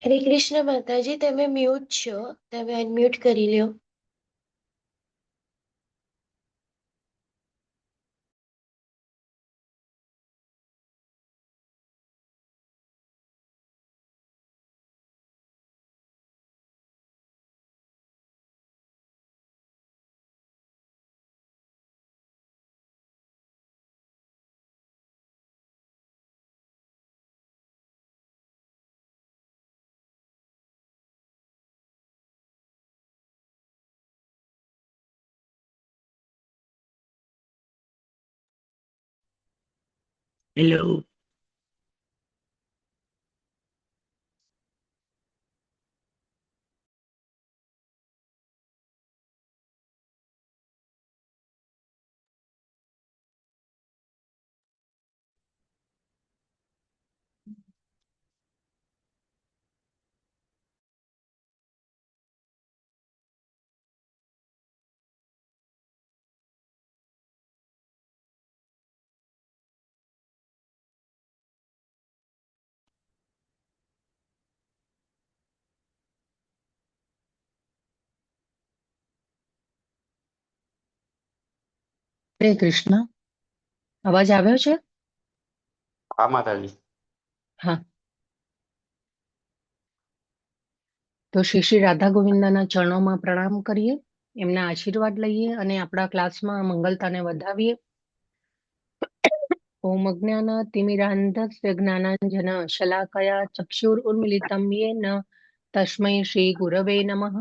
હરે કૃષ્ણ માતાજી, તમે મ્યુટ છો, તમે અનમ્યુટ કરી લ્યો. Hello. હરે કૃષ્ણ. અવાજ આવ્યો છે? હા માતાજી. હા. તો શ્રી શ્રી રાધા ગોવિંદના ચરણોમાં પ્રણામ કરીએ, એમના આશીર્વાદ લઈએ અને આપણા ક્લાસમાં મંગલતાને વધાવીએ. ઓમ અજ્ઞાન તિમિરાંધસ્ય જ્ઞાનાંજન શલાકયા ચક્ષુરુન્મિલિતમ યેન તસ્મૈ શ્રી ગુરવે નમઃ.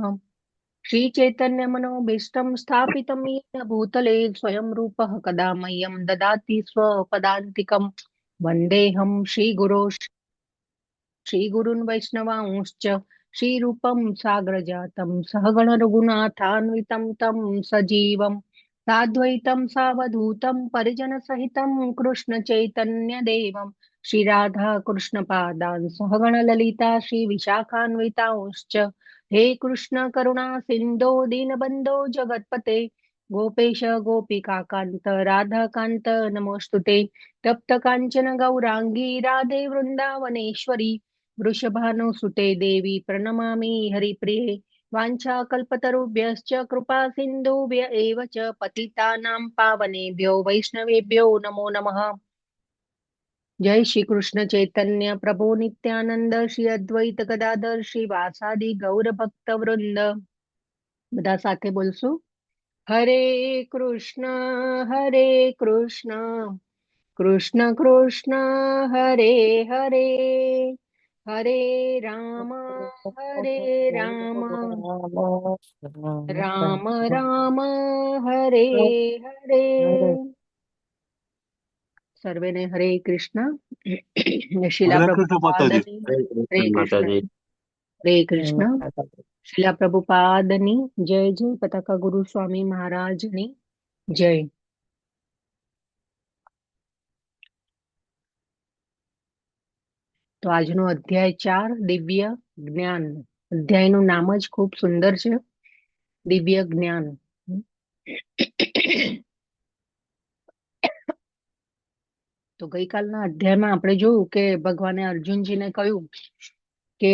શ્રી ચૈતન્ય મનોભીષ્ટમ સ્થાપિતમ યેન ભૂતલે સ્વયં રૂપઃ કદા મह्यं દદાતિ સ્વપદાન્તિકમ. વંદેહમ શ્રી ગુરો श्रीगुरून् वैष्णवांश्च श्रीरूपं साग्रजातं सहगण रघुनाथान्वितं तं सजीवं साद्वैतं सावधूतं परिजनसहितं कृष्णचैतन्यदेवं श्रीराधा कृष्णपादान् सहगण ललिता श्रीविशाखान्वितांश्च हे कृष्ण करुणा सिन्धो दीनबन्धो जगत्पते गोपेश गोपिकान्त राधाकान्त नमोऽस्तुते तप्त काञ्चन गौराङ्गी राधे वृन्दावनेश्वरी वृषभानुसुते देवी प्रणमामि हरिप्रिये. वाञ्छाकल्पतरुभ्यश्च कृपा सिन्धुभ्य एव च पतितानां पावनेभ्यो वैष्णवेभ्यो नमो नमः. जय श्री कृष्ण चैतन्य प्रभु नित्यानंद श्री अद्वैत गदाधर श्रीवासादि गौर भक्त वृंद. બધા સાથે બોલશું. હરે કૃષ્ણ કૃષ્ણ કૃષ્ણ હરે હરે હરે રામ રામ રામ રામ હરે હરે. સર્વેને હરે કૃષ્ણ. શિલા હરે કૃષ્ણ માતાજી. પ્રભુપાદની હરે હરે કૃષ્ણ કૃષ્ણ. માતાજી. હરે કૃષ્ણ. શિલા પ્રભુપાદની જય જય. પતાકા ગુરુ સ્વામી મહારાજની જય. તો આજનો અધ્યાય 4 દિવ્ય જ્ઞાન. અધ્યાયનું નામ જ ખૂબ સુંદર છે, દિવ્ય જ્ઞાન. તો ગઈકાલના અધ્યાયમાં આપણે જોયું કે ભગવાને અર્જુનજીને કહ્યું કે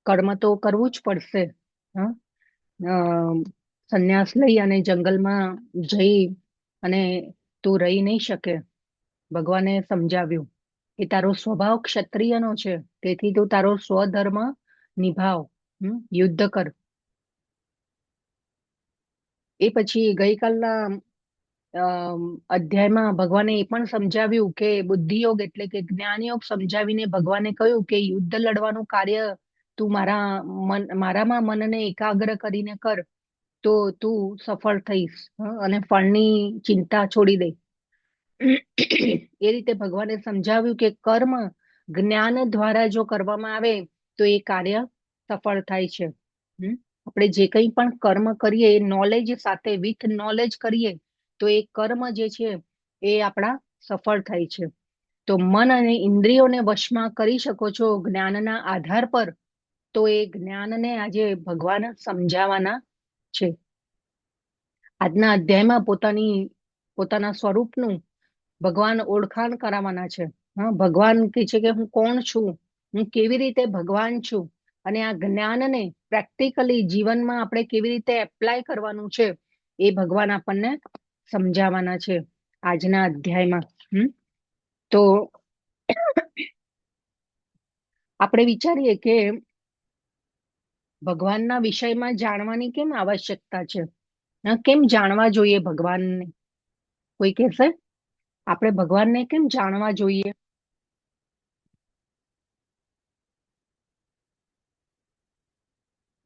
કર્મ તો કરવું જ પડશે. હા, સંન્યાસ લઈ અને જંગલમાં જઈ અને તું રહી નહીં શકે. ભગવાને સમજાવ્યું કે તારો સ્વભાવ ક્ષત્રિયનો છે, તેથી તું તારો સ્વધર્મ નિભાવ, યુદ્ધ કર. એ પછી ગઈકાલના અધ્યાયમાં ભગવાને એ પણ સમજાવ્યું કે બુદ્ધિયોગ એટલે કે જ્ઞાનયોગ સમજાવીને ભગવાને કહ્યું કે યુદ્ધ લડવાનું કાર્ય તું મારામાં મનને એકાગ્ર કરીને કર તો તું સફળ થઈશ, અને ફળની ચિંતા છોડી દે. એ રીતે ભગવાને સમજાવ્યું કે કર્મ જ્ઞાન દ્વારા જો કરવામાં આવે તો એ કાર્ય સફળ થાય છે. આપણે જે કંઈ પણ કર્મ કરીએ એ નોલેજ સાથે, વિથ નોલેજ કરીએ તો એ કર્મ જે છે એ આપણા સફળ થાય છે. તો મન અને ઇન્દ્રિયોને વશમાં કરી શકો છો જ્ઞાનના આધાર પર. તો એ જ્ઞાનને આજે ભગવાન સમજાવવાના છે. આજના અધ્યાયમાં પોતાના સ્વરૂપનું ભગવાન ઓળખાણ કરાવવાના છે. ભગવાન કહે છે કે હું કોણ છું, હું કેવી રીતે ભગવાન છું અને આ જ્ઞાનને પ્રેક્ટિકલી જીવનમાં આપણે કેવી રીતે એપ્લાય કરવાનું છે એ ભગવાન આપણને સમજાવવાના છે આજના અધ્યાયમાં. તો આપણે વિચારીએ કે ભગવાનના વિષયમાં જાણવાની કેમ આવશ્યકતા છે? કેમ જાણવા જોઈએ ભગવાનને? કોઈ કહેશે આપણે ભગવાનને કેમ જાણવા જોઈએ?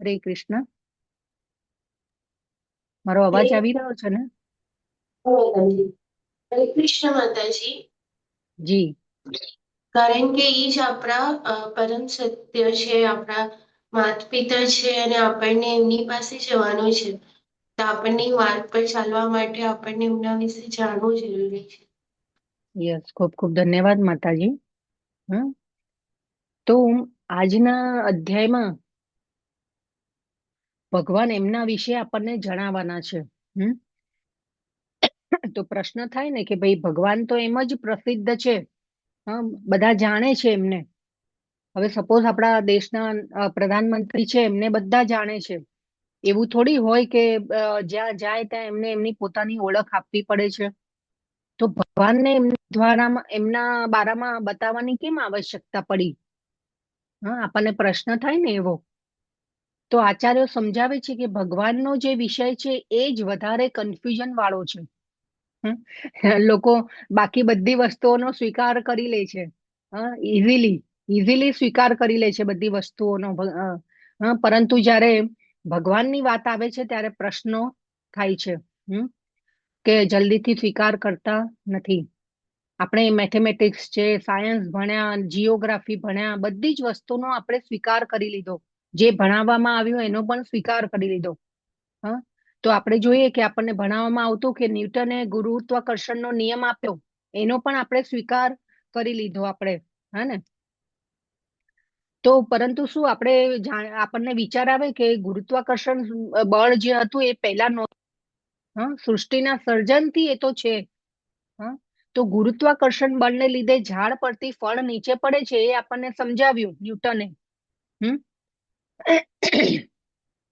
હરે કૃષ્ણ. મારો અવાજ આવી રહ્યો છે ને? હરે કૃષ્ણ માતાજી. જી. કારણ કે એ જ આપણા પરમ સત્ય છે, આપણા માતા પિતા છે અને આપણને એમની પાસે જવાનું છે. તો આપણને માર્ગ પર ચાલવા માટે આપણને એમના વિશે જાણવું જરૂરી છે. યસ, ખૂબ ખૂબ ધન્યવાદ માતાજી. તો આજના અધ્યાયમાં ભગવાન એમના વિશે આપણને જણાવવાના છે. તો પ્રશ્ન થાય ને કે ભાઈ ભગવાન તો એમ જ પ્રસિદ્ધ છે, બધા જાણે છે એમને. હવે સપોઝ આપણા દેશના પ્રધાનમંત્રી છે, એમને બધા જાણે છે. એવું થોડી હોય કે જ્યાં જાય ત્યાં એમને એમની પોતાની ઓળખ આપવી પડે છે. તો ભગવાનને એમના બારામાં બતાવવાની કેમ આવશ્યકતા પડી? આપણને પ્રશ્ન થાય ને એવો. તો આચાર્યો સમજાવે છે કે ભગવાનનો જે વિષય છે એ જ વધારે કન્ફ્યુઝન વાળો છે. લોકો બાકી બધી વસ્તુઓનો સ્વીકાર કરી લે છે, ઇઝીલી સ્વીકાર કરી લે છે બધી વસ્તુઓનો, પરંતુ જ્યારે ભગવાનની વાત આવે છે ત્યારે પ્રશ્નો થાય છે કે જલ્દીથી સ્વીકાર કરતા નથી. આપણે મેથેમેટિક્સ છે, સાયન્સ ભણ્યા, જીઓગ્રાફી ભણ્યા, બધી જ વસ્તુનો આપણે સ્વીકાર કરી લીધો. જે ભણાવવામાં આવ્યું એનો પણ સ્વીકાર કરી લીધો. તો આપણે જોઈએ કે આપણને ભણાવવામાં આવતું કે ન્યૂટને ગુરુત્વાકર્ષણનો નિયમ આપ્યો, એનો પણ આપણે સ્વીકાર કરી લીધો આપણે, ને? તો પરંતુ શું આપણને વિચાર આવે કે ગુરુત્વાકર્ષણ બળ જે હતું એ પહેલા સૃષ્ટિના સર્જનથી એ તો છે. તો ગુરુત્વાકર્ષણ બળને લીધે ઝાડ પરથી ફળ નીચે પડે છે એ આપણને સમજાવ્યું ન્યૂટને.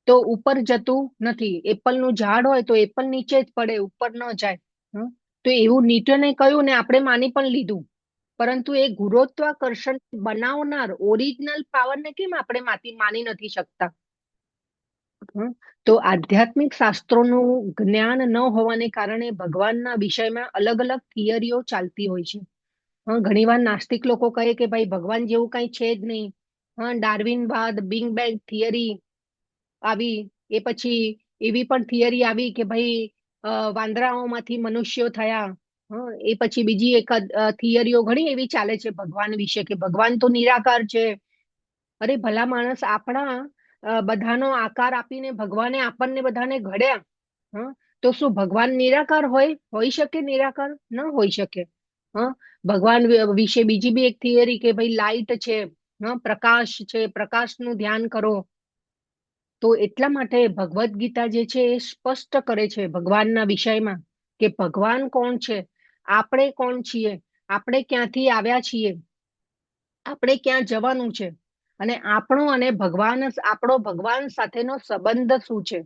તો ઉપર જતું નથી. એપલનું ઝાડ હોય તો એપલ નીચે જ પડે, ઉપર ન જાય. તો એવું ન્યૂટને કહ્યું ને આપણે માની પણ લીધું. પરંતુ એ ગુરુત્વાકર્ષણ બનાવનાર ઓરિજિનલ પાવરને કેમ આપણે માની નથી શકતા? તો આધ્યાત્મિક શાસ્ત્રોનું જ્ઞાન ન હોવાને કારણે ભગવાનના વિષયમાં અલગ અલગ થિયરીઓ ચાલતી હોય છે. ઘણીવાર નાસ્તિક લોકો કહે કે ભાઈ ભગવાન જેવું કઈ છે જ નહીં. ડાર્વિનવાદ, બિગ બેંગ થિયરી આવી, એ પછી એવી પણ થિયરી આવી કે ભાઈ વાંદરાઓમાંથી મનુષ્યો થયા. એ પછી બીજી એક થિયરીઓ ઘણી એવી ચાલે છે ભગવાન વિશે કે ભગવાન તો નિરાકાર છે. અરે ભલા માણસ, આપણા બધાનો આકાર આપીને ભગવાને આપણને બધાને ઘડ્યા. તો શું ભગવાન નિરાકાર હોઈ શકે? નિરાકાર ન હોઈ શકે. ભગવાન વિશે બીજી બી એક થિયરી કે ભાઈ લાઈટ છે, પ્રકાશ છે, પ્રકાશનું ધ્યાન કરો. તો એટલા માટે ભગવદ્ ગીતા જે છે એ સ્પષ્ટ કરે છે ભગવાનના વિષયમાં કે ભગવાન કોણ છે, આપણે કોણ છીએ, આપણે ક્યાંથી આવ્યા છીએ, આપણે ક્યાં જવાનું છે, અને આપણો ભગવાન સાથેનો સંબંધ શું છે.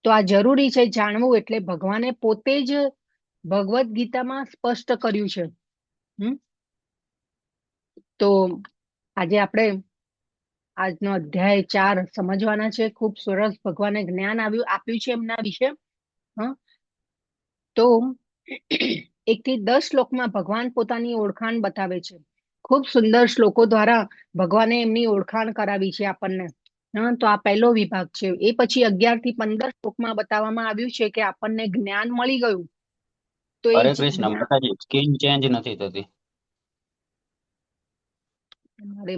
તો આ જરૂરી છે જાણવું. એટલે ભગવાને પોતે જ ભગવદ્ ગીતામાં સ્પષ્ટ કર્યું છે. તો આજે આપણે આજનો અધ્યાય 4 સમજવાના છે. ખૂબ સરસ ભગવાને જ્ઞાન આપ્યું છે એમના વિશે. તો 1 થી 10 શ્લોકમાં ભગવાન પોતાની ઓળખાણ બતાવે છે. ખૂબ સુંદર શ્લોકો દ્વારા ભગવાને એમની ઓળખાણ કરાવી છે આપણને. તો આ પહેલો વિભાગ છે. એ પછી 11 થી 15 શ્લોકમાં બતાવવામાં આવ્યું છે કે આપણને જ્ઞાન મળી ગયું. તો એ હરે કૃષ્ણ માતાજી, સ્કીન ચેન્જ નથી થતી.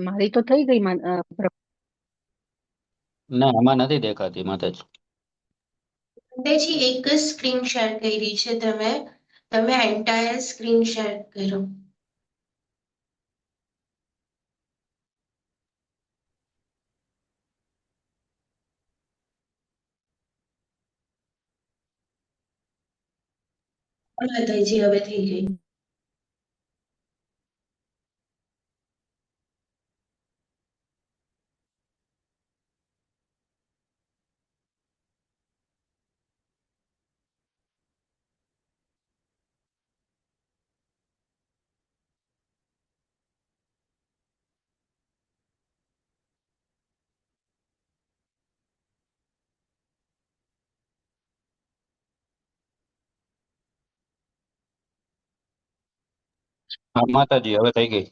મારી તો થઈ ગઈ. ના, આમાં નથી દેખાતી માતાજી. માતાજી, એક જ સ્ક્રીન શેર કરી છે તમે એન્ટાયર સ્ક્રીન શેર કરો. માતાજી, હવે થઈ ગઈ. હા માતાજી, હવે થઈ ગઈ.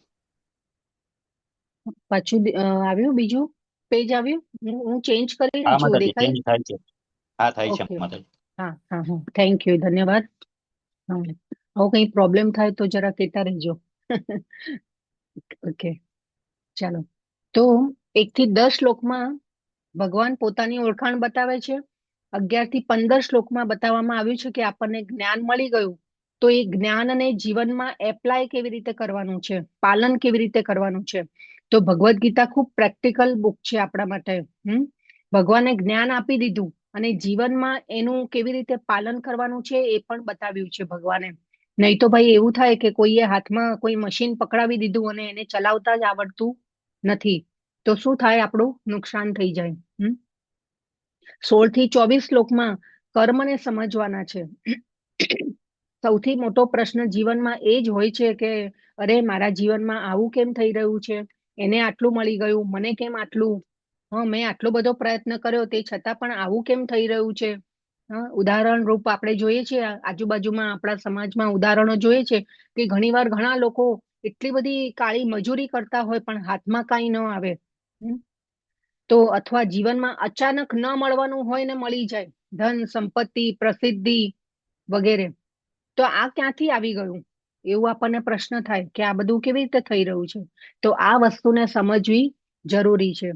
પાછું આવ્યું બીજું પેજ આવ્યું? હું ચેન્જ કરી હા રહી છું, માતાજી, દેખાય? ચેન્જ થાય છે. હા થાય છે ઓકે. માતાજી. હા હા હા, થેન્ક યુ, ધન્યવાદ. હા, હવે કઈ પ્રોબ્લેમ થાય તો જરા કહેતા રહેજો. ઓકે, ચાલો. તો 1 થી 10 શ્લોકમાં ભગવાન પોતાની ઓળખાણ બતાવે છે. 11 થી 15 શ્લોકમાં બતાવવામાં આવ્યું છે કે આપણને જ્ઞાન મળી ગયું, તો એ જ્ઞાનને જીવનમાં એપ્લાય કેવી રીતે કરવાનું છે, પાલન કેવી રીતે કરવાનું છે. તો ભગવદ્ ગીતા ખૂબ પ્રેક્ટિકલ બુક છે આપણા માટે. ભગવાને જ્ઞાન આપી દીધું અને જીવનમાં એનું કેવી રીતે પાલન કરવાનું છે એ પણ બતાવ્યું છે ભગવાને. નહીં તો ભાઈ એવું થાય કે કોઈએ હાથમાં કોઈ મશીન પકડાવી દીધું અને એને ચલાવતા જ આવડતું નથી, તો શું થાય? આપણું નુકસાન થઈ જાય. 16 થી 24 શ્લોકમાં કર્મને સમજવાના છે. સૌથી મોટો પ્રશ્ન જીવનમાં એ જ હોય છે કે અરે મારા જીવનમાં આવું કેમ થઈ રહ્યું છે, એને આટલું મળી ગયું, મને કેમ આટલું? મેં આટલો બધો પ્રયત્ન કર્યો તે છતાં પણ આવું કેમ થઈ રહ્યું છે? ઉદાહરણ રૂપ આપણે જોઈએ છીએ આજુબાજુમાં, આપણા સમાજમાં ઉદાહરણો જોઈએ છે કે ઘણીવાર ઘણા લોકો એટલી બધી કાળી મજૂરી કરતા હોય પણ હાથમાં કાંઈ ન આવે. તો અથવા જીવનમાં અચાનક ન મળવાનું હોય ને મળી જાય, ધન સંપત્તિ, પ્રસિદ્ધિ વગેરે. તો આ ક્યાંથી આવી ગયું? એવું આપણને પ્રશ્ન થાય કે આ બધું કેવી રીતે થઈ રહ્યું છે. તો આ વસ્તુને સમજવી જરૂરી છે.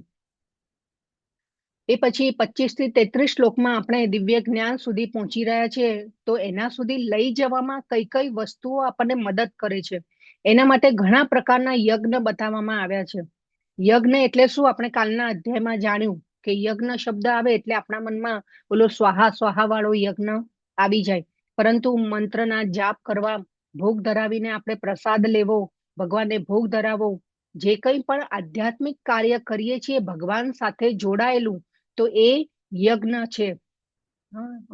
એ પછી 25 થી 33 શ્લોકમાં આપણે દિવ્ય જ્ઞાન સુધી પહોંચી રહ્યા છીએ. તો એના સુધી લઈ જવામાં કઈ કઈ વસ્તુઓ આપણને મદદ કરે છે, એના માટે ઘણા પ્રકારના યજ્ઞ બતાવવામાં આવ્યા છે. યજ્ઞ એટલે શું? આપણે કાલના અધ્યાયમાં જાણ્યું કે યજ્ઞ શબ્દ આવે એટલે આપણા મનમાં ઓલો સ્વાહા સ્વાહા વાળો યજ્ઞ આવી જાય. પરંતુ મંત્રના જાપ કરવા, ભોગ ધરાવીને આપણે પ્રસાદ લેવો, ભગવાનને ભોગ ધરાવો, જે કંઈ પણ આધ્યાત્મિક કાર્ય કરીએ છીએ ભગવાન સાથે જોડાયેલું, તો એ યજ્ઞ છે.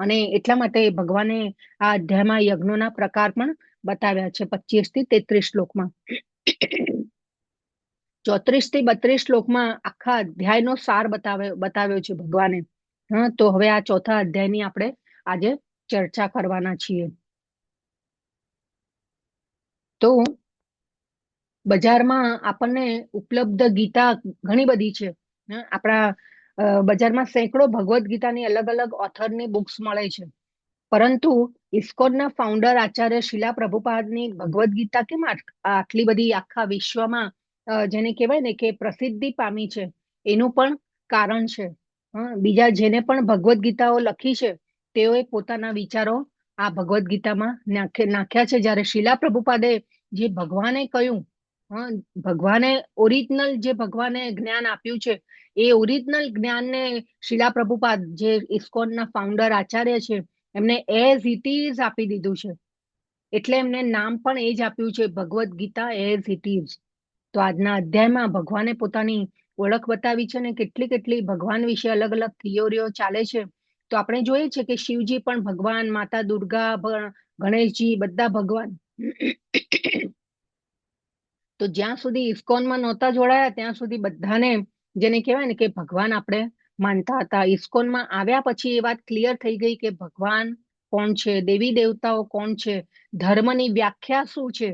અને એટલા માટે ભગવાને આ અધ્યાયમાં યજ્ઞોના પ્રકાર પણ બતાવ્યા છે 25 થી 33 શ્લોકમાં. 34 થી 32 શ્લોકમાં આખા અધ્યાયનો સાર બતાવ્યો છે ભગવાને. તો હવે આ ચોથા અધ્યાયની આપણે આજે ચર્ચા કરવાના છીએ. તો બજારમાં આપણને ઉપલબ્ધ ગીતા ઘણી બધી છે. આપણા બજારમાં સેંકડો ભગવદ્ ગીતાની અલગ અલગ ઓથરની બુક્સ મળે છે. પરંતુ ઇસ્કોનના ફાઉન્ડર આચાર્ય શિલા પ્રભુપાદની ભગવદ્ ગીતા કેમ આટલી બધી આખા વિશ્વમાં જેને કહેવાય ને કે પ્રસિદ્ધિ પામી છે, એનું પણ કારણ છે. બીજા જેને પણ ભગવદ્ ગીતાઓ લખી છે તેઓએ પોતાના વિચારો આ ભગવદ્ ગીતામાં નાખ્યા છે. જ્યારે શિલા પ્રભુપાદે જે ભગવાને કહ્યું, ભગવાને ઓરિજિનલ જે ભગવાને જ્ઞાન આપ્યું છે, એ ઓરિજિનલ જ્ઞાનને શિલા પ્રભુપાદ જે ઇસ્કોનના ફાઉન્ડર આચાર્ય છે એમને એઝ ઇટ ઇઝ આપી દીધું છે. એટલે એમને નામ પણ એ જ આપ્યું છે, Bhagavad Gita as it is. તો આજના અધ્યાયમાં ભગવાને પોતાની ઓળખ બતાવી છે ને કેટલી કેટલી ભગવાન વિશે અલગ અલગ થિયોરીઓ ચાલે છે. તો આપણે જોઈએ છે કે શિવજી પણ ભગવાન, માતા દુર્ગા, ગણેશજી બધા ભગવાન. તો જ્યાં સુધી ઇસ્કોનમાં નહોતા જોડાયા ત્યાં સુધી બધાને જેને કહેવાય ને કે ભગવાન આપણે માનતા હતા. ઇસ્કોનમાં આવ્યા પછી એ વાત ક્લિયર થઈ ગઈ કે ભગવાન કોણ છે, દેવી દેવતાઓ કોણ છે, ધર્મની વ્યાખ્યા શું છે,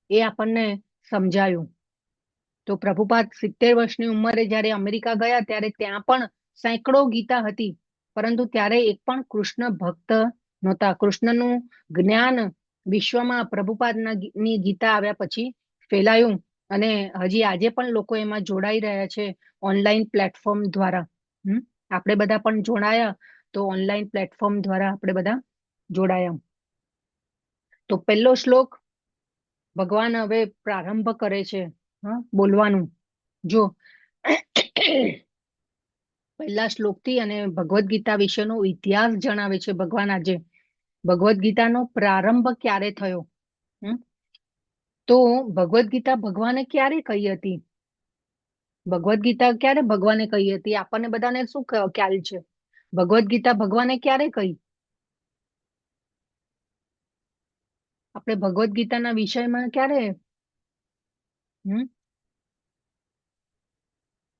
એ આપણને સમજાયું. તો પ્રભુપાદ 70 વર્ષની ઉંમરે જયારે અમેરિકા ગયા ત્યારે ત્યાં પણ સેંકડો ગીતા હતી, પરંતુ ત્યારે એક પણ કૃષ્ણ ભક્ત નહોતા. કૃષ્ણનું જ્ઞાન વિશ્વમાં પ્રભુપાદની ગીતા આવ્યા પછી ફેલાયું અને હજી આજે પણ લોકો એમાં જોડાઈ રહ્યા છે ઓનલાઈન પ્લેટફોર્મ દ્વારા. આપણે બધા પણ જોડાયા તો ઓનલાઈન પ્લેટફોર્મ દ્વારા આપણે બધા જોડાયા. તો પહેલો શ્લોક ભગવાન હવે પ્રારંભ કરે છે બોલવાનું. જો પહેલા શ્લોકથી અને ભગવદ્ ગીતા વિશેનો ઇતિહાસ જણાવે છે ભગવાન આજે. ભગવદ્ ગીતાનો પ્રારંભ ક્યારે થયો? તો ભગવદ્ ગીતા ભગવાને ક્યારે કહી હતી? ભગવદ્ ગીતા ક્યારે ભગવાને કહી હતી? આપણને બધાને શું ખ્યાલ છે? ભગવદ્ ગીતા ભગવાને ક્યારે કહી? આપણે ભગવદ્ ગીતાના વિષયમાં ક્યારે?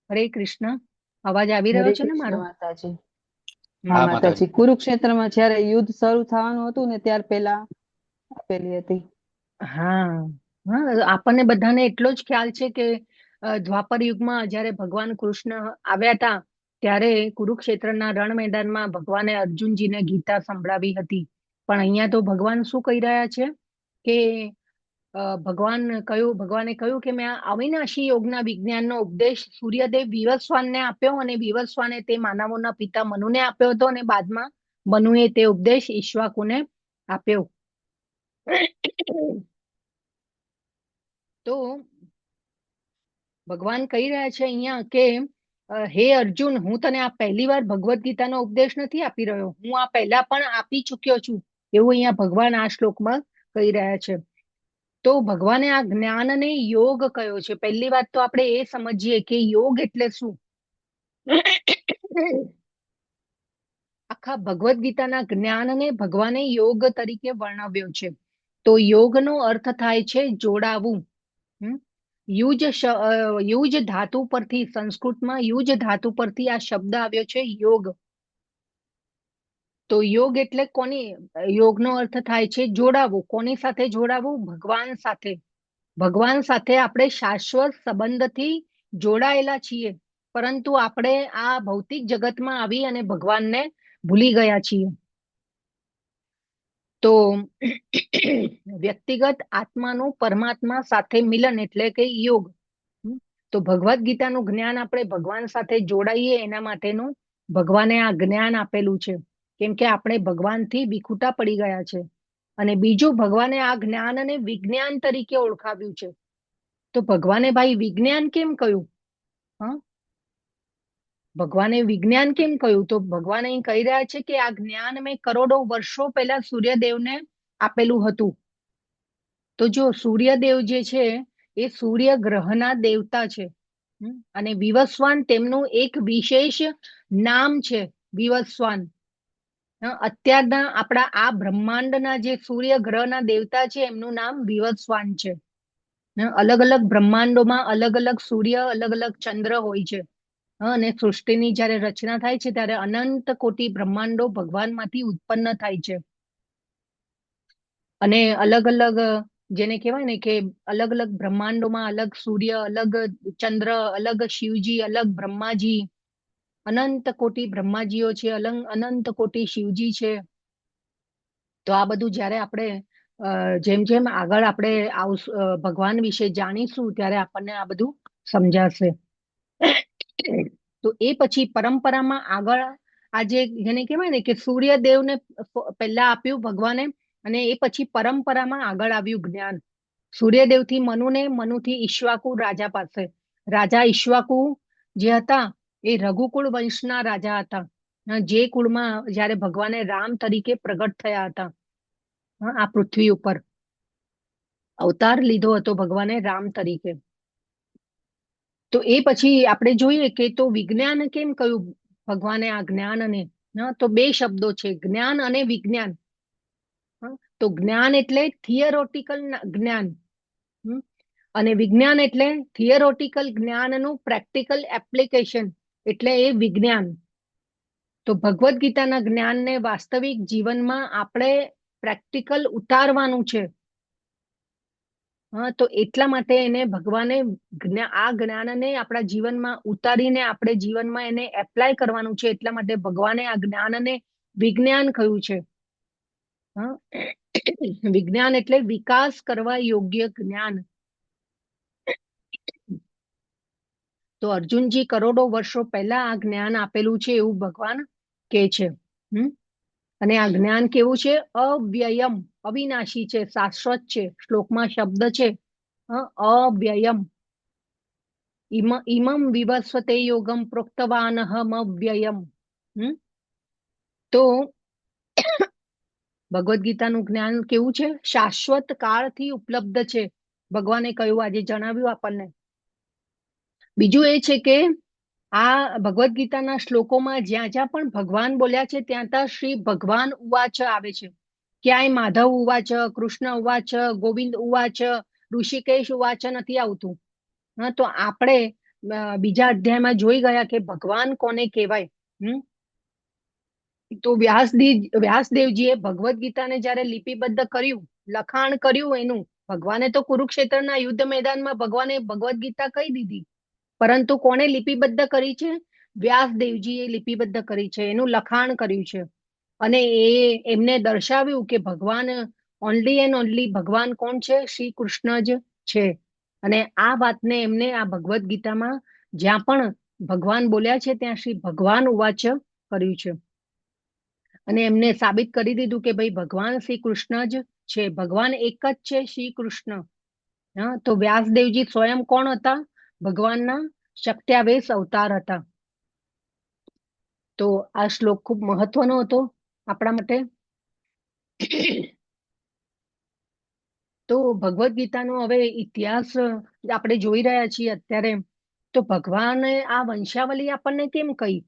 હરે કૃષ્ણ. અવાજ આવી રહ્યો હરે છે ને કૃષ્ણ મારો? માતાજી. હમ. હા હા માતાજી, માતાજી. કુરુક્ષેત્રમાં જયારે યુદ્ધ શરૂ થવાનું હતું ને ત્યાર પહેલા આપેલી હતી. હા, હા, આપણને બધાને એટલો જ ખ્યાલ છે કે દ્વાપર યુગમાં જ્યારે ભગવાન કૃષ્ણ આવ્યા હતા ત્યારે કુરુક્ષેત્રના રણ મેદાનમાં ભગવાને અર્જુનજીને ગીતા સંભળાવી હતી. પણ અહીંયા તો ભગવાન શું કહી રહ્યા છે કે ભગવાને કહ્યું કે મેં આ અવિનાશી યોગના વિજ્ઞાનનો ઉપદેશ સૂર્યદેવ વિવસ્વાનને આપ્યો અને વિવસ્વાને તે માનવોના પિતા મનુને આપ્યો હતો અને બાદમાં મનુએ તે ઉપદેશ ઈક્ષ્વાકુને આપ્યો. તો ભગવાન કહી રહ્યા છે અહીંયા કે હે અર્જુન, હું તને આ પહેલી વાર ભગવદ્ ગીતાનો ઉપદેશ નથી આપી રહ્યો, હું આ પહેલા પણ આપી ચુક્યો છું, એવું અહીંયા ભગવાન આ શ્લોકમાં કહી રહ્યા છે. તો ભગવાને આ જ્ઞાનને યોગ કયો છે. પહેલી વાત તો આપણે એ સમજીએ કે યોગ એટલે શું. આખા ભગવદ્ ગીતાના જ્ઞાનને ભગવાને યોગ તરીકે વર્ણવ્યો છે. તો યોગનો અર્થ થાય છે જોડાવું. યુજ ધાતુ પરથી, સંસ્કૃતમાં યુજ ધાતુ પરથી આ શબ્દ આવ્યો છે યોગ. તો યોગ એટલે યોગનો અર્થ થાય છે જોડાવું. કોની સાથે જોડાવું? ભગવાન સાથે. ભગવાન સાથે આપણે શાશ્વત સંબંધથી જોડાયેલા છીએ, પરંતુ આપણે આ ભૌતિક જગતમાં આવી અને ભગવાનને ભૂલી ગયા છીએ. તો વ્યક્તિગત આત્માનું પરમાત્મા સાથે મિલન એટલે કે યોગ. તો ભગવદ્ ગીતાનું જ્ઞાન આપણે ભગવાન સાથે જોડાઈએ એના માટેનું ભગવાને આ જ્ઞાન આપેલું છે, કેમ કે આપણે ભગવાનથી વિખૂટા પડી ગયા છે. અને બીજું, ભગવાને આ જ્ઞાનને વિજ્ઞાન તરીકે ઓળખાવ્યું છે. તો ભગવાને ભાઈ વિજ્ઞાન કેમ કહ્યું? ભગવાને વિજ્ઞાન કેમ કહ્યું? તો ભગવાન અહીં કહી રહ્યા છે કે આ જ્ઞાન મેં કરોડો વર્ષો પહેલા સૂર્યદેવને આપેલું હતું. તો જો સૂર્યદેવ જે છે એ સૂર્ય ગ્રહના દેવતા છે, અને વિવસ્વાન તેમનું એક વિશેષ નામ છે, વિવસ્વાન. અત્યારના આપણા આ બ્રહ્માંડના જે સૂર્ય ગ્રહના દેવતા છે એમનું નામ વિવસ્વાન છે. અલગ અલગ બ્રહ્માંડોમાં અલગ અલગ સૂર્ય, અલગ અલગ ચંદ્ર હોય છે. અને સૃષ્ટિની જયારે રચના થાય છે ત્યારે અનંત કોટી બ્રહ્માંડો ભગવાનમાંથી ઉત્પન્ન થાય છે. અને અલગ અલગ, જેને કહેવાય ને કે અલગ અલગ બ્રહ્માંડોમાં અલગ સૂર્ય, અલગ ચંદ્ર, અલગ શિવજી, અલગ બ્રહ્માજી, અનંત કોટી બ્રહ્માજીઓ છે, અનંત કોટી શિવજી છે. તો આ બધું જયારે આપણે જેમ જેમ આગળ આપણે ભગવાન વિશે જાણીશું ત્યારે આપણને આ બધું સમજાશે. તો એ પછી પરંપરામાં આગળ આજે જેને કહેવાય ને કે સૂર્યદેવને પહેલા આપ્યું ભગવાને, અને એ પછી પરંપરામાં આગળ આવ્યું જ્ઞાન. સૂર્યદેવથી મનુને, મનુથી ઈક્ષ્વાકુ રાજા પાસે. રાજા ઈક્ષ્વાકુ જે હતા એ રઘુકુળ વંશના રાજા હતા, જે કુળમાં જયારે ભગવાને રામ તરીકે પ્રગટ થયા હતા. આ પૃથ્વી ઉપર અવતાર લીધો હતો ભગવાને રામ તરીકે. તો એ પછી આપણે જોઈએ કે તો વિજ્ઞાન કેમ કહ્યું ભગવાને આ જ્ઞાનને? તો બે શબ્દો છે, જ્ઞાન અને વિજ્ઞાન. તો જ્ઞાન એટલે થિયરોટિકલ જ્ઞાન, અને વિજ્ઞાન એટલે થિયરોટિકલ જ્ઞાનનું પ્રેક્ટિકલ એપ્લિકેશન, એટલે એ વિજ્ઞાન. તો ભગવદ્ ગીતાના જ્ઞાનને વાસ્તવિક જીવનમાં આપણે પ્રેક્ટિકલ ઉતારવાનું છે. તો એટલા માટે એને ભગવાને આ જ્ઞાનને આપણા જીવનમાં ઉતારીને આપણે જીવનમાં એને એપ્લાય કરવાનું છે. એટલા માટે ભગવાને આ જ્ઞાનને વિજ્ઞાન કહ્યું છે. વિજ્ઞાન એટલે વિકાસ કરવા યોગ્ય જ્ઞાન. તો અર્જુનજી કરોડો વર્ષો પહેલા આ જ્ઞાન આપેલું છે એવું ભગવાન કહે છે. અને આ જ્ઞાન કેવું છે? અવ્યયમ, અવિનાશી છે, શાશ્વત છે. શ્લોકમાં શબ્દ છે અવ્યયમ. ઇમમ વિવસ્વતે યોગમ પ્રોક્તવાનહમ અવ્યયમ. તો ભગવદ્ ગીતાનું જ્ઞાન કેવું છે? શાશ્વત કાળથી ઉપલબ્ધ છે, ભગવાને કહ્યું, આજે જણાવ્યું આપણને. બીજું એ છે કે આ ભગવદ્ ગીતાના શ્લોકોમાં જ્યાં જ્યાં પણ ભગવાન બોલ્યા છે ત્યાં ત્યાં શ્રી ભગવાન ઉવાચ આવે છે. ક્યાંય માધવ ઉવાચ, કૃષ્ણ ઉવાચ, ગોવિંદ ઉવાચ, ઋષિકેશ ઉવાચ નથી આવતું. તો આપણે બીજા અધ્યાયમાં જોઈ ગયા કે ભગવાન કોને કહેવાય. તો વ્યાસદેવજીએ ભગવદ્ ગીતાને જયારે લિપિબદ્ધ કર્યું, લખાણ કર્યું એનું, ભગવાને તો કુરુક્ષેત્રના યુદ્ધ મેદાનમાં ભગવાને ભગવદ ગીતા કહી દીધી, પરંતુ કોણે લિપિબદ્ધ કરી છે? વ્યાસદેવજીએ લિપિબદ્ધ કરી છે, એનું લખાણ કર્યું છે. અને એમને દર્શાવ્યું કે ભગવાન ઓનલી એન્ડ ઓનલી ભગવાન કોણ છે? શ્રી કૃષ્ણ જ છે. અને આ વાતને એમને આ ભગવદ ગીતામાં જ્યાં પણ ભગવાન બોલ્યા છે ત્યાં શ્રી ભગવાન ઉવાચ કર્યું છે. અને એમને સાબિત કરી દીધું કે ભાઈ ભગવાન શ્રી કૃષ્ણ જ છે, ભગવાન એક જ છે, શ્રી કૃષ્ણ. હા, તો વ્યાસદેવજી સ્વયં કોણ હતા? ભગવાનના શક્ત્યાવેશ અવતાર હતા. તો આ શ્લોક ખૂબ મહત્વનો હતો આપણા માટે. તો ભગવદ ગીતાનો હવે ઇતિહાસ આપણે જોઈ રહ્યા છીએ અત્યારે. તો ભગવાને આ વંશાવલી આપણને કેમ કહી?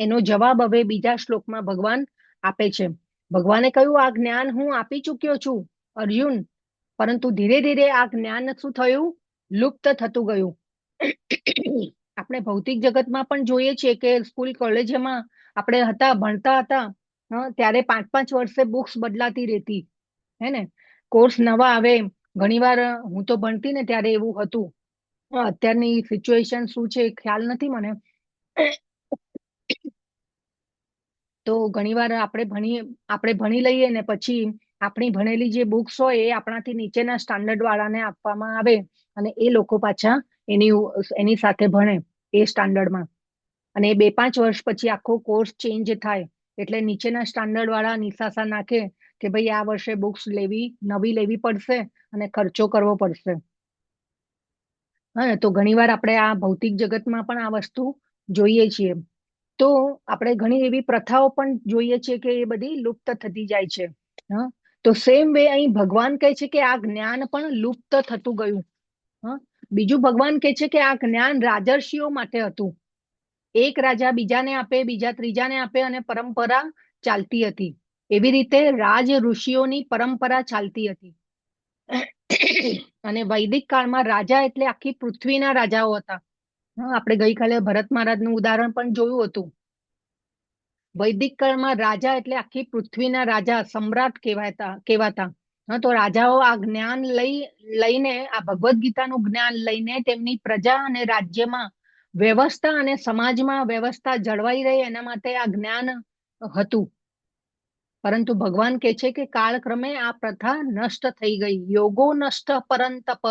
એનો જવાબ હવે બીજા શ્લોકમાં ભગવાન આપે છે. ભગવાને કહ્યું આ જ્ઞાન હું આપી ચૂક્યો છું અર્જુન, પરંતુ ધીરે ધીરે આ જ્ઞાન શું થયું? લુપ્ત થતું ગયું. આપણે ભૌતિક જગતમાં પણ જોઈએ છીએ કે સ્કૂલ કોલેજમાં આપણે ભણતા હતા, ત્યારે 5-5 વર્ષે બુક્સ બદલાતી રહેતી, હે ને? કોર્સ નવા આવે. ઘણીવાર હું તો ભણતી ને ત્યારે એવું હતું. અત્યારની સિચ્યુએશન શું છે ખ્યાલ નથી મને. તો ઘણીવાર આપણે ભણી લઈએ ને પછી આપણી ભણેલી જે બુક્સ હોય એ આપણાથી નીચેના સ્ટાન્ડર્ડ વાળાને આપવામાં આવે અને એ લોકો પાછા એની સાથે ભણે એ સ્ટાન્ડર્ડમાં. અને 2-5 વર્ષ પછી આખો કોર્સ ચેન્જ થાય એટલે નીચેના સ્ટાન્ડર્ડ વાળા નિશાસા નાખે કે ભાઈ આ વર્ષે બુક્સ નવી લેવી પડશે અને ખર્ચો કરવો પડશે. હા, તો ઘણીવાર આપણે આ ભૌતિક જગતમાં પણ આ વસ્તુ જોઈએ છીએ. તો આપણે ઘણી એવી પ્રથાઓ પણ જોઈએ છીએ કે એ બધી લુપ્ત થતી જાય છે. તો સેમ વે અહીં ભગવાન કહે છે કે આ જ્ઞાન પણ લુપ્ત થતું ગયું. બીજું ભગવાન કહે છે કે આ જ્ઞાન રાજર્ષિઓ માટે હતું. એક રાજા બીજાને આપે, બીજા ત્રીજાને આપે અને પરંપરા ચાલતી હતી. એવી રીતે રાજ ઋષિઓની પરંપરા ચાલતી હતી. અને વૈદિક કાળમાં રાજા એટલે આખી પૃથ્વીના રાજાઓ હતા. આપણે ગઈકાલે ભરત મહારાજનું ઉદાહરણ પણ જોયું હતું. વૈદિક કાળમાં રાજા એટલે આખી પૃથ્વીના રાજા, સમ્રાટ કહેવાતા. તો રાજાઓ આ જ્ઞાન લઈને આ ભગવદ ગીતાનું જ્ઞાન લઈને તેમની પ્રજા અને રાજ્યમાં વ્યવસ્થા અને સમાજમાં વ્યવસ્થા જળવાઈ રહે એના માટે આ જ્ઞાન હતું. પરંતુ ભગવાન કહે છે કે કાળક્રમે આ પ્રથા નષ્ટ થઈ ગઈ. યોગો નષ્ટ પરંતપ.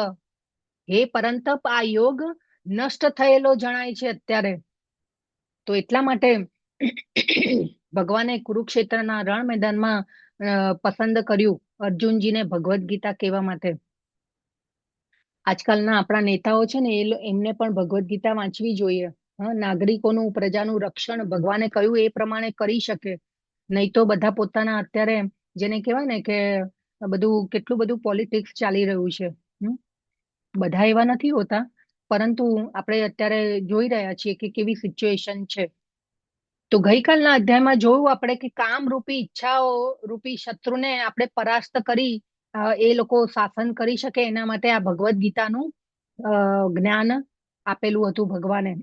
હે પરંતપ, આ યોગ નષ્ટ થયેલો જણાય છે અત્યારે. તો એટલા માટે ભગવાને કુરુક્ષેત્રના રણ મેદાનમાં પસંદ કર્યું અર્જુનજીને ભગવદ ગીતા કહેવા માટે. આજકાલના આપણા નેતાઓ છે ને એમને પણ ભગવદ ગીતા વાંચવી જોઈએ. નાગરિકોનું, પ્રજાનું રક્ષણ ભગવાને કહ્યું એ પ્રમાણે કરી શકે. નહીં તો બધા પોતાના અત્યારે જેને કહેવાય ને કે કેટલું બધું પોલિટિક્સ ચાલી રહ્યું છે. બધા એવા નથી હોતા, પરંતુ આપણે અત્યારે જોઈ રહ્યા છીએ કે કેવી સિચ્યુએશન છે. તો ગઈકાલના અધ્યાયમાં જોયું આપણે કે કામ રૂપી ઈચ્છાઓ રૂપી શત્રુને આપણે પરાસ્ત કરી એ લોકો શાસન કરી શકે એના માટે આ ભગવદ ગીતાનું જ્ઞાન આપેલું હતું ભગવાને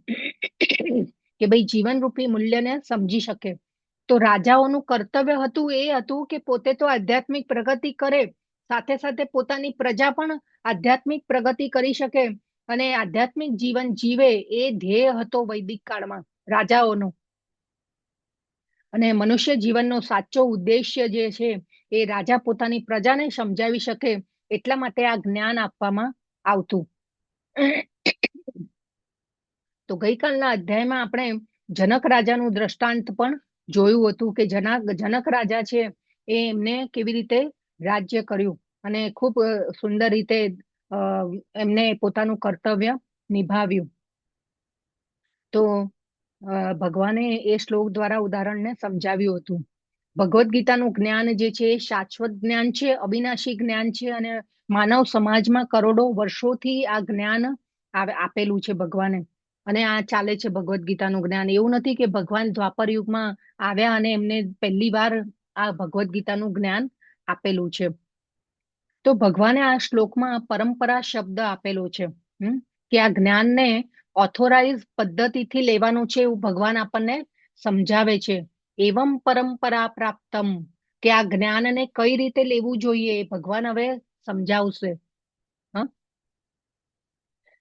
કે ભાઈ જીવન રૂપી મૂલ્યને સમજી શકે. તો રાજાઓનું કર્તવ્ય હતું એ હતું કે પોતે તો આધ્યાત્મિક પ્રગતિ કરે, સાથે સાથે પોતાની પ્રજા પણ આધ્યાત્મિક પ્રગતિ કરી શકે અને આધ્યાત્મિક જીવન જીવે એ ધ્યેય હતો વૈદિક કાળમાં રાજાઓનો. અને મનુષ્ય જીવનનો સાચો ઉદ્દેશ્ય જે છે એ રાજા પોતાની પ્રજાને સમજાવી શકે એટલા માટે આ જ્ઞાન આપવામાં આવતું. તો ગઈકાલના અધ્યાયમાં આપણે જનક રાજાનું દ્રષ્ટાંત પણ જોયું હતું કે જનક રાજા છે એ એમને કેવી રીતે રાજ્ય કર્યું અને ખૂબ સુંદર રીતે એમને પોતાનું કર્તવ્ય નિભાવ્યું. તો ભગવાને એ શ્લોક દ્વારા ઉદાહરણને સમજાવ્યું હતું. ભગવદ ગીતાનું જ્ઞાન જે છે એ શાશ્વત જ્ઞાન છે, અવિનાશી જ્ઞાન છે અને માનવ સમાજમાં કરોડો વર્ષોથી આ જ્ઞાન આપેલું છે ભગવાને. અને આ ચાલે છે ભગવદ ગીતાનું જ્ઞાન. એવું નથી કે ભગવાન દ્વાપર યુગમાં આવ્યા અને એમને પહેલી વાર આ ભગવદ ગીતાનું જ્ઞાન આપેલું છે. તો ભગવાને આ શ્લોકમાં પરંપરા શબ્દ આપેલો છે કે આ જ્ઞાનને ઓથોરાઇઝ પદ્ધતિથી લેવાનું છે એવું ભગવાન આપણને સમજાવે છે. એવમ પરંપરા પ્રાપ્તમ, કે આ જ્ઞાનને કઈ રીતે લેવું જોઈએ ભગવાન હવે સમજાવશે.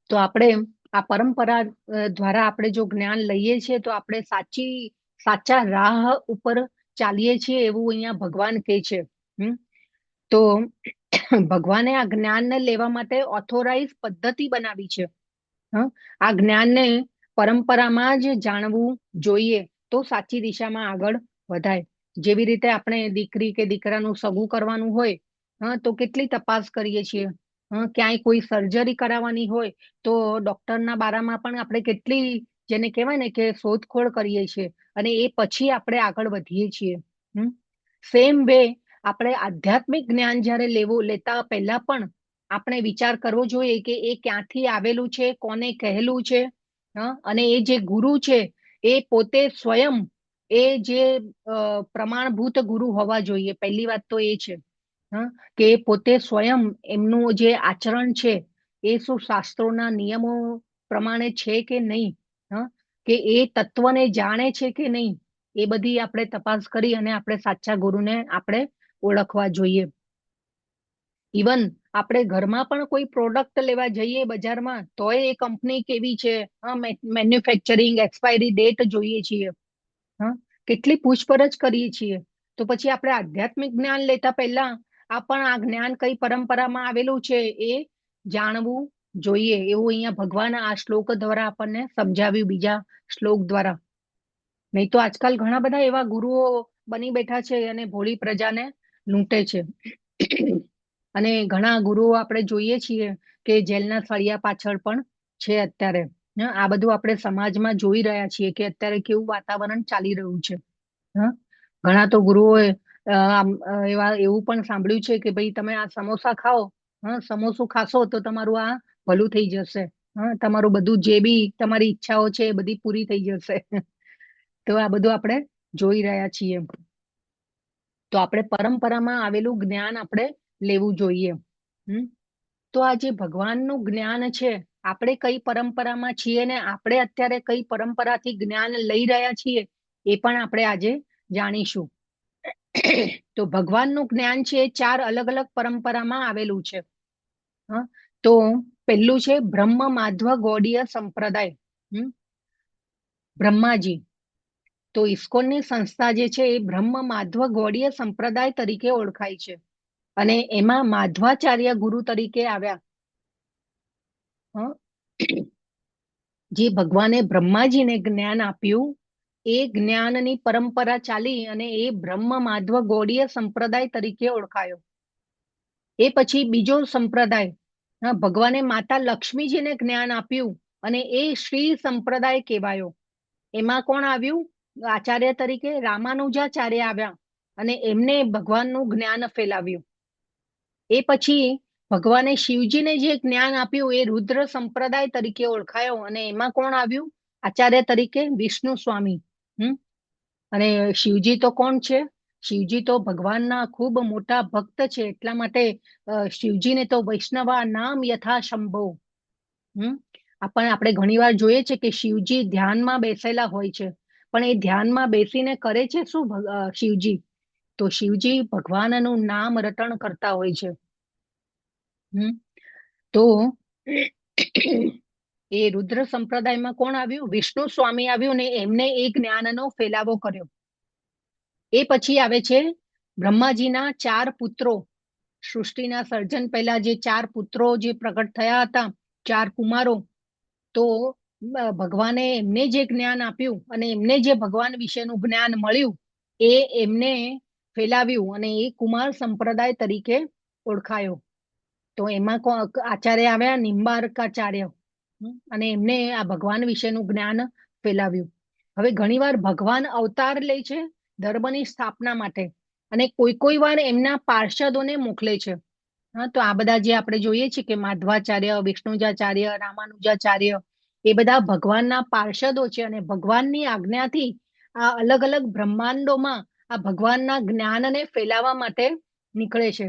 તો આપણે આ પરંપરા દ્વારા આપણે જો જ્ઞાન લઈએ છીએ તો આપણે સાચા રાહ ઉપર ચાલીએ છીએ એવું અહીંયા ભગવાન કહે છે. તો ભગવાને આ જ્ઞાનને લેવા માટે ઓથોરાઇઝ પદ્ધતિ બનાવી છે. આ જ્ઞાનને પરંપરામાં જ જાણવું જોઈએ તો સાચી દિશામાં આગળ વધાય. જેવી રીતે આપણે દીકરી કે દીકરાનું સગું કરવાનું હોય તો કેટલી તપાસ કરીએ છીએ. ક્યાંય કોઈ સર્જરી કરાવવાની હોય તો ડોક્ટરના બારામાં પણ આપણે કેટલી જેને કહેવાય ને કે શોધખોળ કરીએ છીએ અને એ પછી આપણે આગળ વધીએ છીએ. સેમ વે આપણે આધ્યાત્મિક જ્ઞાન જ્યારે લેતા પહેલા પણ આપણે વિચાર કરવો જોઈએ કે એ ક્યાંથી આવેલું છે, કોને કહેલું છે, અને એ જે ગુરુ છે એ પોતે સ્વયં એ જે પ્રમાણભૂત ગુરુ હોવા જોઈએ. પહેલી વાત તો એ છે કે પોતે સ્વયં એમનું જે આચરણ છે એ શું શાસ્ત્રોના નિયમો પ્રમાણે છે કે નહીં, કે એ તત્વને જાણે છે કે નહીં, એ બધી આપણે તપાસ કરી અને આપણે સાચા ગુરુને આપણે ઓળખવા જોઈએ. ઇવન આપણે ઘરમાં પણ કોઈ પ્રોડક્ટ લેવા જઈએ બજારમાં તોય એ કંપની કેવી છે, મેન્યુફેક્ચરિંગ એક્સપાયરી ડેટ જોઈએ છીએ, કેટલી પૂછપરછ કરીએ છીએ. તો પછી આપણે આધ્યાત્મિક જ્ઞાન લેતા પહેલા આ જ્ઞાન કઈ પરંપરામાં આવેલું છે એ જાણવું જોઈએ એવું અહીંયા ભગવાન આ શ્લોક દ્વારા આપણને સમજાવ્યું, બીજા શ્લોક દ્વારા. નહીં તો આજકાલ ઘણા બધા એવા ગુરુઓ બની બેઠા છે અને ભોળી પ્રજાને લૂંટે છે. અને ઘણા ગુરુઓ આપણે જોઈએ છીએ કે જેલના સળિયા પાછળ પણ છે અત્યારે. આ બધું આપણે સમાજમાં જોઈ રહ્યા છીએ કે અત્યારે કેવું વાતાવરણ ચાલી રહ્યું છે. ઘણા તો ગુરુઓએ એવું પણ સાંભળ્યું છે કે ભાઈ તમે આ સમોસા ખાઓ, સમોસું ખાશો તો તમારું આ ભલું થઈ જશે, તમારું બધું જે બી તમારી ઈચ્છાઓ છે એ બધી પૂરી થઈ જશે. તો આ બધું આપણે જોઈ રહ્યા છીએ. તો આપણે પરંપરામાં આવેલું જ્ઞાન આપણે લેવું જોઈએ. તો આ જે ભગવાનનું જ્ઞાન છે, આપણે કઈ પરંપરામાં છીએ ને આપણે અત્યારે કઈ પરંપરાથી જ્ઞાન લઈ રહ્યા છીએ એ પણ આપણે આજે જાણીશું. તો ભગવાનનું જ્ઞાન છે એ 4 અલગ અલગ પરંપરામાં આવેલું છે. તો પહેલું છે બ્રહ્મ માધ્વ ગૌડીય સંપ્રદાય, બ્રહ્માજી. તો ઇસ્કોનની સંસ્થા જે છે એ બ્રહ્મ માધ્વ ગૌડીય સંપ્રદાય તરીકે ઓળખાય છે અને એમાં માધવાચાર્ય ગુરુ તરીકે આવ્યા. જે ભગવાને બ્રહ્માજીને જ્ઞાન આપ્યું એ જ્ઞાનની પરંપરા ચાલી અને એ બ્રહ્મ માધ્વ ગૌડીય સંપ્રદાય તરીકે ઓળખાયો. એ પછી બીજો સંપ્રદાય ભગવાને માતા લક્ષ્મીજીને જ્ઞાન આપ્યું અને એ શ્રી સંપ્રદાય કહેવાયો. એમાં કોણ આવ્યું? આચાર્ય તરીકે રામાનુજાચાર્ય આવ્યા અને એમને ભગવાનનું જ્ઞાન ફેલાવ્યું. એ પછી ભગવાને શિવજીને જે જ્ઞાન આપ્યું એ રુદ્ર સંપ્રદાય તરીકે ઓળખાયો અને એમાં કોણ આવ્યું? આચાર્ય તરીકે વિષ્ણુ સ્વામી. અને શિવજી તો કોણ છે? શિવજી તો ભગવાનના ખૂબ મોટા ભક્ત છે, એટલા માટે શિવજીને તો વૈષ્ણવા નામ યથા શંભો. આપણે ઘણીવાર જોઈએ છે કે શિવજી ધ્યાનમાં બેસેલા હોય છે, પણ એ ધ્યાનમાં બેસીને કરે છે શું શિવજી? તો શિવજી ભગવાનનું નામ રટણ કરતા હોય છે. તો એ રુદ્ર સંપ્રદાયમાં કોણ આવ્યું? વિષ્ણુ સ્વામી આવ્યું ને એમને એ જ્ઞાનનો ફેલાવો કર્યો. એ પછી આવે છે બ્રહ્માજીના 4 પુત્રો. સૃષ્ટિના સર્જન પહેલા જે 4 પુત્રો જે પ્રગટ થયા હતા, 4 કુમારો, તો ભગવાને એમને જે જ્ઞાન આપ્યું અને એમને જે ભગવાન વિશેનું જ્ઞાન મળ્યું એ એમને ફેલાવ્યું અને એ કુમાર સંપ્રદાય તરીકે ઓળખાયો. તો એમાં આચાર્ય આવ્યા નિમ્બાર્કાચાર્ય અને એમને આ ભગવાન વિશેનું જ્ઞાન ફેલાવ્યું. હવે ઘણીવાર ભગવાન અવતાર લે છે ધર્મની સ્થાપના માટે અને કોઈ વાર એમના પાર્ષદોને મોકલે છે. તો આ બધા જે આપણે જોઈએ છીએ કે માધવાચાર્ય, વિષ્ણુજાચાર્ય, રામાનુજાચાર્ય, એ બધા ભગવાનના પાર્ષદો છે અને ભગવાનની આજ્ઞાથી આ અલગ અલગ બ્રહ્માંડોમાં આ ભગવાનના જ્ઞાનને ફેલાવવા માટે નીકળે છે.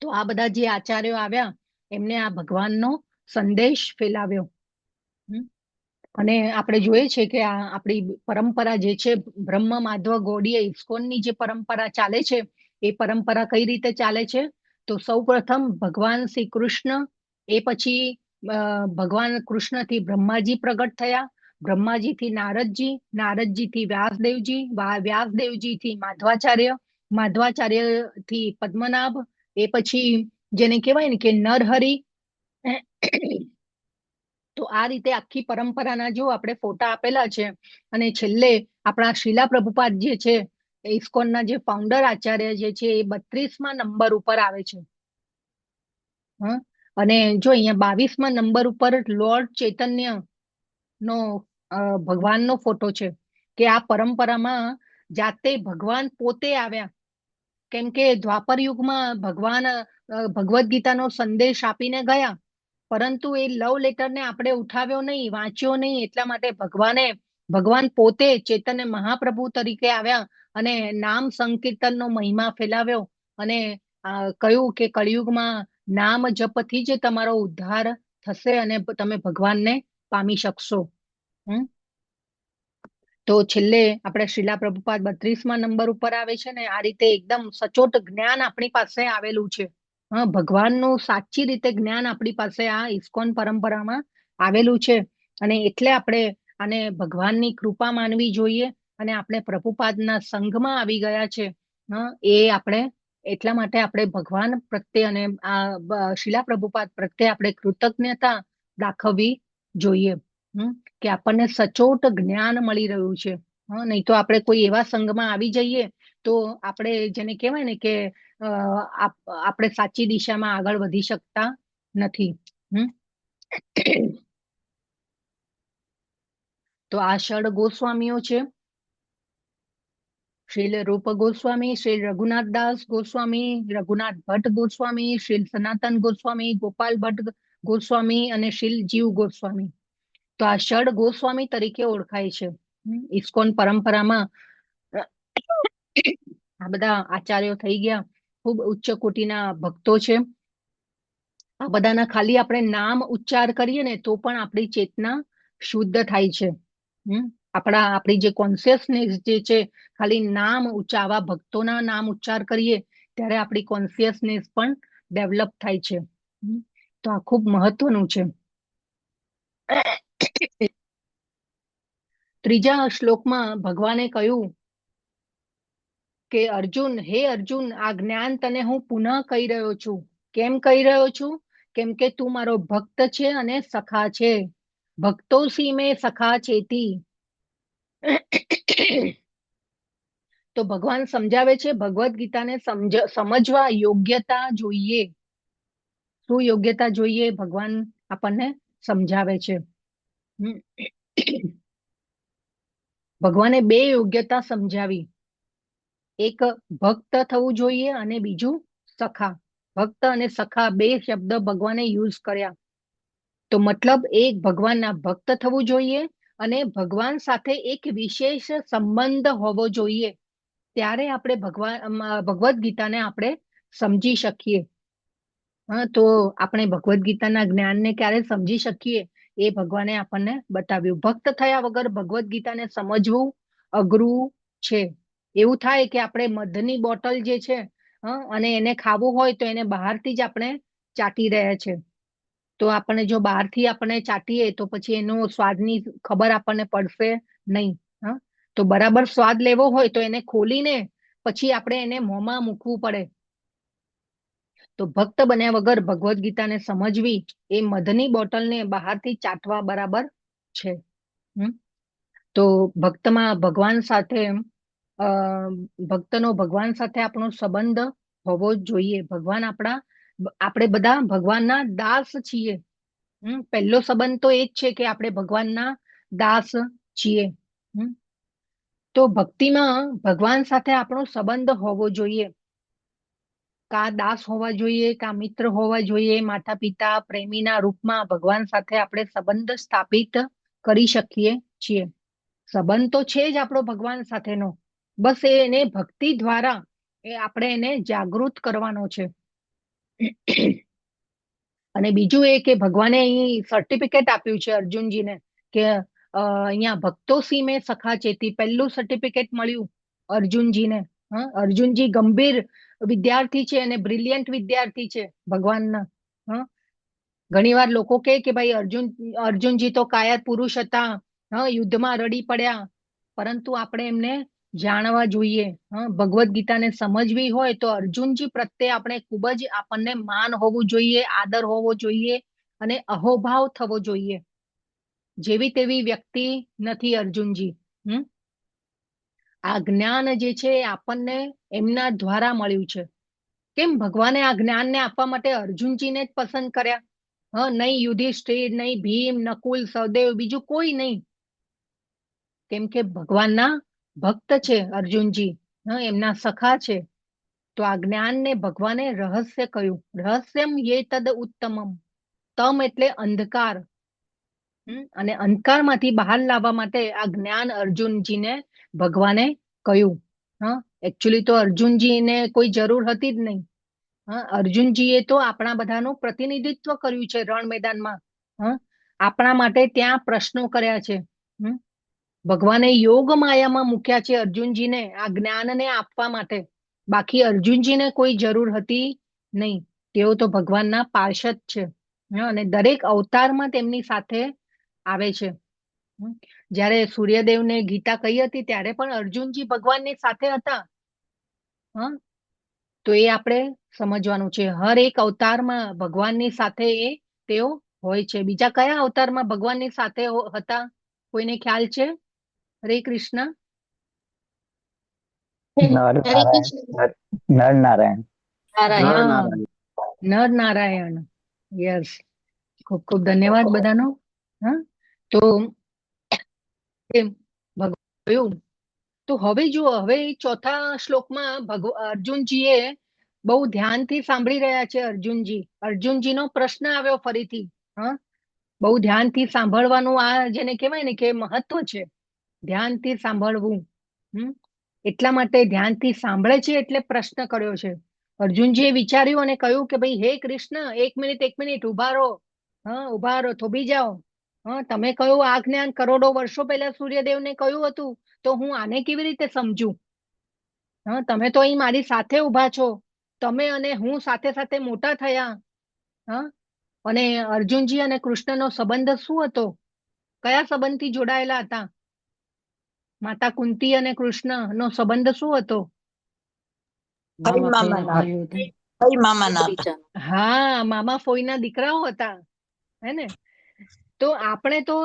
તો આ બધા જે આચાર્યો આવ્યા એમને આ ભગવાનનો સંદેશ ફેલાવ્યો. અને આપણે જોઈએ છે કે આ આપણી પરંપરા જે છે બ્રહ્મ માધવ ગૌડીય ઇસ્કોનની જે પરંપરા ચાલે છે એ પરંપરા કઈ રીતે ચાલે છે? તો સૌ પ્રથમ ભગવાન શ્રી કૃષ્ણ, એ પછી ભગવાન કૃષ્ણથી બ્રહ્માજી પ્રગટ થયા, બ્રહ્માજીથી નારદજી, નારદજીથી વ્યાસદેવજી, વ્યાસદેવજીથી માધવાચાર્ય, માધવાચાર્યથી પદ્મનાભ, એ પછી જેને કહેવાય ને કે નરહરિ. તો આ રીતે આખી પરંપરાના જો આપણે ફોટા આપેલા છે. અને છેલ્લે આપણા શીલા પ્રભુપાદ જે છે, ઇસ્કોનના જે ફાઉન્ડર આચાર્ય જે છે, એ 32મા નંબર ઉપર આવે છે. અને જો અહીંયા 22મા નંબર ઉપર લોર્ડ ચૈતન્ય નો ભગવાનનો ફોટો છે, કે આ પરંપરામાં જાતે ભગવાન પોતે આવ્યા. કેમ કે દ્વાપર યુગમાં ભગવાન ભગવદ ગીતાનો સંદેશ આપીને ગયા, પરંતુ એ લવ લેટરને આપણે ઉઠાવ્યો નહીં, વાંચ્યો નહીં, એટલા માટે ભગવાન પોતે ચૈતન્ય મહાપ્રભુ તરીકે આવ્યા અને નામ સંકીર્તનનો મહિમા ફેલાવ્યો અને કહ્યું કે કળિયુગમાં નામ જપથી જ તમારો ઉદ્ધાર થશે અને તમે ભગવાનને પામી શકશો. તો છેલ્લે આપણે શીલા પ્રભુપાદ 32મા નંબર ઉપર આવે છે ને. આ રીતે એકદમ સચોટ જ્ઞાન આપણી પાસે આવેલું છે. ભગવાનનું સાચી રીતે જ્ઞાન આપણી પાસે આ ઇસ્કોન પરંપરામાં આવેલું છે. અને એટલે આપણે આને ભગવાનની કૃપા માનવી જોઈએ. અને આપણે પ્રભુપાદના સંઘમાં આવી ગયા છે, એ આપણે એટલા માટે આપણે ભગવાન પ્રત્યે અને આ શીલા પ્રભુપાદ પ્રત્યે આપણે કૃતજ્ઞતા દાખવવી જોઈએ, કે આપણને સચોટ જ્ઞાન મળી રહ્યું છે. નહીં તો આપણે કોઈ એવા સંઘમાં આવી જઈએ તો આપણે જેને કહેવાય ને કે આપણે સાચી દિશામાં આગળ વધી શકતા નથી. તો આ ષડ ગોસ્વામીઓ છે: શ્રીલ રૂપ ગોસ્વામી, શ્રી રઘુનાથ દાસ ગોસ્વામી, રઘુનાથ ભટ્ટ ગોસ્વામી, શ્રીલ સનાતન ગોસ્વામી, ગોપાલ ભટ્ટ ગોસ્વામી અને શ્રીલ જીવ ગોસ્વામી. તો આ ષડ ગોસ્વામી તરીકે ઓળખાય છે. ઇસ્કોન પરંપરામાં આ બધા આચાર્યો થઈ ગયા, ખૂબ ઉચ્ચ કોટીના ભક્તો છે. આ બધાના ખાલી આપણે નામ ઉચ્ચાર કરીએ ને તો પણ આપણી ચેતના શુદ્ધ થાય છે. આપણી જે કોન્શિયસનેસ જે છે, ખાલી નામ આવા ભક્તોના નામ ઉચ્ચાર કરીએ ત્યારે આપણી કોન્શિયસનેસ પણ ડેવલપ થાય છે. તો આ ખૂબ મહત્વનું છે. ત્રીજા શ્લોકમાં ભગવાને કહ્યું કે અર્જુન, હે અર્જુન, આ જ્ઞાન તને હું પુનઃ કહી રહ્યો છું. કેમ કહી રહ્યો છું? કેમ કે તું મારો ભક્ત છે અને સખા છે. ભક્તો સી મેં સખા ચેતી. તો ભગવાન સમજાવે છે, ભગવદ ગીતાને સમજવા યોગ્યતા જોઈએ. શું યોગ્યતા જોઈએ? ભગવાન આપણને સમજાવે છે. ભગવાને 2 યોગ્યતા સમજાવી. એક ભક્ત થવું જોઈએ અને બીજું સખા. ભક્ત અને સખા 2 શબ્દ ભગવાને યુઝ કર્યા. તો મતલબ એક ભગવાનના ભક્ત થવું જોઈએ અને ભગવાન સાથે એક વિશેષ સંબંધ હોવો જોઈએ. ત્યારે આપણે ભગવદ ગીતાને આપણે સમજી શકીએ. તો આપણે ભગવદ ગીતાના જ્ઞાનને ક્યારે સમજી શકીએ એ ભગવાને આપણને બતાવ્યું. ભક્ત થયા વગર ભગવદ ગીતાને સમજવું અઘરું છે. એવું થાય કે આપણે મધની બોટલ જે છે અને એને ખાવું હોય તો એને બહારથી જ આપણે ચાટી રહ્યા છે. તો આપણે જો બહારથી આપણે ચાટીએ તો પછી એનો સ્વાદની ખબર આપણને પડશે નહીં. તો બરાબર સ્વાદ લેવો હોય તો એને ખોલીને પછી આપણે એને મોંમાં મૂકવું પડે. તો ભક્ત બન્યા વગર ભગવદ ગીતાને સમજવી એ મધની બોટલને બહારથી ચાટવા બરાબર છે. તો ભક્તમાં ભગવાન સાથે ભક્તનો ભગવાન સાથે આપણો સંબંધ હોવો જોઈએ. ભગવાન આપણે બધા ભગવાનના દાસ છીએ. પહેલો સંબંધ તો એ જ છે કે આપણે ભગવાનના દાસ છીએ. તો ભક્તિમાં ભગવાન સાથે આપણો સંબંધ હોવો જોઈએ. કા દાસ હોવા જોઈએ, કા મિત્ર હોવા જોઈએ. માતા પિતા પ્રેમીના રૂપમાં ભગવાન સાથે આપણે સંબંધ સ્થાપિત કરી શકીએ છીએ. સંબંધ તો છે જ આપણો ભગવાન સાથેનો, બસ એને ભક્તિ દ્વારા આપણે એને જાગૃત કરવાનો છે. અને બીજું એ કે ભગવાને અહીં સર્ટિફિકેટ આપ્યું છે અર્જુનજીને કે અહીંયા ભક્તો સી મેં સખા ચેતી. પહેલું સર્ટિફિકેટ મળ્યું અર્જુનજીને. અર્જુનજી ગંભીર વિદ્યાર્થી છે અને બ્રિલિયન્ટ વિદ્યાર્થી છે ભગવાનના. હં ઘણીવાર લોકો કહે કે ભાઈ અર્જુનજી તો કાયર પુરુષ હતા, યુદ્ધમાં રડી પડ્યા, પરંતુ આપણે એમને જાણવા જોઈએ. ભગવદ્ ગીતાને સમજવી હોય તો અર્જુનજી પ્રત્યે આપણે ખૂબ જ આપણને માન હોવું જોઈએ, આદર હોવો જોઈએ અને અહોભાવ થવો જોઈએ. જેવી તેવી વ્યક્તિ નથી અર્જુનજી. આ જ્ઞાન જે છે એ આપણને એમના દ્વારા મળ્યું છે. કેમ ભગવાને આ જ્ઞાનને આપવા માટે અર્જુનજીને જ પસંદ કર્યા? નહીં યુધિષ્ઠિર, નહીં ભીમ, નકુલ, સહદેવ, બીજું કોઈ નહીં. કેમ કે ભગવાનના ભક્ત છે અર્જુનજી, એમના સખા છે. તો આ જ્ઞાનને ભગવાને રહસ્ય કહ્યું. રહસ્યમ યે તદ ઉત્તમમ. તમ એટલે અંધકાર, અને અંધકારમાંથી બહાર લાવવા માટે આ જ્ઞાન અર્જુનજીને ભગવાને કહ્યું. એકચ્યુઅલી તો અર્જુનજીને કોઈ જરૂર હતી જ નહીં. અર્જુનજીએ તો આપણા બધાનું પ્રતિનિધિત્વ કર્યું છે રણ મેદાનમાં. આપણા માટે ત્યાં પ્રશ્નો કર્યા છે. ભગવાને યોગ માયામાં મૂક્યા છે અર્જુનજીને આ જ્ઞાનને આપવા માટે. બાકી અર્જુનજીને કોઈ જરૂર હતી નહીં. તેઓ તો ભગવાનના પાર્ષદ છે અને દરેક અવતારમાં તેમની સાથે આવે છે. જ્યારે સૂર્યદેવને ગીતા કહી હતી ત્યારે પણ અર્જુનજી ભગવાનની સાથે હતા. તો એ આપણે સમજવાનું છે. હર એક અવતારમાં ભગવાનની સાથે તેઓ હોય છે. બીજા કયા અવતારમાં ભગવાનની સાથે હતા? કોઈને ખ્યાલ છે? હરે કૃષ્ણ. હરે કૃષ્ણ. નર નારાયણ. નર નારાયણ. યસ, ખૂબ ખૂબ ધન્યવાદ બધાનો. તો ભગવાન, તો હવે જુઓ, હવે ચોથા શ્લોકમાં અર્જુનજીએ બહુ ધ્યાનથી સાંભળી રહ્યા છે. અર્જુનજીનો પ્રશ્ન આવ્યો ફરીથી. બહુ ધ્યાનથી સાંભળવાનું આ જેને કહેવાય ને કે મહત્વ છે, ધ્યાનથી સાંભળવું. એટલા માટે ધ્યાનથી સાંભળે છે એટલે પ્રશ્ન કર્યો છે. અર્જુનજીએ વિચાર્યું અને કહ્યું કે ભાઈ હે કૃષ્ણ, એક મિનિટ ઉભા રહો. ઉભા રહો, થોભી જાઓ. તમે કહ્યું આ જ્ઞાન કરોડો વર્ષો પહેલા સૂર્યદેવને કહ્યું હતું, તો હું આને કેવી રીતે સમજું? તમે તો અહીં મારી સાથે ઉભા છો. તમે અને હું સાથે સાથે મોટા થયા. અને અર્જુનજી અને કૃષ્ણનો સંબંધ શું હતો? કયા સંબંધથી જોડાયેલા હતા? માતા કુંતી અને કૃષ્ણ નો સંબંધ શું હતો? હા, મામા ફોઈના દીકરાઓ હતા, હે ને? તો આપણે તો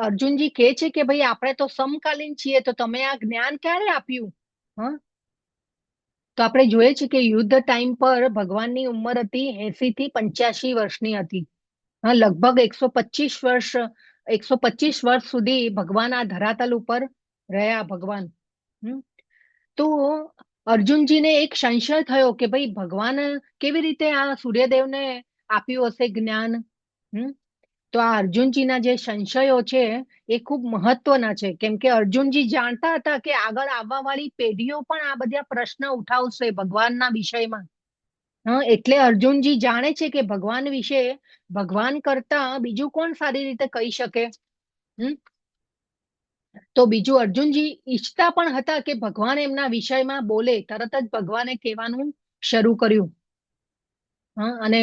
અર્જુનજી કહે છે કે ભાઈ આપણે તો સમકાલીન છીએ, તો તમે આ જ્ઞાન ક્યારે આપ્યું? તો આપણે જોઈએ છે કે યુદ્ધ ટાઈમ પર ભગવાનની ઉંમર હતી 80 થી 85 વર્ષની હતી. લગભગ 125 વર્ષ સુધી ભગવાન આ ધરાતલ ઉપર રહ્યા. ભગવાન તો અર્જુનજીને એક સંશય થયો કે ભાઈ ભગવાન કેવી રીતે આ સૂર્યદેવને આપ્યું હશે જ્ઞાન. તો આ અર્જુનજીના જે સંશયો છે એ ખૂબ મહત્વના છે. કેમ કે અર્જુનજી જાણતા હતા કે આગળ આવવા વાળી પેઢીઓ પણ આ બધા પ્રશ્ન ઉઠાવશે ભગવાનના વિષયમાં. એટલે અર્જુનજી જાણે છે કે ભગવાન વિશે ભગવાન કરતા બીજું કોણ સારી રીતે કહી શકે. તો બીજું અર્જુનજી ઈચ્છતા પણ હતા કે ભગવાન એમના વિષયમાં બોલે. તરત જ ભગવાને કહેવાનું શરૂ કર્યું. અને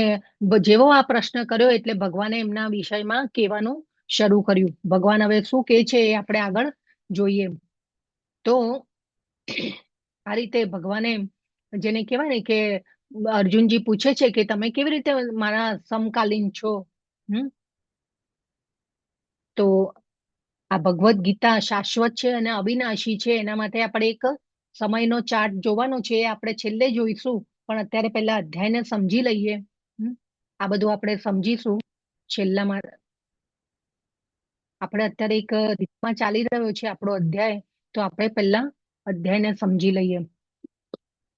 જેવો આ પ્રશ્ન કર્યો એટલે ભગવાને એમના વિષયમાં કહેવાનું શરૂ કર્યું. ભગવાન હવે શું કહે છે એ આપણે આગળ જોઈએ. તો આ રીતે ભગવાને, જેને કહેવાય ને કે અર્જુનજી પૂછે છે કે તમે કેવી રીતે મારા સમકાલીન છો. તો આ ભગવદ્ ગીતા શાશ્વત છે અને અવિનાશી છે. એના માટે આપણે એક સમયનો ચાર્ટ જોવાનો છે, આપણે છેલ્લે જોઈશું. પણ અત્યારે પહેલા અધ્યાયને સમજી લઈએ. આ બધું આપણે સમજીશું છેલ્લામાં. આપણે અત્યારે એક રીતમાં ચાલી રહ્યો છે આપણો અધ્યાય, તો આપણે પહેલા અધ્યાયને સમજી લઈએ.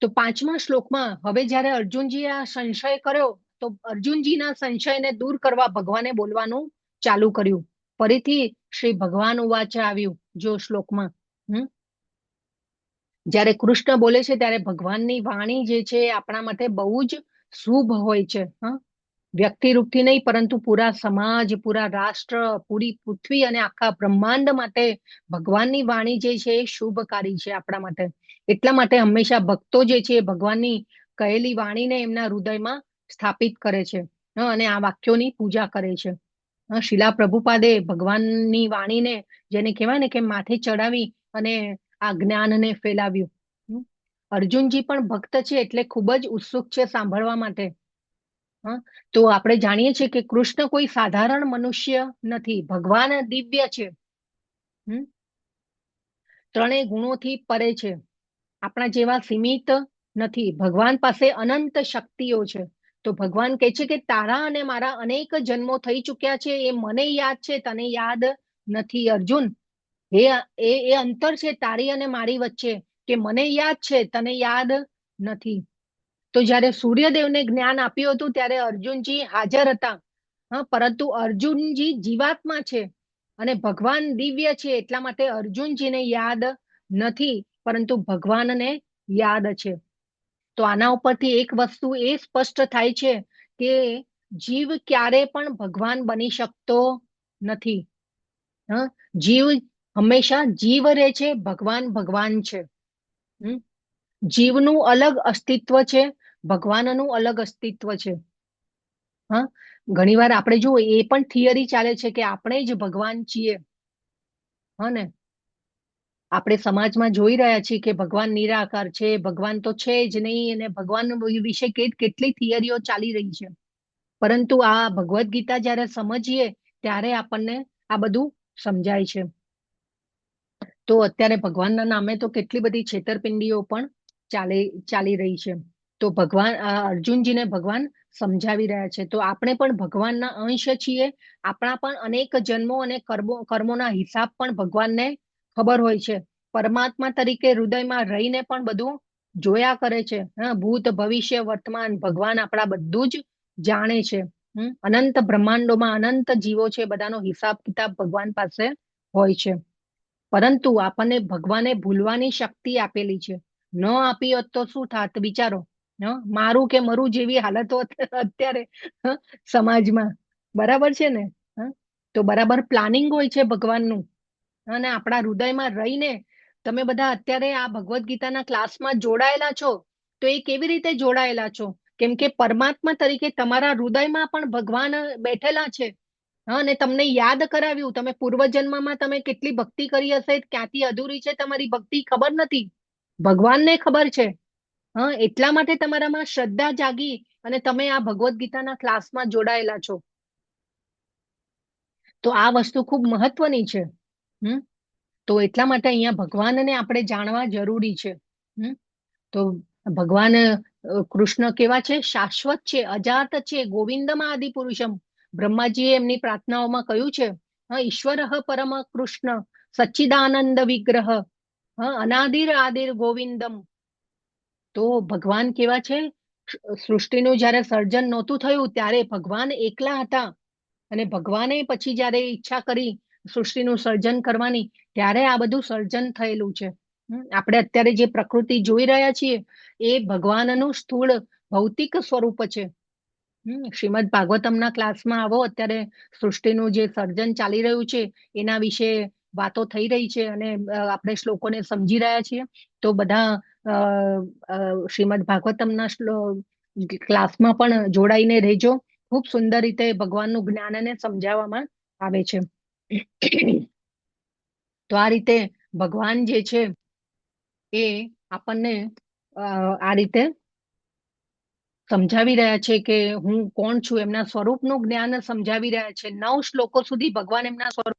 તો 5મા શ્લોકમાં હવે જ્યારે અર્જુનજી આ સંશય કર્યો, તો અર્જુનજીના સંશયને દૂર કરવા ભગવાને બોલવાનું ચાલુ કર્યું. ફરીથી શ્રી ભગવાન ઉવાચ આવ્યું જો શ્લોકમાં. જ્યારે કૃષ્ણ બોલે છે ત્યારે ભગવાનની વાણી જે છે આપણા માટે બહુ જ શુભ હોય છે. વ્યક્તિ રૂપથી નહીં, પરંતુ પૂરા સમાજ, પૂરા રાષ્ટ્ર, પૂરી પૃથ્વી અને આખા બ્રહ્માંડ માટે ભગવાનની વાણી જે છે એ શુભકારી છે આપણા માટે. એટલા માટે હંમેશા ભક્તો જે છે એ ભગવાનની કહેલી વાણીને એમના હૃદયમાં સ્થાપિત કરે છે, અને આ વાક્યોની પૂજા કરે છે. શિલા પ્રભુપાદે ભગવાનની વાણીને, જેને કહેવાય ને કે માથે ચડાવી અને આ જ્ઞાનને ફેલાવ્યું. અર્જુનજી પણ ભક્ત છે, એટલે ખૂબ જ ઉત્સુક છે સાંભળવા માટે. તો આપણે જાણીએ છીએ કે કૃષ્ણ કોઈ સાધારણ મનુષ્ય નથી, ભગવાન દિવ્ય છે. ત્રણેય ગુણોથી પરે છે, આપણા જેવા સીમિત નથી. ભગવાન પાસે અનંત શક્તિઓ છે. તો ભગવાન કહે છે કે તારા અને મારા અનેક જન્મો થઈ ચુક્યા છે, એ મને યાદ છે, તને યાદ નથી અર્જુન. એ અંતર છે તારી અને મારી વચ્ચે, કે મને યાદ છે, તને યાદ નથી. તો જયારે સૂર્યદેવને જ્ઞાન આપ્યું હતું ત્યારે અર્જુનજી હાજર હતા, પરંતુ અર્જુનજી જીવાત્મા છે અને ભગવાન દિવ્ય છે, એટલા માટે અર્જુનજીને યાદ નથી, પરંતુ ભગવાનને યાદ છે. તો આના ઉપરથી એક વસ્તુ એ સ્પષ્ટ થાય છે કે જીવ ક્યારે પણ ભગવાન બની શકતો નથી. જીવ હંમેશા જીવ રહે છે, ભગવાન ભગવાન છે. જીવનું અલગ અસ્તિત્વ છે, ભગવાનનું અલગ અસ્તિત્વ છે. ઘણીવાર આપણે જુઓ એ પણ થિયરી ચાલે છે કે આપણે જ ભગવાન છીએ. ને આપણે સમાજમાં જોઈ રહ્યા છીએ કે ભગવાન નિરાકાર છે, ભગવાન તો છે જ નહીં, અને ભગવાન વિશે કેટલી થિયરીઓ ચાલી રહી છે. પરંતુ આ ભગવદ્ ગીતા જયારે સમજીએ ત્યારે આપણને આ બધું સમજાય છે. તો અત્યારે ભગવાનના નામે તો કેટલી બધી છેતરપિંડીઓ પણ ચાલી રહી છે. તો ભગવાન અર્જુનજીને ભગવાન સમજાવી રહ્યા છે. તો આપણે પણ ભગવાનના અંશ છીએ. આપણા પણ અનેક જન્મો અને કર્મોના હિસાબ પણ ભગવાનને ખબર હોય છે. પરમાત્મા તરીકે હૃદયમાં રહીને પણ બધું જોયા કરે છે. ભૂત ભવિષ્ય વર્તમાન ભગવાન આપણા બધું જ જાણે છે. અનંત બ્રહ્માંડોમાં અનંત જીવો છે, બધાનો હિસાબ કિતાબ ભગવાન પાસે હોય છે. પરંતુ આપણને ભગવાને ભૂલવાની શક્તિ આપેલી છે. ન આપી હોત તો શું થાત વિચારો. મારું કે મરું જેવી હાલતો અત્યારે સમાજમાં. બરાબર છે ને. તો બરાબર પ્લાનિંગ હોય છે ભગવાનનું, અને આપણા હૃદયમાં રહીને તમે બધા અત્યારે આ ભગવદ્ ગીતાના ક્લાસમાં જોડાયેલા છો. તો એ કેવી રીતે જોડાયેલા છો? કેમ કે પરમાત્મા તરીકે તમારા હૃદયમાં પણ ભગવાન બેઠેલા છે. અને તમને યાદ કરાવ્યું, તમે પૂર્વજન્મમાં તમે કેટલી ભક્તિ કરી હશે, ક્યાંથી અધૂરી છે તમારી ભક્તિ ખબર નથી, ભગવાનને ખબર છે. એટલા માટે તમારામાં શ્રદ્ધા જાગી અને તમે આ ભગવદ્ ગીતાના ક્લાસમાં જોડાયેલા છો. તો આ વસ્તુ ખૂબ મહત્વની છે. તો એટલા માટે અહીંયા ભગવાનને આપણે જાણવા જરૂરી છે. તો ભગવાન કૃષ્ણ કેવા છે? શાશ્વત છે, અજાત છે, ગોવિંદમ આદિ પુરુષમ. બ્રહ્માજીએ એમની પ્રાર્થનાઓમાં કહ્યું છે, ઈશ્વર પરમ કૃષ્ણ સચ્ચિદાનંદ વિગ્રહ અનાદિર આદિર ગોવિંદમ. તો ભગવાન કેવા છે? સૃષ્ટિનું જયારે સર્જન નહોતું થયું ત્યારે ભગવાન એકલા હતા, અને ભગવાને પછી જયારે ઈચ્છા કરી સૃષ્ટિનું સર્જન કરવાની, ત્યારે આ બધું સર્જન થયેલું છે. આપણે અત્યારે જે પ્રકૃતિ જોઈ રહ્યા છીએ એ ભગવાનનું સ્થૂળ ભૌતિક સ્વરૂપ છે. શ્રીમદ ભાગવતમના ક્લાસમાં આવો, અત્યારે સૃષ્ટિનું જે સર્જન ચાલી રહ્યું છે એના વિશે વાતો થઈ રહી છે, અને આપણે શ્લોકોને સમજી રહ્યા છીએ. તો બધા શ્રીમદ ભાગવતમના ક્લાસમાં પણ જોડાઈને રહેજો. ખૂબ સુંદર રીતે ભગવાનનું જ્ઞાનને સમજાવવામાં આવે છે. તો આ રીતે ભગવાન જે છે એ આપણને આ રીતે સમજાવી રહ્યા છે કે હું કોણ છું, એમના સ્વરૂપનું જ્ઞાન સમજાવી રહ્યા છે. 9 શ્લોકો સુધી ભગવાન એમના સ્વરૂપ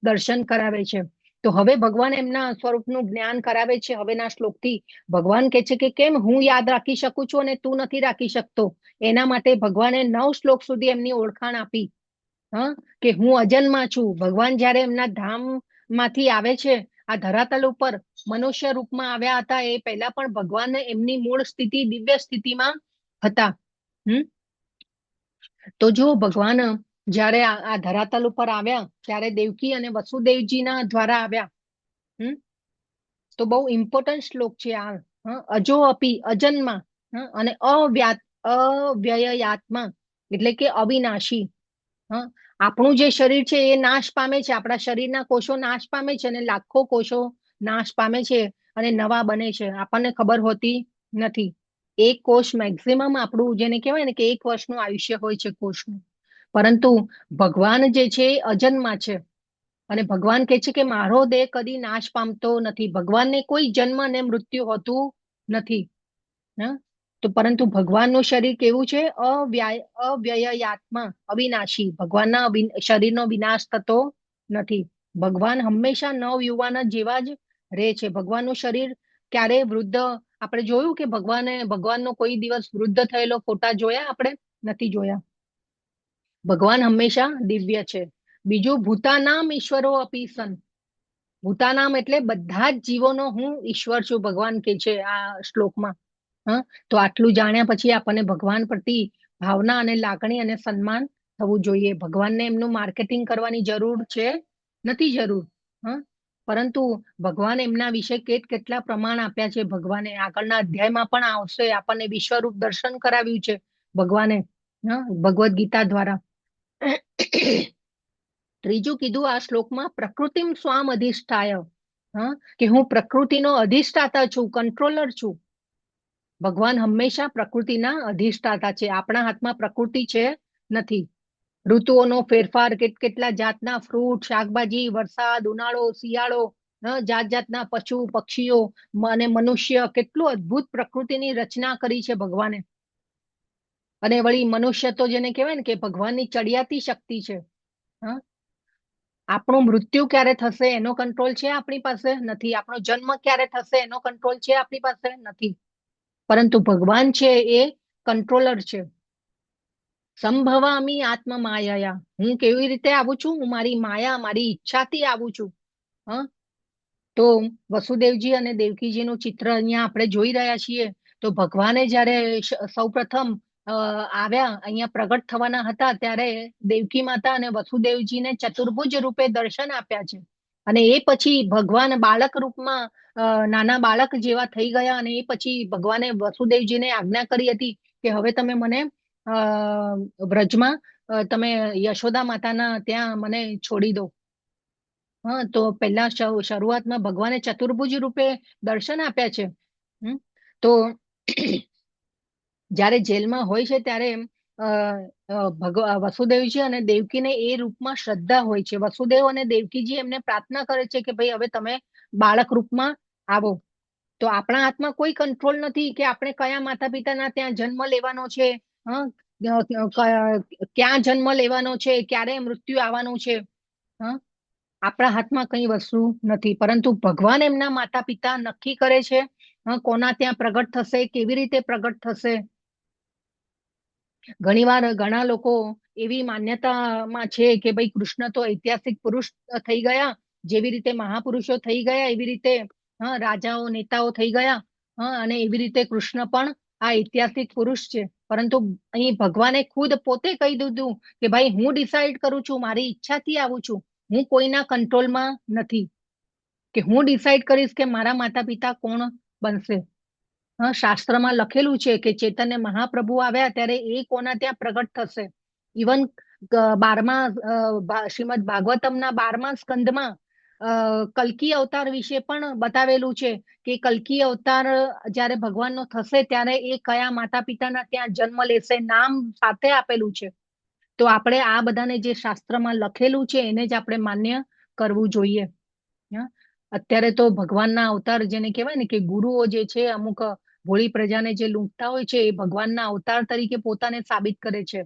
દર્શન કરાવે છે. તો હવે ભગવાન એમના સ્વરૂપનું જ્ઞાન કરાવે છે. હવેના શ્લોકથી ભગવાન કહે છે કે કેમ હું યાદ રાખી શકું છું અને તું નથી રાખી શકતો. એના માટે ભગવાને 9 શ્લોક સુધી એમની ઓળખાણ આપી, કે હું અજન્મા છું. ભગવાન જયારે એમના ધામ માંથી આવે છે આ ધરાતલ ઉપર, મનુષ્ય રૂપમાં આવ્યા હતા, એ પહેલા પણ ભગવાન એમની મૂળ સ્થિતિ દિવ્ય સ્થિતિમાં હતા. તો જો ભગવાન જયારે આ ધરાતલ ઉપર આવ્યા ત્યારે દેવકી અને વસુદેવજીના દ્વારા આવ્યા. તો બહુ ઇમ્પોર્ટન્ટ શ્લોક છે આ. અજો અપી અજન્મા અને અવ્યયાત્મા, એટલે કે અવિનાશી. હા, આપણું જે શરીર છે એ નાશ પામે છે, આપણા શરીરના કોષો નાશ પામે છે અને લાખો કોષો નાશ પામે છે અને નવા બને છે, આપણને ખબર હોતી નથી. એક કોષ મેક્સિમમ આપણું જેને કહેવાય ને કે 1 વર્ષનું આયુષ્ય હોય છે કોષનું, પરંતુ ભગવાન જે છે એ અજન્મા છે. અને ભગવાન કહે છે કે મારો દેહ કદી નાશ પામતો નથી, ભગવાનને કોઈ જન્મ અને મૃત્યુ હોતું નથી. હા, તો પરંતુ ભગવાનનું શરીર કેવું છે? અવ્યયાત્મા, અવિનાશી. ભગવાનના શરીરનો વિનાશ થતો નથી. ભગવાન હંમેશા નવ યુવાન જેવા જ રહે છે. ભગવાનનું શરીર ક્યારે વૃદ્ધ, આપણે જોયું કે ભગવાનનો કોઈ દિવસ વૃદ્ધ થયેલો ફોટા જોયા? આપણે નથી જોયા. ભગવાન હંમેશા દિવ્ય છે. બીજું, ભૂતાનામ ઈશ્વરો અપી સન. ભૂતાનામ એટલે બધા જ જીવોનો હું ઈશ્વર છું, ભગવાન કે છે આ શ્લોકમાં. હા, તો આટલું જાણ્યા પછી આપણને ભગવાન પ્રતિ ભાવના અને લાગણી અને સન્માન થવું જોઈએ. ભગવાનને એમનું માર્કેટિંગ કરવાની જરૂર છે નથી જરૂર. હા, પરંતુ ભગવાન એમના વિશે કેટલા પ્રમાણ આપ્યા છે ભગવાને. આગળના અધ્યાયમાં પણ આવશે, આપણને વિશ્વરૂપ દર્શન કરાવ્યું છે ભગવાને, હા, ભગવદ ગીતા દ્વારા. ત્રીજું કીધું આ શ્લોકમાં, પ્રકૃતિમ સ્વામ અધિષ્ઠાય. હા, કે હું પ્રકૃતિનો અધિષ્ઠાતા છું, કંટ્રોલર છું. ભગવાન હંમેશા પ્રકૃતિના અધિષ્ઠાતા છે. આપણા હાથમાં પ્રકૃતિ છે નથી. ઋતુઓનો ફેરફાર, કેટલા જાતના ફ્રૂટ, શાકભાજી, વરસાદ, ઉનાળો, શિયાળો, જાત જાતના પશુ પક્ષીઓ અને મનુષ્ય, કેટલું અદ્ભુત પ્રકૃતિની રચના કરી છે ભગવાને. અને વળી મનુષ્ય તો જેને કહેવાય ને કે ભગવાનની ચડિયાતી શક્તિ છે. હા, આપણું મૃત્યુ ક્યારે થશે એનો કંટ્રોલ છે આપણી પાસે? નથી. આપણો જન્મ ક્યારે થશે એનો કંટ્રોલ છે આપણી પાસે? નથી. પરંતુ ભગવાન છે એ કંટ્રોલર છે. સંભવામી આત્મ માયા, હું કેવી રીતે આવું છું? હું મારી માયા, મારી ઈચ્છાથી આવું છું. હા, તો વસુદેવજી અને દેવકીજીનું ચિત્ર અહીંયા આપણે જોઈ રહ્યા છીએ. તો ભગવાને જ્યારે સૌપ્રથમ આવ્યા, અહીંયા પ્રગટ થવાના હતા, ત્યારે દેવકી માતા અને વસુદેવજીને ચતુર્ભુજ રૂપે દર્શન આપ્યા છે. અને એ પછી ભગવાન બાળક રૂપમાં નાના બાળક જેવા થઈ ગયા. અને એ પછી ભગવાને વસુદેવજીને આજ્ઞા કરી હતી કે હવે તમે મને વ્રજમાં તમે યશોદા માતાના ત્યાં મને છોડી દો. હા, તો પહેલા શરૂઆતમાં ભગવાને ચતુર્ભુજ રૂપે દર્શન આપ્યા છે. તો જ્યારે જેલમાં હોય છે ત્યારે વસુદેવજી અને દેવકીને એ રૂપમાં શ્રદ્ધા હોય છે. વસુદેવ અને દેવકીજી એમને પ્રાર્થના કરે છે કે ભાઈ હવે તમે બાળક રૂપમાં આવો. તો આપણા હાથમાં કોઈ કંટ્રોલ નથી કે આપણે કયા માતા પિતાના ત્યાં જન્મ લેવાનો છે, ક્યાં જન્મ લેવાનો છે, ક્યારે મૃત્યુ આવવાનું છે. હા, આપણા હાથમાં કઈ વસ્તુ નથી, પરંતુ ભગવાન એમના માતા પિતા નક્કી કરે છે. કોના ત્યાં પ્રગટ થશે, કેવી રીતે પ્રગટ થશે. ઘણીવાર ઘણા લોકો એવી માન્યતામાં છે કે ભાઈ કૃષ્ણ તો ઐતિહાસિક પુરુષ થઈ ગયા, જેવી રીતે મહાપુરુષો થઈ ગયા એવી રીતે રાજાઓ નેતાઓ થઈ ગયા. અને એવી રીતે કૃષ્ણ પણ આ ઐતિહાસિક પુરુષ છે. પરંતુ અહીં ભગવાને ખુદ પોતે કહી દીધું કે ભાઈ હું ડિસાઈડ કરું છું, મારી ઈચ્છાથી આવું છું, હું કોઈના કંટ્રોલમાં નથી કે હું ડિસાઈડ કરીશ કે મારા માતા પિતા કોણ બનશે. શાસ્ત્રમાં લખેલું છે કે ચૈતન્ય મહાપ્રભુ આવ્યા ત્યારે એ કોના ત્યાં પ્રગટ થશે. ઇવન 12મા શ્રીમદ ભાગવતમના 12મા સ્કંદમાં કલ્કી અવતાર વિશે પણ બતાવેલું છે કે કલ્કી અવતાર જ્યારે ભગવાનનો થશે ત્યારે એ કયા માતા પિતાના ત્યાં જન્મ લેશે, નામ સાથે આપેલું છે. તો આપણે આ બધાને જે શાસ્ત્રમાં લખેલું છે એને જ આપણે માન્ય કરવું જોઈએ. અત્યારે તો ભગવાનના અવતાર જેને કહેવાય ને કે ગુરુઓ જે છે અમુક ભોળી પ્રજાને જે લૂંટતા હોય છે એ ભગવાનના અવતાર તરીકે પોતાને સાબિત કરે છે.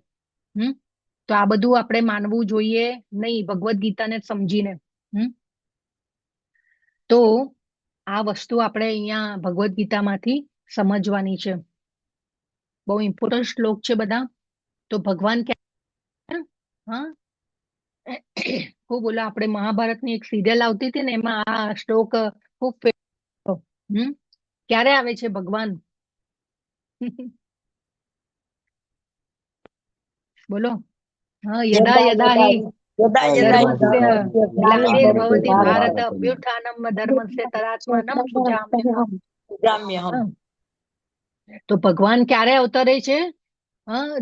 તો આ બધું આપણે માનવું જોઈએ નહીં, ભગવદ ગીતાને સમજીને. તો આ વસ્તુ આપણે અહીંયા ભગવદ ગીતામાંથી સમજવાની છે. બહુ ઇમ્પોર્ટન્ટ શ્લોક છે બધા. તો ભગવાન ખૂબ બોલો, આપણે મહાભારતની એક સિરિયલ આવતી હતી ને એમાં આ શ્લોક ખૂબ ક્યારે આવે છે ભગવાન? બોલો. યદા યદા હિ ધર્મસ્ય ગ્લાનિર્ભવતિ ભારત અભ્યુત્થાનમ ધર્મસ્ય તદાત્માનમ સૃજામ્યહમ. તો ભગવાન ક્યારે અવતરે છે?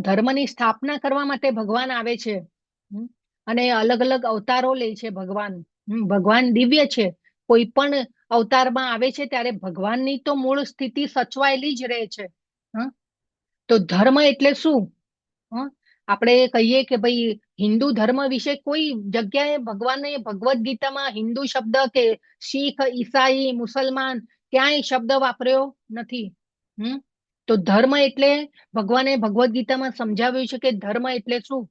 ધર્મની સ્થાપના કરવા માટે ભગવાન આવે છે. અને અલગ અલગ અવતારો લે છે ભગવાન. ભગવાન દિવ્ય છે. કોઈ પણ અવતારમાં આવે છે ત્યારે ભગવાનની તો મૂળ સ્થિતિ સચવાયેલી જ રહે છે. તો ધર્મ એટલે શું? આપણે કહીએ કે ભાઈ હિન્દુ ધર્મ વિશે કોઈ જગ્યાએ ભગવાને ભગવદ ગીતામાં હિન્દુ શબ્દ કે શીખ, ઈસાઈ, મુસલમાન ક્યાંય શબ્દ વાપર્યો નથી. તો ધર્મ એટલે ભગવાને ભગવદ ગીતામાં સમજાવ્યું છે કે ધર્મ એટલે શું?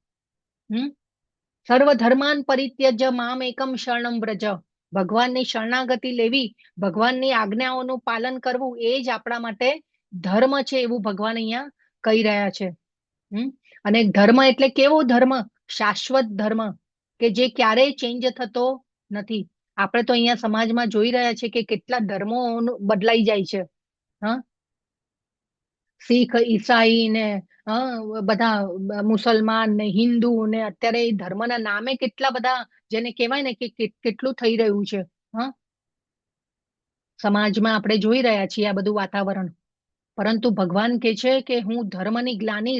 સર્વ ધર્માન પરિત્યજ્ય મામ એકમ શરણમ વ્રજ. ભગવાનની શરણાગતિ લેવી, ભગવાનની આજ્ઞાઓનું પાલન કરવું, એ જ આપણા માટે ધર્મ છે એવું ભગવાન અહીંયા કહી રહ્યા છે. અને ધર્મ એટલે કેવો ધર્મ? શાશ્વત ધર્મ કે જે ક્યારેય ચેન્જ થતો નથી. આપણે તો અહીંયા સમાજમાં જોઈ રહ્યા છે કે કેટલા ધર્મો બદલાઈ જાય છે. શીખ, ઈસાઈ ને બધા મુસલમાન ને હિન્દુ ને અત્યારે એ ધર્મના નામે કેટલા બધા, જેને કહેવાય ને કે કેટલું થઈ રહ્યું છે. સમાજમાં આપણે જોઈ રહ્યા છીએ આ બધું વાતાવરણ. પરંતુ ભગવાન કે છે કે હું ધર્મની ગ્લાનિ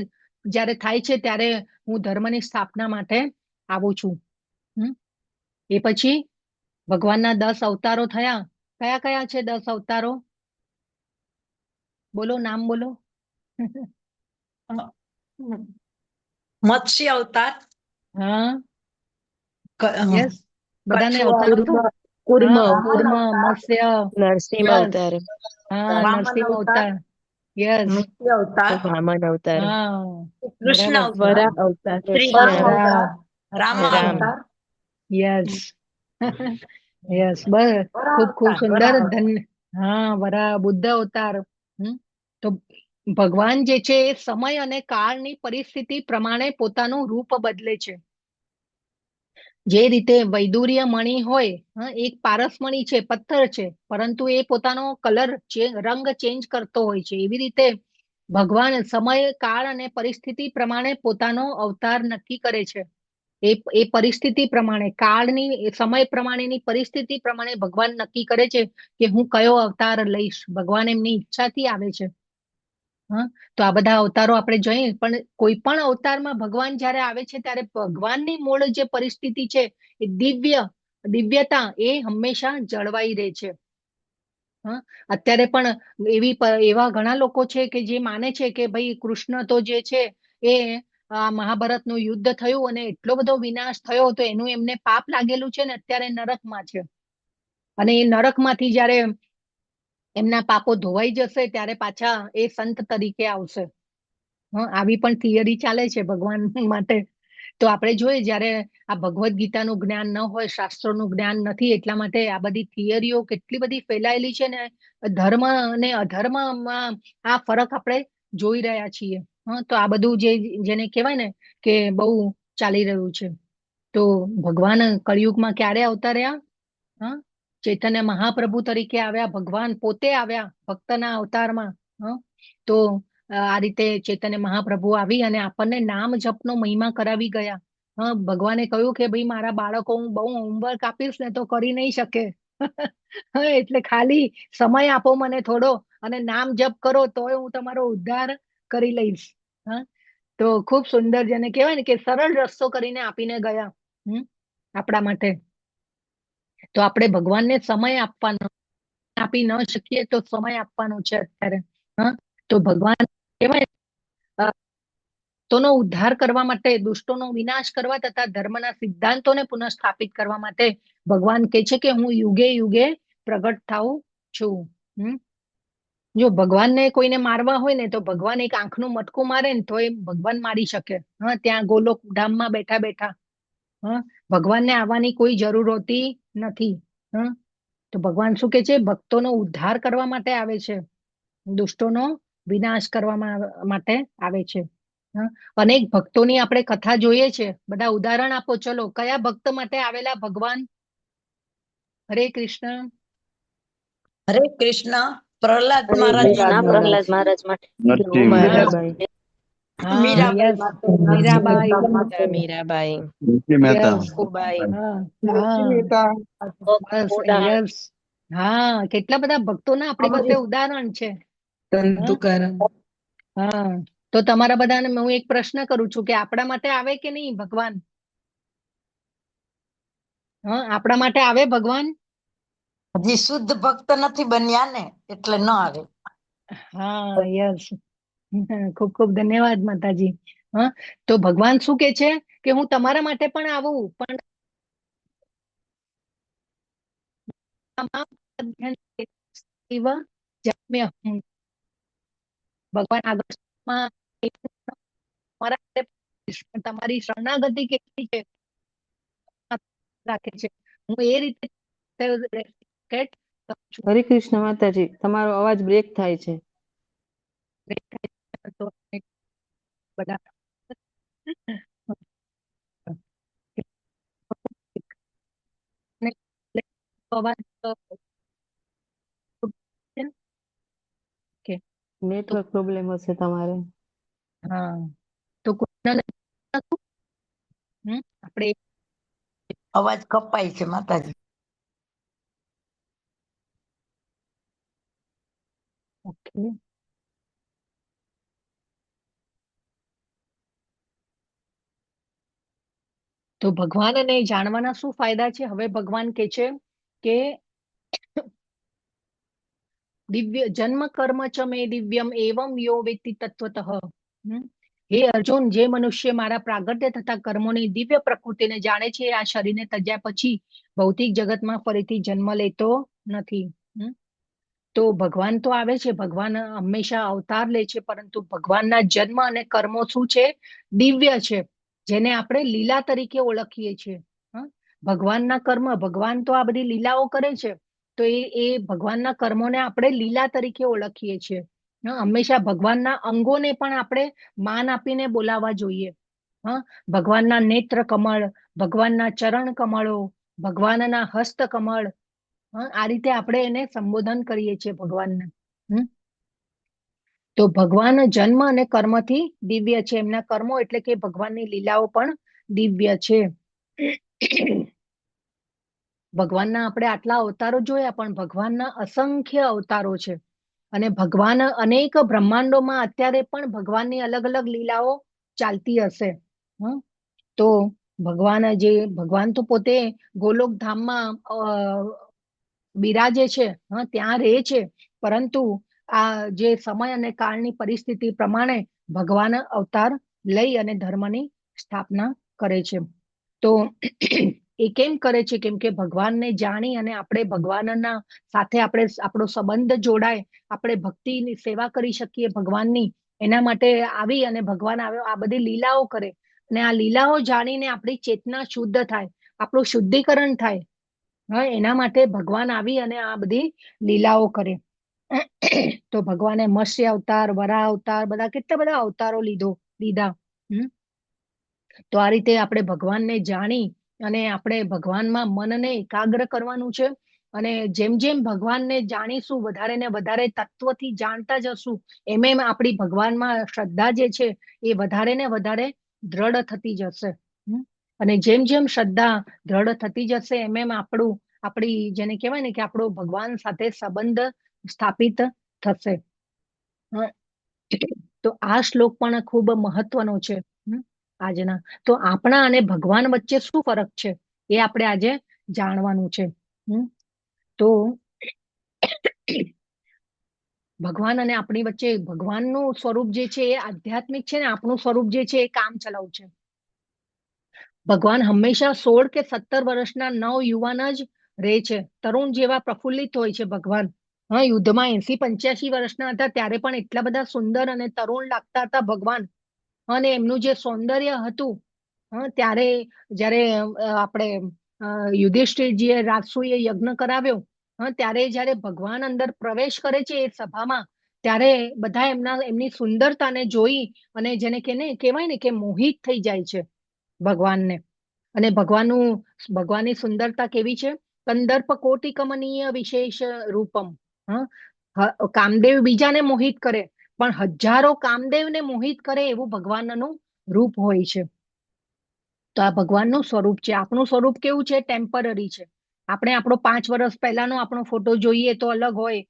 જ્યારે થાય છે ત્યારે હું ધર્મની સ્થાપના માટે આવું છું. એ પછી ભગવાનના 10 અવતારો થયા. કયા કયા છે 10 અવતારો? બોલો, નામ બોલો. મત્સ્ય અવતાર, યસ, બધાને કચ્છ અવતારો તો કૂર્મ કૂર્મ, મત્સ્ય, નરસિંહ યસ, અવતાર, વામન નરસિંહ અવતાર, અવતાર, યસ, મત્સ્ય અવતાર, વામન અવતાર, કૃષ્ણ બરાબર, અવતાર, વરા અવતાર, શ્રી કૃષ્ણ હરિ અવતાર, રામ રામ. અવતાર, યસ. યસ, બસ, ખૂબ ખૂબ સુંદર. વરા બુદ્ધ અવતાર. તો ભગવાન જે છે એ સમય અને કાળની પરિસ્થિતિ પ્રમાણે પોતાનું રૂપ બદલે છે. જે રીતે વૈદુર્ય મણિ હોય, એક પારસમણી છે, પથ્થર છે, પરંતુ એ પોતાનો કલર રંગ ચેન્જ કરતો હોય છે. એવી રીતે ભગવાન સમય, કાળ અને પરિસ્થિતિ પ્રમાણે પોતાનો અવતાર નક્કી કરે છે. એ પરિસ્થિતિ પ્રમાણે, કાળની, સમય પ્રમાણેની પરિસ્થિતિ પ્રમાણે ભગવાન નક્કી કરે છે કે હું કયો અવતાર લઈશ. ભગવાન એમની ઈચ્છાથી આવે છે. તો આ બધા અવતારો આપણે જોઈએ, પણ કોઈ પણ અવતારમાં ભગવાન જયારે આવે છે ત્યારે ભગવાનની મૂળ જે પરિસ્થિતિ છે એ દિવ્યતા એ હંમેશા જળવાઈ રહે છે. અત્યારે પણ એવા ઘણા લોકો છે કે જે માને છે કે ભાઈ કૃષ્ણ તો જે છે એ મહાભારતનું યુદ્ધ થયું અને એટલો બધો વિનાશ થયો તો એનું એમને પાપ લાગેલું છે ને અત્યારે નરકમાં છે. અને એ નરકમાંથી જયારે એમના પાપો ધોવાઈ જશે ત્યારે પાછા એ સંત તરીકે આવશે. આવી પણ થિયરી ચાલે છે ભગવાન માટે. તો આપણે જોઈએ જયારે આ ભગવદ ગીતાનું જ્ઞાન ન હોય, શાસ્ત્રોનું જ્ઞાન નથી, એટલા માટે આ બધી થિયરીઓ કેટલી બધી ફેલાયેલી છે ને ધર્મ અને અધર્મમાં આ ફરક આપણે જોઈ રહ્યા છીએ. તો આ બધું જેને કહેવાય ને કે બહુ ચાલી રહ્યું છે. તો ભગવાન કળિયુગમાં ક્યારે અવતાર રહ્યા? ચૈતન્ય મહાપ્રભુ તરીકે આવ્યા. ભગવાન પોતે આવ્યા ભક્તના અવતારમાં. તો આ રીતે ચૈતન્ય મહાપ્રભુ આવી અને આપણને નામ જપનો મહિમા કરાવી ગયા. ભગવાને કહ્યું કે ભાઈ મારા બાળકો હું બહુ હોમવર્ક આપીશ ને તો કરી નહીં શકે. એટલે ખાલી સમય આપો મને થોડો અને નામ જપ કરો તોય હું તમારો ઉદ્ધાર કરી લઈશ. તો ખૂબ સુંદર, જેને કહેવાય ને કે સરળ રસ્તો કરીને આપીને ગયા આપણા માટે. તો આપણે ભગવાનને સમય આપવાનો, આપી ન શકીએ તો સમય આપવાનો છે અત્યારે. તો ભગવાન કહેવાય નો ઉદ્ધાર કરવા માટે, દુષ્ટોનો વિનાશ કરવા તથા ધર્મના સિદ્ધાંતોને પુનઃસ્થાપિત કરવા માટે ભગવાન કહે છે કે હું યુગે યુગે પ્રગટ થાઉં છું. જો ભગવાનને કોઈને મારવા હોય ને તો ભગવાન એક આંખનું મટકું મારે ને તો એ ભગવાન મારી શકે. ત્યાં ગોલોક ધામમાં બેઠા બેઠા ભગવાનને આવવાની કોઈ જરૂર હોતી નથી. તો ભગવાન શું કે છે? ભક્તોનો ઉદ્ધાર કરવા માટે આવે છે, દુષ્ટોનો વિનાશ કરવા માટે આવે છે. અનેક ભક્તોની આપણે કથા જોઈએ છે. બધા ઉદાહરણ આપો ચલો. કયા ભક્ત માટે આવેલા ભગવાન? હરે કૃષ્ણ. હરે કૃષ્ણ. પ્રહલાદ હરે મહારાજ, કૃષ્ણ, પ્રહલાદ મહારાજ માટે, ધ્રુવ મહારાજ, મીરાબાઈ માટે, મીરાબાઈ, મીરાબાઈ, યસ, સખુબાઈ, બસ, યસ. કેટલા બધા ભક્તોના આપણી પાસે ઉદાહરણ છે. હા, તો તમારા બધાને હું એક પ્રશ્ન કરું છું કે આપણા માટે આવે કે નહીં ભગવાન? આપણા માટે આવે ભગવાન? હજી શુદ્ધ ભક્ત નથી બન્યા ને એટલે ન આવે. હા, યસ. ખૂબ ખૂબ ધન્યવાદ માતાજી. તો ભગવાન શું કે છે કે હું તમારા માટે પણ આવું, પણ તમામ એવ જમ્યહમ. ભગવાન આગળમાં તમારા માટે તમારી શરણાગતિ કેટલી છે રાખે છે. હું એ રીતે હરે કૃષ્ણ માતાજી, તમારો અવાજ બ્રેક થાય છે. બધા અવાજ કે નેટવર્ક પ્રોબ્લેમ હશે તમારે. હા, તો આપણે અવાજ કપાય છે માતાજી. ઓકે. તો ભગવાનને જાણવાના શું ફાયદા છે? હવે ભગવાન કે છે કે દિવ્ય જન્મ કર્મ ચ મે દિવ્યમ એવમ યો વેત્તિ તત્વતઃ. હે અર્જુન, જે મનુષ્ય મારા પ્રાગટ્ય તથા કર્મોની દિવ્ય પ્રકૃતિને જાણે છે, આ શરીરને ત્યજ્યા પછી ભૌતિક જગતમાં ફરીથી જન્મ લેતો નથી. તો ભગવાન તો આવે છે, ભગવાન હંમેશા અવતાર લે છે, પરંતુ ભગવાનના જન્મ અને કર્મો શું છે? દિવ્ય છે, જેને આપણે લીલા તરીકે ઓળખીએ છીએ. ભગવાનના કર્મ, ભગવાન તો આ બધી લીલાઓ કરે છે, તો એ ભગવાનના કર્મોને આપણે લીલા તરીકે ઓળખીએ છીએ. હંમેશા ભગવાનના અંગોને પણ આપણે માન આપીને બોલાવવા જોઈએ. ભગવાનના નેત્ર કમળ, ભગવાનના ચરણ કમળો, ભગવાનના હસ્ત કમળ, આ રીતે આપણે એને સંબોધન કરીએ છીએ ભગવાનને. તો ભગવાન જન્મ અને કર્મથી દિવ્ય છે. એમના કર્મો એટલે કે ભગવાનની લીલાઓ પણ દિવ્ય છે. ભગવાનના આપણે આટલા અવતારો જોયા, પણ ભગવાનના અસંખ્ય અવતારો છે. અને ભગવાન અનેક બ્રહ્માંડોમાં અત્યારે પણ ભગવાનની અલગ અલગ લીલાઓ ચાલતી હશે. તો ભગવાન તો પોતે ગોલોક ધામમાં બિરાજે છે, ત્યાં રહે છે, પરંતુ આ જે સમય અને કાળની પરિસ્થિતિ પ્રમાણે ભગવાન અવતાર લઈ અને ધર્મની સ્થાપના કરે છે. તો એ કેમ કરે છે? કેમ કે ભગવાનને જાણી અને આપણે ભગવાનના સાથે આપણો સંબંધ જોડાય, આપણે ભક્તિની સેવા કરી શકીએ ભગવાનની, એના માટે આવી અને ભગવાન આ બધી લીલાઓ કરે. અને આ લીલાઓ જાણીને આપણી ચેતના શુદ્ધ થાય, આપણું શુદ્ધિકરણ થાય. એના માટે ભગવાન આવી અને આ બધી લીલાઓ કરે. તો ભગવાને મત્સ્ય અવતાર, વરાહ અવતાર, બધા કેટલા બધા અવતારો લીધા. તો આ રીતે આપણે ભગવાનને જાણી અને આપણે ભગવાનમાં મનને એકાગ્ર કરવાનું છે. અને જેમ જેમ ભગવાનને જાણીશું, વધારે ને વધારે તત્વથી જાણતા જશું, એમ એમ આપણી ભગવાનમાં શ્રદ્ધા જે છે એ વધારે ને વધારે દ્રઢ થતી જશે. અને જેમ જેમ શ્રદ્ધા દ્રઢ થતી જશે, એમ એમ આપણી જેને કહેવાય ને કે આપણો ભગવાન સાથે સંબંધ સ્થાપિત થશે. તો આ શ્લોક પણ ખૂબ મહત્વનો છે આજના. તો આપણા અને ભગવાન વચ્ચે શું ફરક છે એ આપણે આજે જાણવાનું છે. તો ભગવાન અને આપણી વચ્ચે ભગવાનનું સ્વરૂપ જે છે એ આધ્યાત્મિક છે ને આપણું સ્વરૂપ જે છે એ કામ ચલાવ છે. ભગવાન હંમેશા 16 કે 17 વર્ષના નવ યુવાન જ રહે છે. તરુણ જેવા પ્રફુલ્લિત હોય છે ભગવાન. યુદ્ધમાં 80-85 વર્ષના હતા ત્યારે પણ એટલા બધા સુંદર અને તરુણ લાગતા હતા ભગવાન. અને એમનું જે સૌંદર્ય હતું, ત્યારે જયારે આપણે યુધિષ્ઠિરજીએ રાજસૂય યજ્ઞ કરાવ્યો, ત્યારે જયારે ભગવાન અંદર પ્રવેશ કરે છે એ સભામાં, ત્યારે બધા એમની સુંદરતાને જોઈ અને જેને કહેવાય ને કે મોહિત થઈ જાય છે ભગવાનને. અને ભગવાનની સુંદરતા કેવી છે? કંદર્પ કોટી કમનીય વિશેષ રૂપમ. કામદેવ બીજાને મોહિત કરે, પણ હજારો કામદેવને મોહિત કરે એવું ભગવાનનું રૂપ હોય છે. તો આ ભગવાનનું સ્વરૂપ છે. આપણું સ્વરૂપ કેવું છે? ટેમ્પરરી છે. આપણે આપણો 5 વર્ષ પહેલાનો આપણો ફોટો જોઈએ તો અલગ હોય,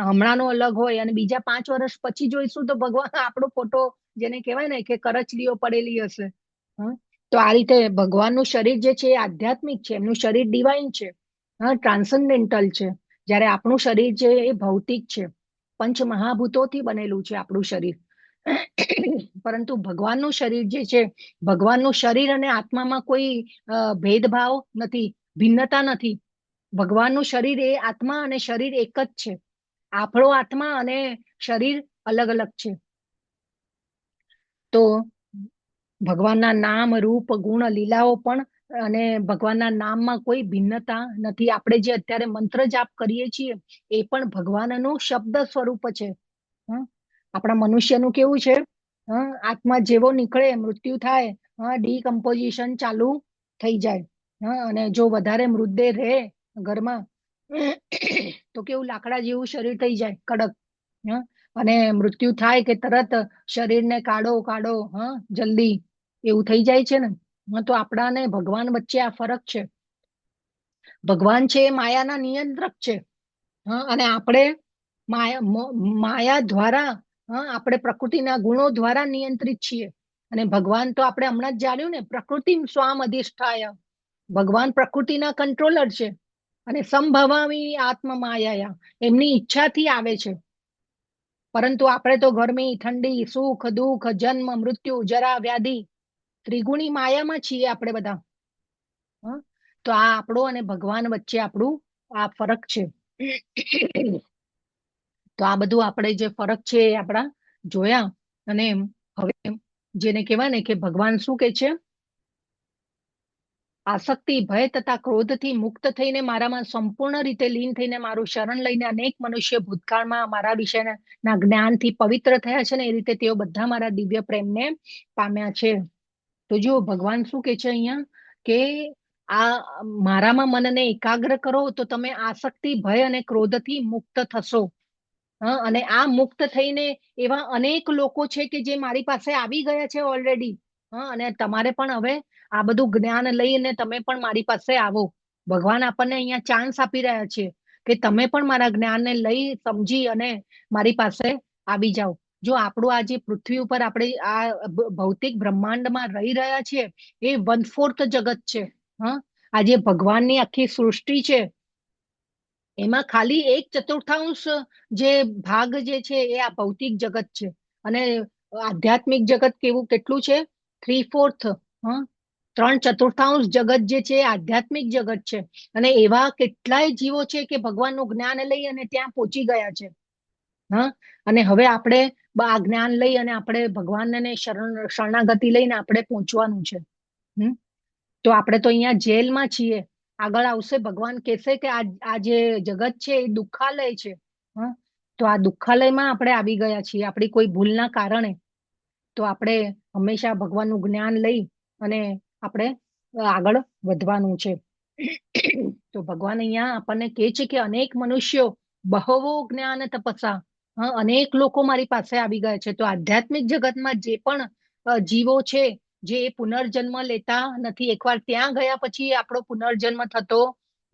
હમણાંનો અલગ હોય, અને બીજા 5 વર્ષ પછી જોઈશું તો ભગવાન આપણો ફોટો જેને કહેવાય ને કે કરચલીઓ પડેલી હશે. હં? તો આ રીતે ભગવાનનું શરીર જે છે એ આધ્યાત્મિક છે, એમનું શરીર ડિવાઇન છે, હા, ટ્રાન્સેન્ડેન્ટલ છે. જ્યારે આપણું શરીર છે એ ભૌતિક છે, પંચ મહાભૂતોથી બનેલું છે આપણું શરીર. પરંતુ ભગવાનનું શરીર જે છે, ભગવાનનું શરીર અને આત્મામાં કોઈ ભેદભાવ નથી, ભિન્નતા નથી. ભગવાનનું શરીર એ આત્મા અને શરીર એક જ છે. આપણો આત્મા અને શરીર અલગ અલગ છે. તો ભગવાનના નામ, રૂપ, ગુણ, લીલાઓ પણ અને ભગવાનના નામમાં કોઈ ભિન્નતા નથી. આપણે જે અત્યારે મંત્ર જાપ કરીએ છીએ એ પણ ભગવાનનું શબ્દ સ્વરૂપ છે. હં? આપણા મનુષ્યનું કેવું છે, આત્મા જેવો નીકળે, મૃત્યુ થાય, ડીકમ્પોઝિશન ચાલુ થઈ જાય. અને જો વધારે મૃતદેહ રહે ઘરમાં તો કેવું લાકડા જેવું શરીર થઈ જાય, કડક. અને મૃત્યુ થાય કે તરત શરીરને કાઢો કાઢો, જલ્દી, એવું થઈ જાય છે ને. તો આપણા ને ભગવાન વચ્ચે આ ફરક છે. ભગવાન છે એ માયાના નિયંત્રક છે, અને આપણે માયા દ્વારા, આપણે પ્રકૃતિના ગુણો દ્વારા નિયંત્રિત છીએ. અને ભગવાન તો આપણે હમણાં જ જાણ્યું ને, પ્રકૃતિ સ્વામ અધિષ્ઠાય. ભગવાન પ્રકૃતિના કંટ્રોલર છે. અને સંભવામી આત્મ માયા, એમની ઈચ્છાથી આવે છે. પરંતુ આપણે તો ગરમી, ઠંડી, સુખ દુઃખ, જન્મ મૃત્યુ, જરા વ્યાધિ, ત્રિગુણી માયામાં છીએ આપણે બધા. તો આ આપણો અને ભગવાન વચ્ચે આપણું આ ફરક છે. તો આ બધું આપણે જે ફરક છે એ આપણા જોયા. અને હવે જેને કહેવાય ને કે ભગવાન શું કે છે, આસક્તિ, ભય તથા ક્રોધથી મુક્ત થઈને મારામાં સંપૂર્ણ રીતે લીન થઈને મારું શરણ લઈને અનેક મનુષ્ય ભૂતકાળમાં મારા વિશેના જ્ઞાનથી પવિત્ર થયા છે ને, એ રીતે તેઓ બધા મારા દિવ્ય પ્રેમને પામ્યા છે. તો જો ભગવાન શું કે છે અહીંયા, કે આ મારામાં મનને એકાગ્ર કરો તો તમે આસક્તિ, ભય અને ક્રોધથી મુક્ત થશો. અને આ મુક્ત થઈને એવા અનેક લોકો છે કે જે મારી પાસે આવી ગયા છે ઓલરેડી. અને તમારે પણ હવે આ બધું જ્ઞાન લઈને તમે પણ મારી પાસે આવો. ભગવાન આપણને અહીંયા ચાન્સ આપી રહ્યા છે કે તમે પણ મારા જ્ઞાનને લઈ સમજી અને મારી પાસે આવી જાઓ. જો આપણું આ જે પૃથ્વી ઉપર આપણે આ ભૌતિક બ્રહ્માંડમાં રહી રહ્યા છીએ એ 1/4 જગત છે. આ જે ભગવાનની આખી સૃષ્ટિ છે એમાં ખાલી 1/4 જે ભાગ જે છે એ આ ભૌતિક જગત છે. અને આધ્યાત્મિક જગત કેવું કેટલું છે, 3/4. 3/4 જગત જે છે એ આધ્યાત્મિક જગત છે. અને એવા કેટલાય જીવો છે કે ભગવાનનું જ્ઞાન લઈ અને ત્યાં પહોંચી ગયા છે. અને હવે આપણે આ જ્ઞાન લઈ અને આપણે ભગવાનને શરણાગતિ લઈને આપણે પહોંચવાનું છે. તો આપણે તો અહીંયા જેલમાં છીએ. આગળ આવશે ભગવાન કહેશે કે આ જે જગત છે એ દુઃખાલય છે. તો આ દુઃખાલયમાં આપણે આવી ગયા છીએ આપણી કોઈ ભૂલના કારણે. તો આપણે હંમેશા ભગવાનનું જ્ઞાન લઈ અને આપણે આગળ વધવાનું છે. તો ભગવાન અહીંયા આપણને કહે છે કે અનેક મનુષ્યો બહવો જ્ઞાન તપસા, અનેક લોકો મારી પાસે આવી ગયા છે. તો આધ્યાત્મિક જગતમાં જે પણ જીવો છે જે પુનર્જન્મ લેતા નથી, એકવાર ત્યાં ગયા પછી આપણો પુનર્જન્મ થતો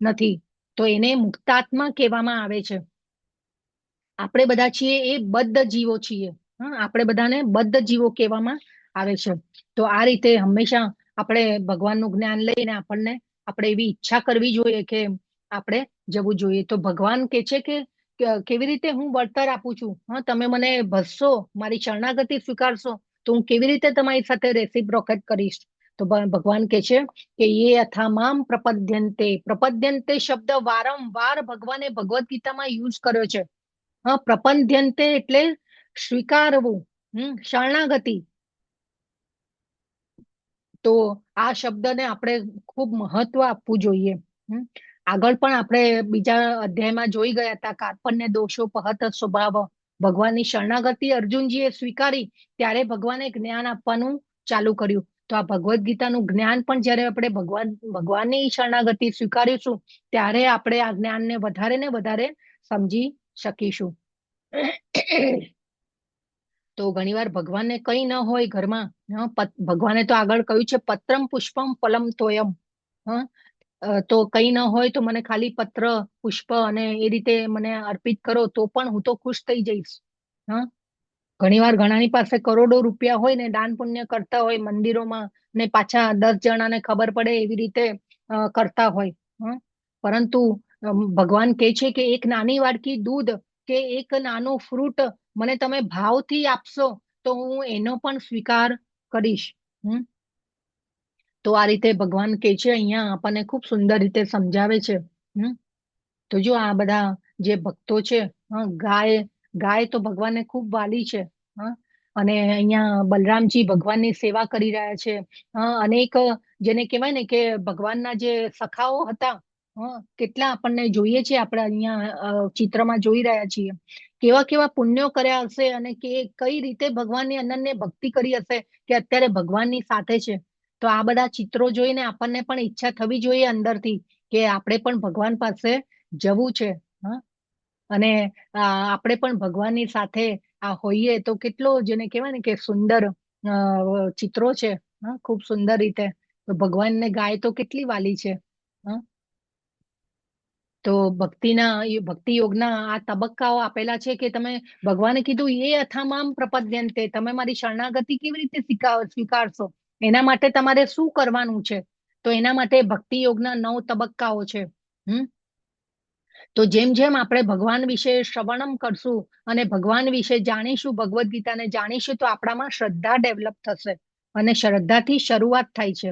નથી, તો એને મુક્તાત્મા કહેવામાં આવે છે. આપણે બધા છીએ એ બદ્ધ જીવો છીએ. આપણે બધાને બદ્ધ જીવો કહેવામાં આવે છે. તો આ રીતે હંમેશા આપણે ભગવાનનું જ્ઞાન લઈને આપણે એવી ઈચ્છા કરવી જોઈએ કે આપણે જવું જોઈએ. તો ભગવાન કે છે કે કેવી રીતે હું વળતર આપું છું, તમે મને ભસશો, મારી શરણાગતિ સ્વીકારશો તો હું કેવી રીતે તમારી સાથે રેસિપ્રોકેટ કરીશ. તો ભગવાન કે છે કે યે અથામામ પ્રપદ્યન્તે. પ્રપદ્યન્તે શબ્દ વારંવાર ભગવાને ભગવદ્ ગીતામાં યુઝ કર્યો છે. પ્રપદ્યન્તે એટલે સ્વીકારવું, શરણાગતિ. તો આ શબ્દને આપણે ખૂબ મહત્વ આપવું જોઈએ. આગળ પણ આપણે બીજા અધ્યાયમાં જોઈ ગયા હતા, કાર્પણ્ય દોષો પહત સ્વભાવ. ભગવાનની શરણાગતિ અર્જુનજીએ સ્વીકારી ત્યારે ભગવાને જ્ઞાન આપવાનું ચાલુ કર્યું. તો આ ભગવદ્ ગીતાનું જ્ઞાન પણ જ્યારે આપણે ભગવાનની શરણાગતિ સ્વીકારીશું ત્યારે આપણે આ જ્ઞાનને વધારે ને વધારે સમજી શકીશું. તો ઘણીવાર ભગવાનને કઈ ન હોય ઘરમાં, ભગવાને તો આગળ કહ્યું છે પત્રમ પુષ્પમ ફલમ તોયમ. તો કઈ ન હોય તો મને ખાલી પત્ર, પુષ્પ અને એ રીતે મને અર્પિત કરો તો પણ હું તો ખુશ થઈ જઈશ. ઘણીવાર ઘણાની પાસે કરોડો રૂપિયા હોય ને દાન પુણ્ય કરતા હોય મંદિરોમાં ને પાછા 10 જણાને ખબર પડે એવી રીતે કરતા હોય. હં? પરંતુ ભગવાન કહે છે કે એક નાની વાડકી દૂધ કે એક નાનો ફ્રૂટ મને તમે ભાવથી આપશો તો હું એનો પણ સ્વીકાર કરીશ. હમ તો આ રીતે ભગવાન કહે છે, અહીંયા આપણને ખૂબ સુંદર રીતે સમજાવે છે. હમ તો જો આ બધા જે ભક્તો છે, ગાય તો ભગવાનને ખૂબ વાલી છે. હં? અને અહીંયા બલરામજી ભગવાનની સેવા કરી રહ્યા છે. અનેક જેને કહેવાય ને કે ભગવાનના જે સખાઓ હતા, કેટલા આપણને જોઈએ છે, આપણે અહીંયા ચિત્રમાં જોઈ રહ્યા છીએ કેવા કેવા પુણ્યો કર્યા હશે અને કઈ રીતે ભગવાનની અનન્ય ભક્તિ કરી હશે કે અત્યારે ભગવાનની સાથે છે. તો આ બધા ચિત્રો જોઈને આપણને પણ ઈચ્છા થવી જોઈએ અંદરથી કે આપણે પણ ભગવાન પાસે જવું છે. અને આપણે પણ ભગવાનની સાથે હોઈએ તો કેટલો જેને કહેવાય ને કે સુંદર ચિત્રો છે. ખૂબ સુંદર રીતે તો ભગવાનને ગાય તો કેટલી વાલી છે. તો ભક્તિ યોગના આ તબક્કાઓ આપેલા છે કે તમે ભગવાને કીધું એ અથામામ પ્રપદ્યંતે, તમે મારી શરણાગતિ કેવી રીતે સ્વીકારશો, એના માટે તમારે શું કરવાનું છે. તો એના માટે ભક્તિ યોગના 9 તબક્કાઓ છે. તો જેમ જેમ આપણે ભગવાન વિશે શ્રવણમ કરશું અને ભગવાન વિશે જાણીશું, ભગવદ્ ગીતાને જાણીશું, તો આપણામાં શ્રદ્ધા ડેવલપ થશે અને શ્રદ્ધાથી શરૂઆત થાય છે.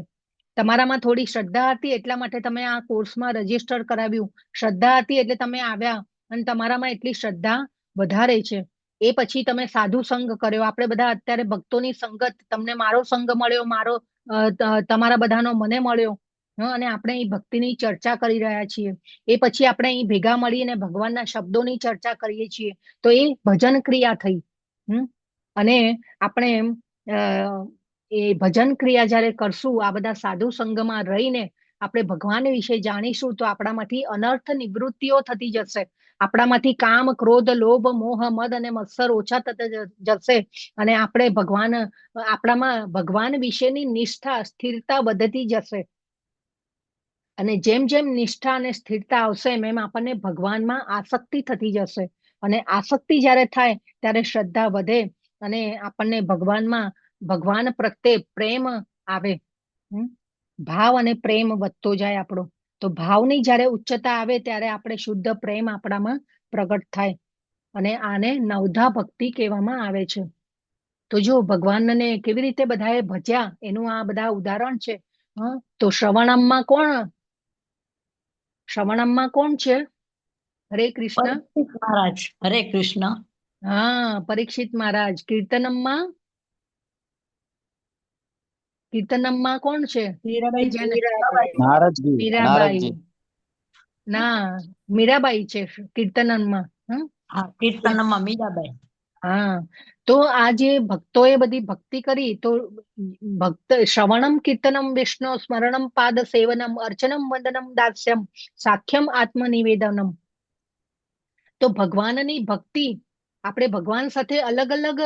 તમારામાં થોડી શ્રદ્ધા હતી એટલા માટે તમે આ કોર્સમાં રજીસ્ટર કરાવ્યું, શ્રદ્ધા હતી એટલે તમે આવ્યા અને તમારામાં એટલી શ્રદ્ધા વધારે છે. એ પછી તમે સાધુ સંગ કર્યો. આપણે બધા અત્યારે ભક્તોની સંગત, તમને મારો સંગ મળ્યો, તમારા બધાનો મને મળ્યો, અને આપણે અહીં ભક્તિની ચર્ચા કરી રહ્યા છીએ. એ પછી આપણે અહીં ભેગા મળીને ભગવાનના શબ્દોની ચર્ચા કરીએ છીએ. તો એ ભજન ક્રિયા થઈ. અને આપણે એ ભજન ક્રિયા જયારે કરશું, આ બધા સાધુ સંઘમાં રહીને આપણે ભગવાન વિશે જાણીશું, તો આપણામાંથી અનર્થ નિવૃત્તિઓ થતી જશે. આપણામાંથી કામ, ક્રોધ, લોભ, મોહ, મદ અને મત્સર ઓછા થતા જશે અને આપણામાં ભગવાન વિશેની નિષ્ઠા, સ્થિરતા વધતી જશે. અને જેમ જેમ નિષ્ઠા અને સ્થિરતા આવશે એમ આપણને ભગવાનમાં આસક્તિ થતી જશે. અને આસક્તિ જ્યારે થાય ત્યારે શ્રદ્ધા વધે અને આપણને ભગવાન પ્રત્યે પ્રેમ આવે. ભાવ અને પ્રેમ વધતો જાય આપણો. તો ભાવની જ્યારે ઉચ્ચતા આવે ત્યારે આપણે શુદ્ધ પ્રેમ આપણામાં પ્રગટ થાય અને આને નવધા ભક્તિ કહેવામાં આવે છે. તો જો ભગવાનને કેવી રીતે બધાએ ભજ્યા એનું આ બધા ઉદાહરણ છે. તો શ્રવણમમાં કોણ છે? હરે કૃષ્ણ. પરીક્ષિત મહારાજ. હરે કૃષ્ણ. પરીક્ષિત મહારાજ. કીર્તનમમાં કોણ છે? નારદજી. મીરાબાઈ. ના, મીરાબાઈ છે કીર્તનમમાં. કીર્તનમાં મીરાબાઈ. તો આ જે ભક્તોએ બધી ભક્તિ કરી, તો શ્રવણમ કીર્તનમ વિષ્ણુ સ્મરણમ પાદ સેવનમ અર્ચનમ વંદનમ દાસ્યમ સાખ્યમ આત્મનિવેદનમ. તો ભગવાનની ભક્તિ આપણે ભગવાન સાથે અલગ અલગ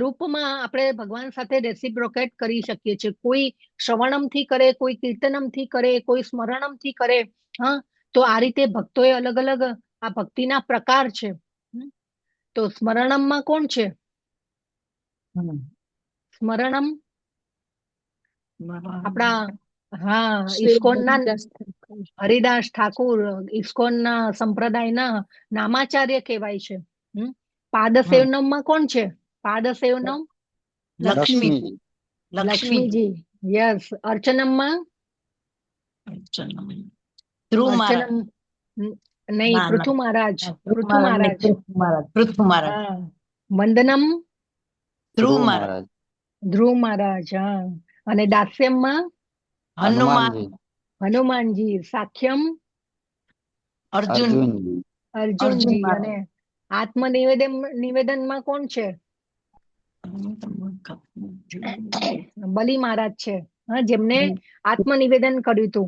રૂપમાં આપણે ભગવાન સાથે રેસિપ્રોકેટ કરી શકીએ છીએ. કોઈ શ્રવણમથી કરે, કોઈ કીર્તનમથી કરે, કોઈ સ્મરણમથી કરે. તો આ રીતે ભક્તોએ અલગ અલગ આ ભક્તિના પ્રકાર છે. તો સ્મરણમમાં કોણ છે? સ્મરણમ આપણા ઇસ્કોનના હરિદાસ ઠાકુર ઇસ્કોનના સંપ્રદાયના નામાચાર્ય કહેવાય છે. પાદસેવનમમાં કોણ છે? પાદસેવનમ લક્ષ્મીજી. યસ. અર્ચનમમાં નહીં, પૃથુ મહારાજ. વંદનમ ધ્રુવ મહારાજ. અને દાસ્યમમાં હનુમાનજી. સાખ્યમ અર્જુનજી. અને નિવેદનમાં કોણ છે? બલી મહારાજ છે, જેમને આત્મનિવેદન કર્યું હતું.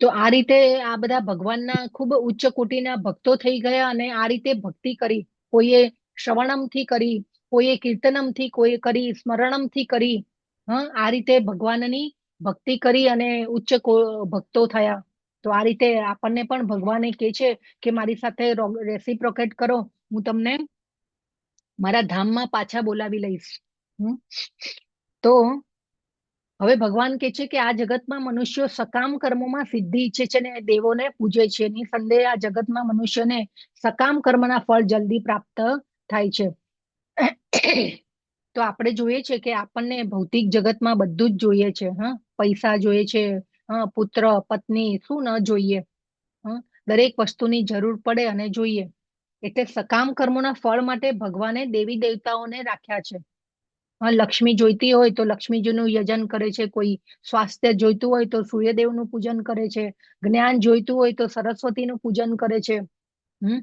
તો આ રીતે આ બધા ભગવાનના ખૂબ ઉચ્ચ કોટીના ભક્તો થઈ ગયા અને આ રીતે ભક્તિ કરી. કોઈએ શ્રવણમથી કરી, કોઈએ કીર્તનમથી કરી, સ્મરણમથી કરી. આ રીતે ભગવાનની ભક્તિ કરી અને ઉચ્ચ ભક્તો થયા. તો આ રીતે આપણને પણ ભગવાને કહે છે કે મારી સાથે રેસિપ્રોકેટ કરો, હું તમને મારા ધામમાં પાછા બોલાવી લઈશ. હમ. તો હવે ભગવાન કે છે કે આ જગતમાં મનુષ્યો સકામ કર્મોમાં સિદ્ધિ ઈચ્છે છે ને દેવોને પૂજે છે. નિસંદેહ આ જગતમાં મનુષ્યને સકામ કર્મના ફળ જલ્દી પ્રાપ્ત થાય છે. તો આપણે જોઈએ છે કે આપણને ભૌતિક જગતમાં બધું જ જોઈએ છે. હા, પૈસા જોઈએ છે, હા, પુત્ર પત્ની, શું ન જોઈએ. હા, દરેક વસ્તુની જરૂર પડે અને જોઈએ. એટલે સકામ કર્મોના ફળ માટે ભગવાને દેવી દેવતાઓને રાખ્યા છે. હા, લક્ષ્મી જોઈતી હોય તો લક્ષ્મીજીનું યજન કરે છે. કોઈ સ્વાસ્થ્ય જોઈતું હોય તો સૂર્યદેવનું પૂજન કરે છે. જ્ઞાન જોઈતું હોય તો સરસ્વતીનું પૂજન કરે છે. હમ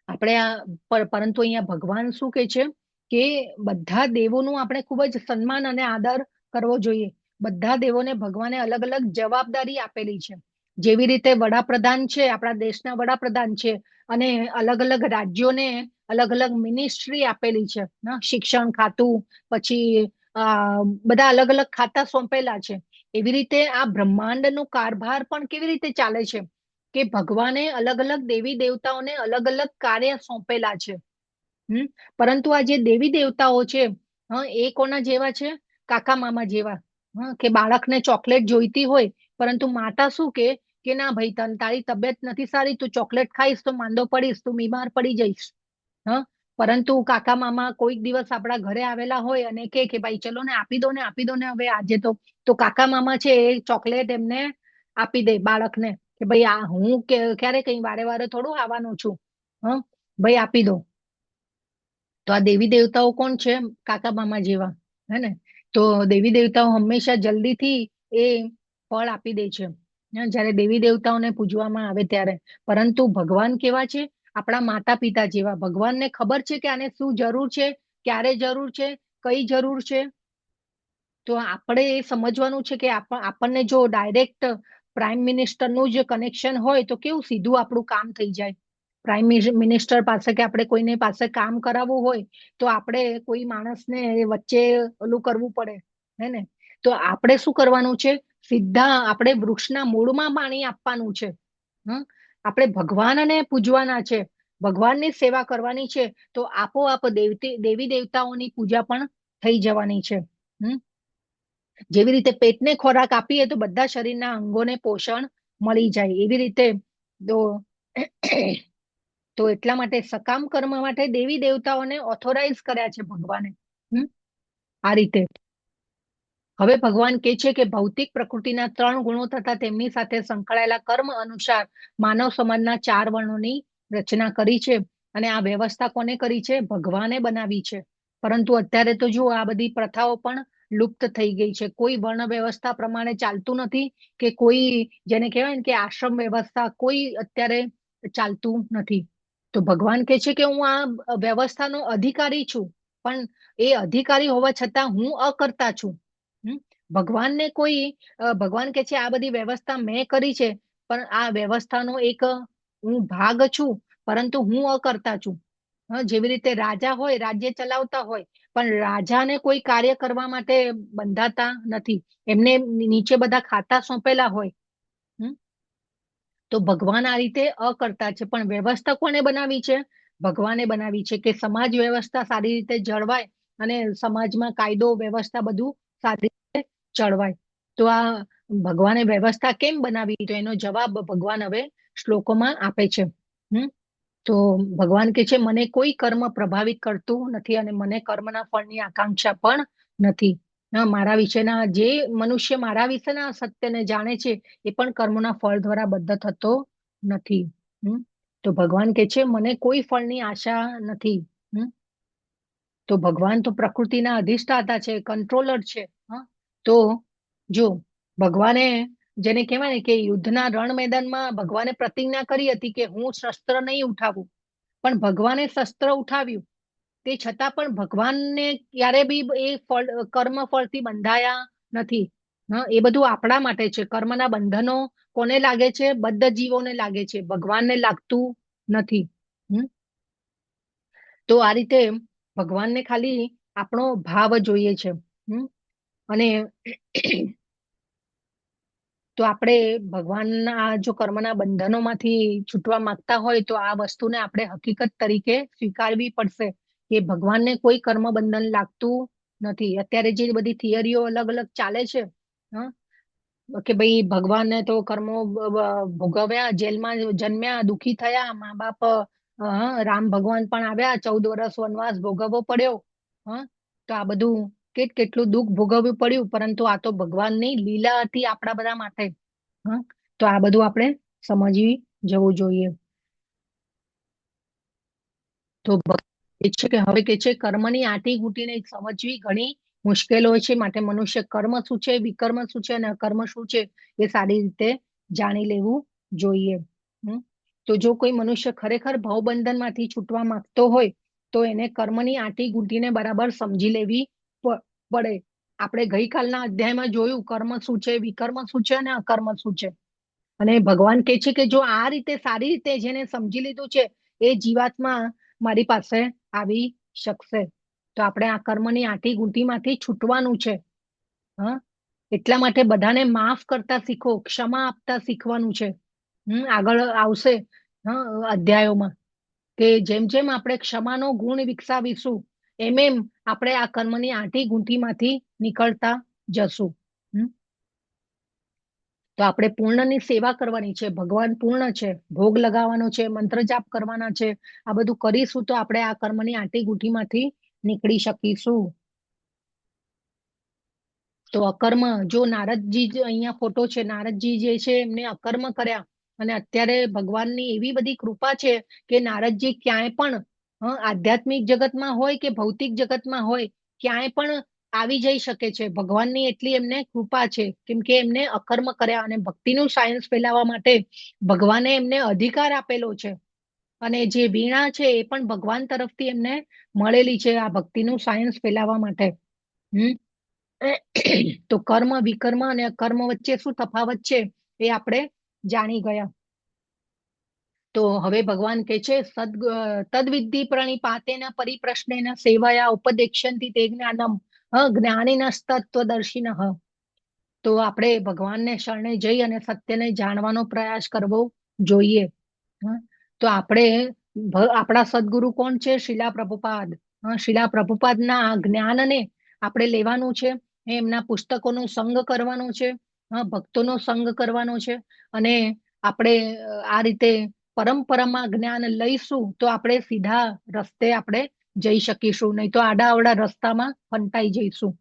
આપણે પરંતુ અહીંયા ભગવાન શું કે છે કે બધા દેવોનું આપણે ખૂબ જ સન્માન અને આદર કરવો જોઈએ. બધા દેવોને ભગવાને અલગ અલગ જવાબદારી આપેલી છે. જેવી રીતે વડાપ્રધાન છે, આપણા દેશના વડાપ્રધાન છે, અને અલગ અલગ રાજ્યોને અલગ અલગ મિનિસ્ટ્રી આપેલી છે. શિક્ષણ ખાતું, પછી બધા અલગ અલગ ખાતા સોંપેલા છે. એવી રીતે આ બ્રહ્માંડનો કારભાર પણ કેવી રીતે ચાલે છે કે ભગવાને અલગ અલગ દેવી દેવતાઓને અલગ અલગ કાર્ય સોંપેલા છે. પરંતુ આ જે દેવી દેવતાઓ છે, એ કોના જેવા છે? કાકા મામા જેવા. કે બાળકને ચોકલેટ જોઈતી હોય, પરંતુ માતા શું કે ના ભાઈ, તારી તબિયત નથી સારી, તું ચોકલેટ ખાઈશ તો માંદો પડીશ, તું બીમાર પડી જઈશ. પરંતુ કાકા મામા કોઈક દિવસ આપણા ઘરે આવેલા હોય અને કે ભાઈ ચલો ને આપી દો ને હવે આજે તો કાકા મામા છે એ ચોકલેટ એમને આપી દે બાળકને કે ભાઈ આ હું ક્યારે કઈ વારે વારે થોડું આવવાનું છું. ભાઈ આપી દો. તો આ દેવી દેવતાઓ કોણ છે? કાકા મામા જેવા. હે ને? તો દેવી દેવતાઓ હંમેશા જલ્દીથી એ ફળ આપી દે છે જયારે દેવી દેવતાઓને પૂજવામાં આવે ત્યારે. પરંતુ ભગવાન કેવા છે? આપણા માતા પિતા જેવા. ભગવાનને ખબર છે કે આને શું જરૂર છે, ક્યારે જરૂર છે, કઈ જરૂર છે. તો આપણે એ સમજવાનું છે કે આપણને જો ડાયરેક્ટ પ્રાઇમ મિનિસ્ટરનું જ કનેક્શન હોય તો કેવું સીધું આપણું કામ થઈ જાય. પ્રાઇમ મિનિસ્ટર પાસે કે આપણે કોઈને પાસે કામ કરાવવું હોય તો આપણે કોઈ માણસને વચ્ચે ઓલું કરવું પડે. હે ને? તો આપણે શું કરવાનું છે? સીધા આપણે વૃક્ષના મૂળમાં પાણી આપવાનું છે. આપણે ભગવાનને પૂજવાના છે, ભગવાનની સેવા કરવાની છે. તો આપોઆપ દેવી દેવતાઓની પૂજા પણ થઈ જવાની છે. જેવી રીતે પેટને ખોરાક આપીએ તો બધા શરીરના અંગોને પોષણ મળી જાય. એવી રીતે તો એટલા માટે સકામ કર્મ માટે દેવી દેવતાઓને ઓથોરાઇઝ કર્યા છે ભગવાને. આ રીતે હવે ભગવાન કે છે કે ભૌતિક પ્રકૃતિના 3 ગુણો તથા તેમની સાથે સંકળાયેલા કર્મ અનુસાર માનવ સમાજના 4 વર્ણોની રચના કરી છે. અને આ વ્યવસ્થા કોને કરી છે? ભગવાને બનાવી છે. પરંતુ અત્યારે તો જુઓ, આ બધી પ્રથાઓ પણ લુપ્ત થઈ ગઈ છે. કોઈ વર્ણ વ્યવસ્થા પ્રમાણે ચાલતું નથી, કે કોઈ જેને કહેવાય ને કે આશ્રમ વ્યવસ્થા, કોઈ અત્યારે ચાલતું નથી. તો ભગવાન કે છે કે હું આ વ્યવસ્થાનો અધિકારી છું, પણ એ અધિકારી હોવા છતાં હું અકર્તા છું. ભગવાનને ભગવાન કે છે આ બધી વ્યવસ્થા મેં કરી છે, પણ આ વ્યવસ્થાનો એક હું ભાગ છું, પરંતુ હું અકર્તા છું. જેવી રીતે રાજા હોય, રાજ્ય ચલાવતા હોય, પણ રાજાને કોઈ કાર્ય કરવા માટે બંધાતા નથી. એમને નીચે બધા ખાતા સોંપેલા હોય. તો ભગવાન આ રીતે અકર્તા છે. પણ વ્યવસ્થા કોને બનાવી છે? ભગવાને બનાવી છે કે સમાજ વ્યવસ્થા સારી રીતે જળવાય અને સમાજમાં કાયદો વ્યવસ્થા બધું સારી રીતે જળવાય. તો આ ભગવાને વ્યવસ્થા કેમ બનાવી? તો એનો જવાબ ભગવાન હવે શ્લોકોમાં આપે છે. તો ભગવાન કે છે મને કોઈ કર્મ પ્રભાવિત કરતું નથી અને મને કર્મના ફળની આકાંક્ષા પણ નથી. મારા વિશેના જે મનુષ્ય મારા વિશેના સત્યને જાણે છે એ પણ કર્મના ફળ દ્વારા બદ્ધ થતો નથી. તો ભગવાન કે છે મને કોઈ ફળની આશા નથી. તો ભગવાન તો પ્રકૃતિના અધિષ્ઠાતા છે, કંટ્રોલર છે. તો જો ભગવાને, જેને કહેવાય ને કે યુદ્ધના રણ મેદાનમાં ભગવાને પ્રતિજ્ઞા કરી હતી કે હું શસ્ત્ર નહીં ઉઠાવું, પણ ભગવાને શસ્ત્ર ઉઠાવ્યું. તે છતાં પણ ભગવાનને ક્યારે બી એ કર્મ ફળથી બંધાયા નથી. એ બધું આપણા માટે છે. કર્મના બંધનો કોને લાગે છે? બદ્ધ જીવોને લાગે છે, ભગવાનને લાગતું નથી. તો આ રીતે ભગવાનને ખાલી આપણો ભાવ જોઈએ છે. અને તો આપણે ભગવાનના જો કર્મના બંધનોમાંથી છૂટવા માંગતા હોય તો આ વસ્તુને આપણે હકીકત તરીકે સ્વીકારવી પડશે કે ભગવાનને કોઈ કર્મ બંધન લાગતું નથી. અત્યારે જે બધી થિયરીઓ અલગ અલગ ચાલે છે, હં, કે ભાઈ ભગવાનને તો કર્મો ભોગવ્યા, જેલમાં જન્મ્યા, દુખી થયા, મા બાપ, રામ ભગવાન પણ આવ્યા, 14 વર્ષ વનવાસ ભોગવવો પડ્યો, તો આ બધું કેટલું દુઃખ ભોગવવું પડ્યું, પરંતુ આ તો ભગવાનની લીલા હતી આપણા બધા માટે. તો આ બધું આપણે સમજી જવું જોઈએ. તો એ છે કે હવે કે છે કર્મની આંટી ઘૂંટીને સમજવી ઘણી મુશ્કેલ હોય છે, માટે મનુષ્ય કર્મ શું છે, વિકર્મ શું છે અને અકર્મ શું છે એ સારી રીતે જાણી લેવું જોઈએ. તો જો કોઈ મનુષ્ય ખરેખર ભવબંધન માંથી છૂટવા માંગતો હોય તો એને કર્મની આંટી ઘૂંટીને બરાબર સમજી લેવી પડે. આપણે ગઈકાલના અધ્યાયમાં જોયું કર્મ શું છે, વિકર્મ શું છે અને અકર્મ શું છે. અને ભગવાન કહે છે કે જો આ રીતે સારી રીતે જેને સમજી લીધું છે એ જીવાત્મા મારી પાસે આવી શકશે. તો આપણે આ કર્મની આંટી ઘૂંટીમાંથી છૂટવાનું છે. એટલા માટે બધાને માફ કરતા શીખો, ક્ષમા આપતા શીખવાનું છે. આગળ આવશે અધ્યાયોમાં કે જેમ જેમ આપણે ક્ષમાનો ગુણ વિકસાવીશું એમ એમ આપણે આ કર્મની આંટી ઘૂંટીમાંથી નીકળતા જશું. તો આપણે પૂર્ણની સેવા કરવાની છે. ભગવાન પૂર્ણ છે, ભોગ લગાવવાનો છે, મંત્ર જાપ કરવાના છે. આ બધું કરીશું તો આપણે આ કર્મની આંટી ઘૂંટીમાંથી નીકળી શકીશું. તો અકર્મ, જો નારદજી અહીંયા ફોટો છે, નારદજી જે છે એમને અકર્મ કર્યા અને અત્યારે ભગવાનની એવી બધી કૃપા છે કે નારદજી ક્યાંય પણ આધ્યાત્મિક જગતમાં હોય કે ભૌતિક જગતમાં હોય ક્યાંય પણ આવી જઈ શકે છે. ભગવાનની એટલી એમને કૃપા છે કેમ કે એમને અકર્મ કર્યા અને ભક્તિનું સાયન્સ ફેલાવવા માટે ભગવાને એમને અધિકાર આપેલો છે. અને જે વીણા છે એ પણ ભગવાન તરફથી એમને મળેલી છે આ ભક્તિનું સાયન્સ ફેલાવવા માટે. તો કર્મ, વિકર્મ અને અકર્મ વચ્ચે શું તફાવત છે એ આપણે જાણી ગયા. તો હવે ભગવાન કહે છે તદ્વિધિ પ્રણિપાતેન પરિપ્રશ્નેન સેવયા ઉપદેક્ષ્યંતિ તે જ્ઞાનમ જ્ઞાનિનસ્તત્વદર્શિનઃ. તો આપણે ભગવાનને શરણે જઈ અને સત્યને જાણવાનો પ્રયાસ કરવો જોઈએ. તો આપણે આપણા સદગુરુ કોણ છે? શિલા પ્રભુપાદ. શિલા પ્રભુપાદના આ જ્ઞાનને આપણે લેવાનું છે, એમના પુસ્તકોનો સંગ કરવાનો છે, ભક્તોનો સંગ કરવાનો છે. અને આપણે આ રીતે પરંપરામાં જ્ઞાન લઈશું તો આપણે સીધા રસ્તે આપણે જઈ શકીશું, નહીં તો આડા અવડા રસ્તામાં ફંટાઈ જઈશું.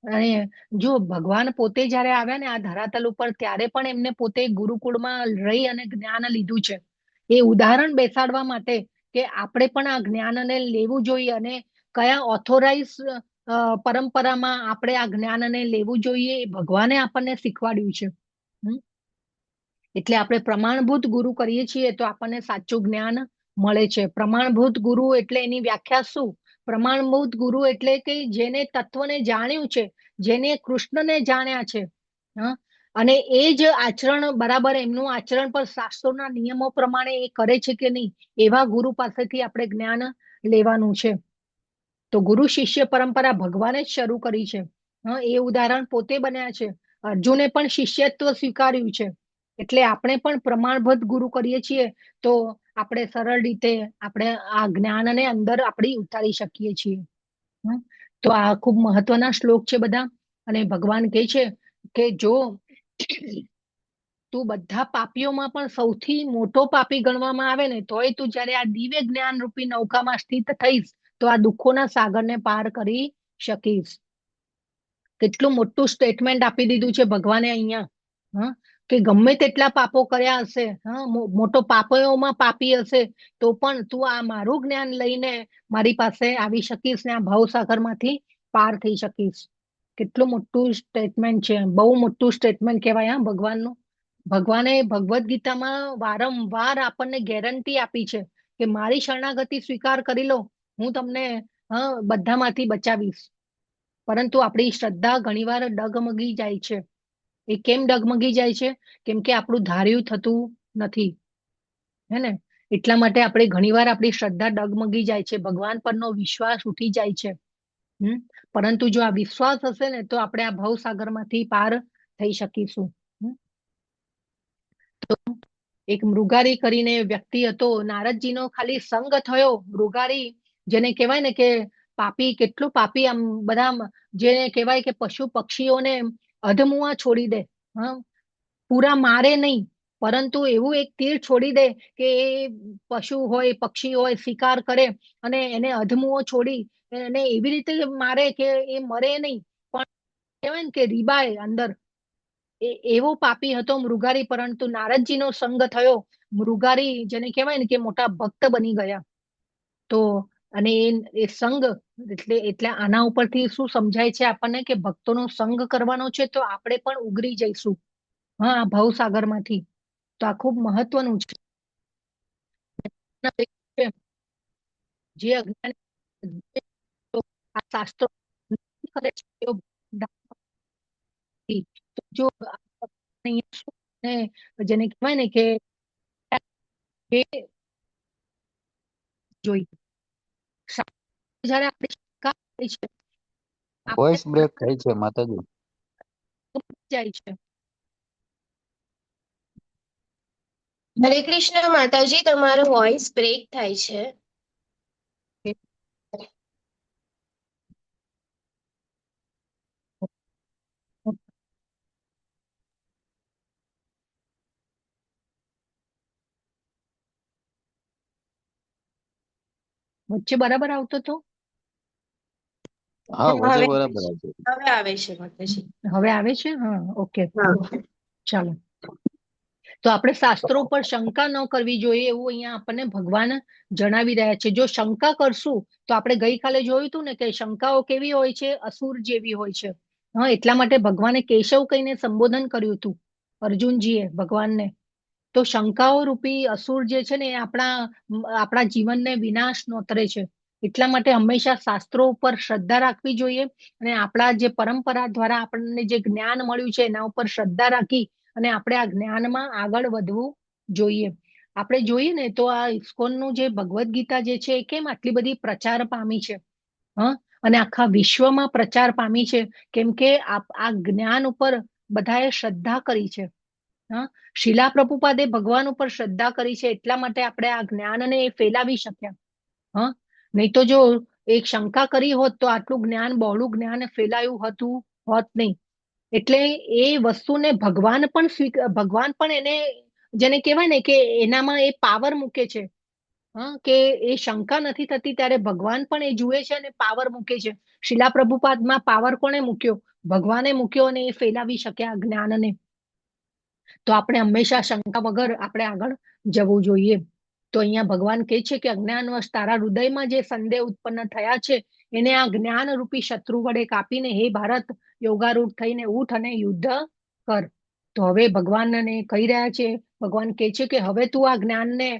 અને જો ભગવાન પોતે જયારે આવ્યા ને આ ધરાતલ ઉપર ત્યારે પણ એમને પોતે ગુરુકુળમાં રહી અને જ્ઞાન લીધું છે. એ ઉદાહરણ બેસાડવા માટે કે આપણે પણ આ જ્ઞાનને લેવું જોઈએ અને કયા ઓથોરાઇઝ પરંપરામાં આપણે આ જ્ઞાનને લેવું જોઈએ એ ભગવાને આપણને શીખવાડ્યું છે. એટલે આપણે પ્રમાણભૂત ગુરુ કરીએ છીએ તો આપણને સાચું જ્ઞાન મળે છે. પ્રમાણભૂત ગુરુ એટલે એની વ્યાખ્યા શું? પ્રમાણભૂત ગુરુ એટલે કે જેને તત્વને જાણ્યું છે, જેને કૃષ્ણને જાણ્યા છે, અને એ જ આચરણ બરાબર એમનું આચરણ પર શાસ્ત્રોના નિયમો પ્રમાણે એ કરે છે કે નહીં, એવા ગુરુ પાસેથી આપણે જ્ઞાન લેવાનું છે. તો ગુરુ શિષ્ય પરંપરા ભગવાને જ શરૂ કરી છે. એ ઉદાહરણ પોતે બન્યા છે. અર્જુને પણ શિષ્યત્વ સ્વીકાર્યું છે. એટલે આપણે પણ પ્રમાણભૂત ગુરુ કરીએ છીએ તો આપણે સરળ રીતે આપણે આ જ્ઞાનને અંદર આપણી ઉતારી શકીએ છીએ. તો આ ખૂબ મહત્વના શ્લોક છે બધા. અને ભગવાન કહે છે કે જો તું બધા પાપીઓમાં પણ સૌથી મોટો પાપી ગણવામાં આવે ને તોય તું જયારે આ દિવ્ય જ્ઞાન રૂપી નૌકામાં સ્થિત થઈશ તો આ દુઃખોના સાગરને પાર કરી શકીશ. કેટલું મોટું સ્ટેટમેન્ટ આપી દીધું છે ભગવાને અહીંયા. કે ગમે તેટલા પાપો કર્યા હશે, મોટો પાપોમાં પાપી હશે તો પણ તું આ મારું જ્ઞાન લઈને મારી પાસે આવી શકીશ ને આ ભવસાગરમાંથી પાર થઈ શકીશ. કેટલું મોટું સ્ટેટમેન્ટ છે, બહુ મોટું સ્ટેટમેન્ટ કહેવાય ભગવાનનું. ભગવાને ભગવદ્ ગીતામાં વારંવાર આપણને ગેરંટી આપી છે કે મારી શરણાગતિ સ્વીકાર કરી લો, હું તમને બધામાંથી બચાવીશ. પરંતુ આપણી શ્રદ્ધા ઘણીવાર ડગમગી જાય છે. એ કેમ ડગમગી જાય છે? કેમ કે આપણું ધાર્યું થતું નથી, હે ને? એટલા માટે આપણે ઘણીવાર આપણી શ્રદ્ધા ડગમગી જાય છે, ભગવાન પરનો વિશ્વાસ ઉઠી જાય છે. પરંતુ જો આ વિશ્વાસ હશે ને તો આપણે આ ભવસાગરમાંથી પાર થઈ શકીશું. એક મૃગારી કરીને વ્યક્તિ હતો, નારદજીનો ખાલી સંગ થયો, મૃગારી જેને કહેવાય ને કે પાપી, કેટલું પાપી, આમ બધા જેને કહેવાય કે પશુ પક્ષીઓને અધમુઆ છોડી દે, હા, પૂરા મારે નહીં, પરંતુ એવું એક તીર છોડી દે કે એ પશુ હોય પક્ષી હોય શિકાર કરે અને એને અધમુઓ છોડી એને એવી રીતે મારે કે એ મરે નહીં, પણ કહેવાય ને કે રીબાય અંદર, એવો પાપી હતો મૃગારી. પરંતુ નારદજીનો સંગ થયો, મૃગારી જેને કહેવાય ને કે મોટા ભક્ત બની ગયા. તો અને એ સંગ એટલે આના ઉપરથી શું સમજાય છે આપણને કે ભક્તોનો સંગ કરવાનો છે તો આપણે પણ ઉગરી જઈશું, હા, આ ભવસાગરમાંથી. તો આ ખૂબ મહત્વનું છે. જે અજ્ઞાન આ શાસ્ત્રો કરે છે તેઓ નથી. તો જો અહીંયા શું ને જેને કહેવાય ને કે એ જોઈ જયારે આપણે શંકા હોય છે વોઇસ આપણે બ્રેક થાય છે માતાજી. જાય છે. હરે કૃષ્ણ માતાજી, તમારો વોઇસ બ્રેક થાય છે. વચ્ચે બરાબર આવતો હતો, હા વચ્ચે હવે બરાબર આવશે. હવે આવે છે માતાજી. હવે આવે છે, હા, ઓકે, હા. ચાલો. તો આપણે શાસ્ત્રો પર શંકા ન કરવી જોઈએ એવું અહીંયા આપણને ભગવાન જણાવી રહ્યા છે. જો શંકા કરશું તો આપણે ગઈકાલે જોયું હતું ને કે શંકાઓ કેવી હોય છે, અસુર જેવી હોય છે, હા, એટલા માટે ભગવાને કેશવ કહીને સંબોધન કર્યું હતું અર્જુનજીએ ભગવાનને. તો શંકાઓ રૂપી અસુર જે છે ને એ આપણા જીવનને વિનાશ નોતરે છે. એટલા માટે હંમેશા શાસ્ત્રો ઉપર શ્રદ્ધા રાખવી જોઈએ અને આપણા જે પરંપરા દ્વારા આપણને જે જ્ઞાન મળ્યું છે એના ઉપર શ્રદ્ધા રાખી અને આપણે આ જ્ઞાનમાં આગળ વધવું જોઈએ. આપણે જોઈએ ને તો આ ઇસ્કોનનું જે ભગવદ્ ગીતા જે છે એ કેમ આટલી બધી પ્રચાર પામી છે, હા, અને આખા વિશ્વમાં પ્રચાર પામી છે, કેમ કે આ જ્ઞાન ઉપર બધાએ શ્રદ્ધા કરી છે. હા, શિલા પ્રભુપાદે ભગવાન ઉપર શ્રદ્ધા કરી છે એટલા માટે આપણે આ જ્ઞાનને ફેલાવી શક્યા, હા, નહીં તો જો એક શંકા કરી હોત તો આટલું જ્ઞાન, બહોળું જ્ઞાન ફેલાયું હતું હોત નહીં. એટલે એ વસ્તુને ભગવાન પણ એને જેને કહેવાય ને કે એનામાં એ પાવર મૂકે છે, હા, કે એ શંકા નથી થતી ત્યારે ભગવાન પણ એ જુએ છે અને પાવર મૂકે છે. શિલા પ્રભુપાદમાં પાવર કોણે મૂક્યો? ભગવાને મૂક્યો અને એ ફેલાવી શક્યા આ જ્ઞાનને. તો આપણે હંમેશા શંકા વગર આપણે આગળ જવું જોઈએ. તો અહીંયા ભગવાન કહે છે કે અજ્ઞાનવશ તારા હૃદયમાં જે સંદેહ ઉત્પન્ન થયા છે એને આ જ્ઞાન રૂપી શત્રુ વડે કાપીને હે ભારત યોગારૂઢ થઈને ઉઠ અને યુદ્ધ કર. તો હવે ભગવાનને કહી રહ્યા છે, ભગવાન કહે છે કે હવે તું આ જ્ઞાનને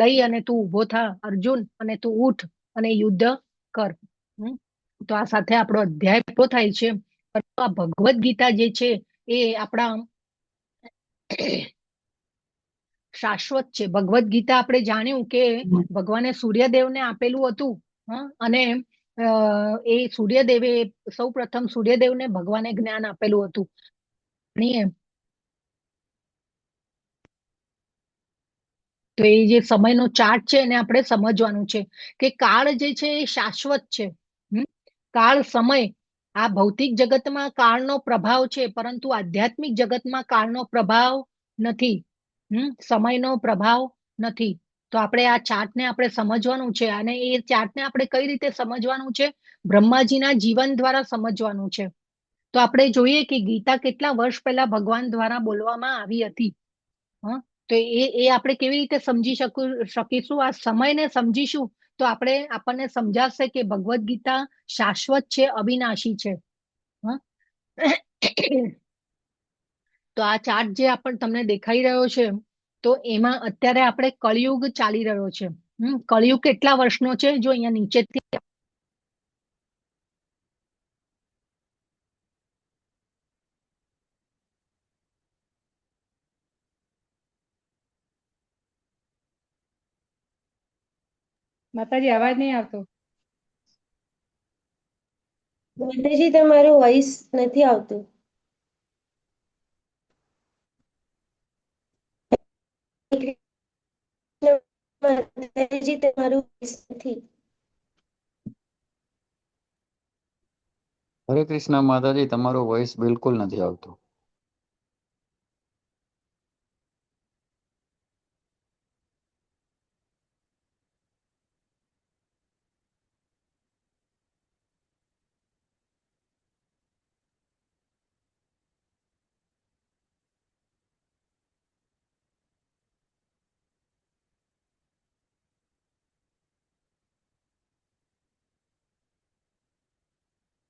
લઈ અને તું ઉભો થા અર્જુન, અને તું ઉઠ અને યુદ્ધ કર. તો આ સાથે આપણો અધ્યાય પૂરો થાય છે. આ ભગવદ્ ગીતા જે છે એ આપણા શાશ્વત છે. ભગવદ્ ગીતા આપણે જાણ્યું કે ભગવાને સૂર્યદેવને આપેલું હતું, અને એ સૂર્યદેવે સૌ પ્રથમ સૂર્યદેવને ભગવાને જ્ઞાન આપેલું હતું. તો એ જે સમયનો ચાર્ટ છે એને આપણે સમજવાનું છે કે કાળ જે છે એ શાશ્વત છે. કાળ, સમય, આ ભૌતિક જગતમાં કાળનો પ્રભાવ છે પરંતુ આધ્યાત્મિક જગતમાં કાળનો પ્રભાવ નથી, સમયનો પ્રભાવ નથી. તો આપણે આ ચાર્ટને આપણે સમજવાનું છે અને એ ચાર્ટને આપણે કઈ રીતે સમજવાનું છે? બ્રહ્માજીના જીવન દ્વારા સમજવાનું છે. તો આપણે જોઈએ કે ગીતા કેટલા વર્ષ પહેલા ભગવાન દ્વારા બોલવામાં આવી હતી, તો એ આપણે કેવી રીતે સમજી શકીશું? આ સમયને સમજીશું તો આપણને સમજાશે કે ભગવદ્ ગીતા શાશ્વત છે, અવિનાશી છે. તો આ ચાર્ટ જે તમને દેખાઈ રહ્યો છે તો એમાં અત્યારે આપણે કળિયુગ ચાલી રહ્યો છે. કળિયુગ કેટલા વર્ષનો છે? જો અહીંયા નીચેથી માતાજી અવાજ નહીં આવતો. માતાજી, તમારો વોઇસ નથી આવતો. માતાજી તમારું voice નથી. હરે કૃષ્ણ માતાજી, તમારો વોઇસ બિલકુલ નથી આવતો.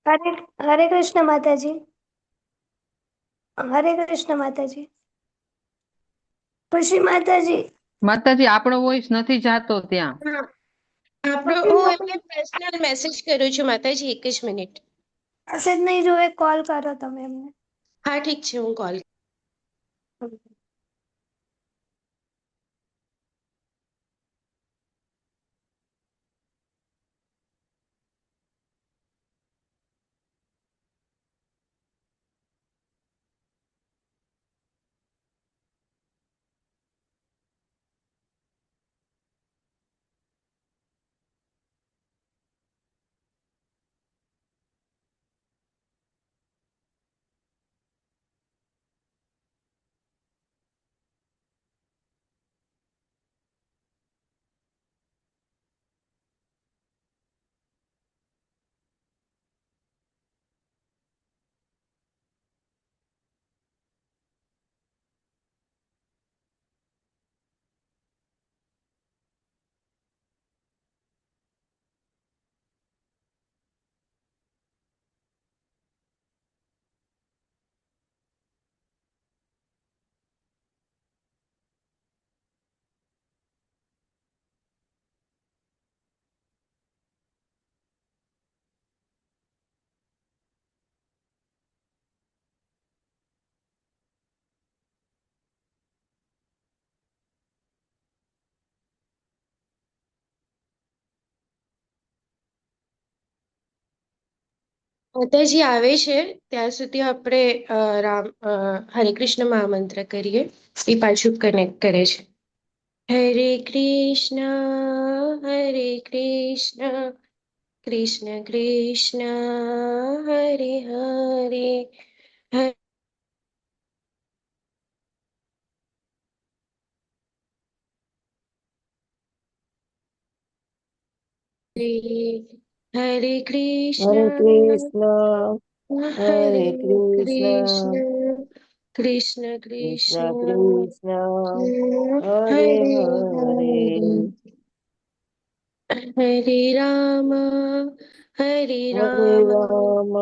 હરે હરે કૃષ્ણ માતાજી. હરે કૃષ્ણ માતાજી. ખુશી માતાજી. માતાજી આપણો વોઇસ નથી જાતો ત્યાં. હા, હું એમને પર્સનલ મેસેજ કરું છું માતાજી, એક જ મિનિટ. મેસેજ નહીં જોવે, કોલ કરો તમે એમને. હા ઠીક છે, હું કોલ. માતાજી આવે છે ત્યાં સુધી આપણે હરે કૃષ્ણ મહામંત્ર કરીએ. એ પાછું કનેક્ટ કરે છે. હરે કૃષ્ણ કૃષ્ણ કૃષ્ણ હરે હરે, હરે હરે કૃષ્ણ કૃષ્ણ હરે હરે કૃષ્ણ કૃષ્ણ કૃષ્ણ કૃષ્ણ કૃષ્ણ હરે હરે હરે હરે રામ હરે હરે રામ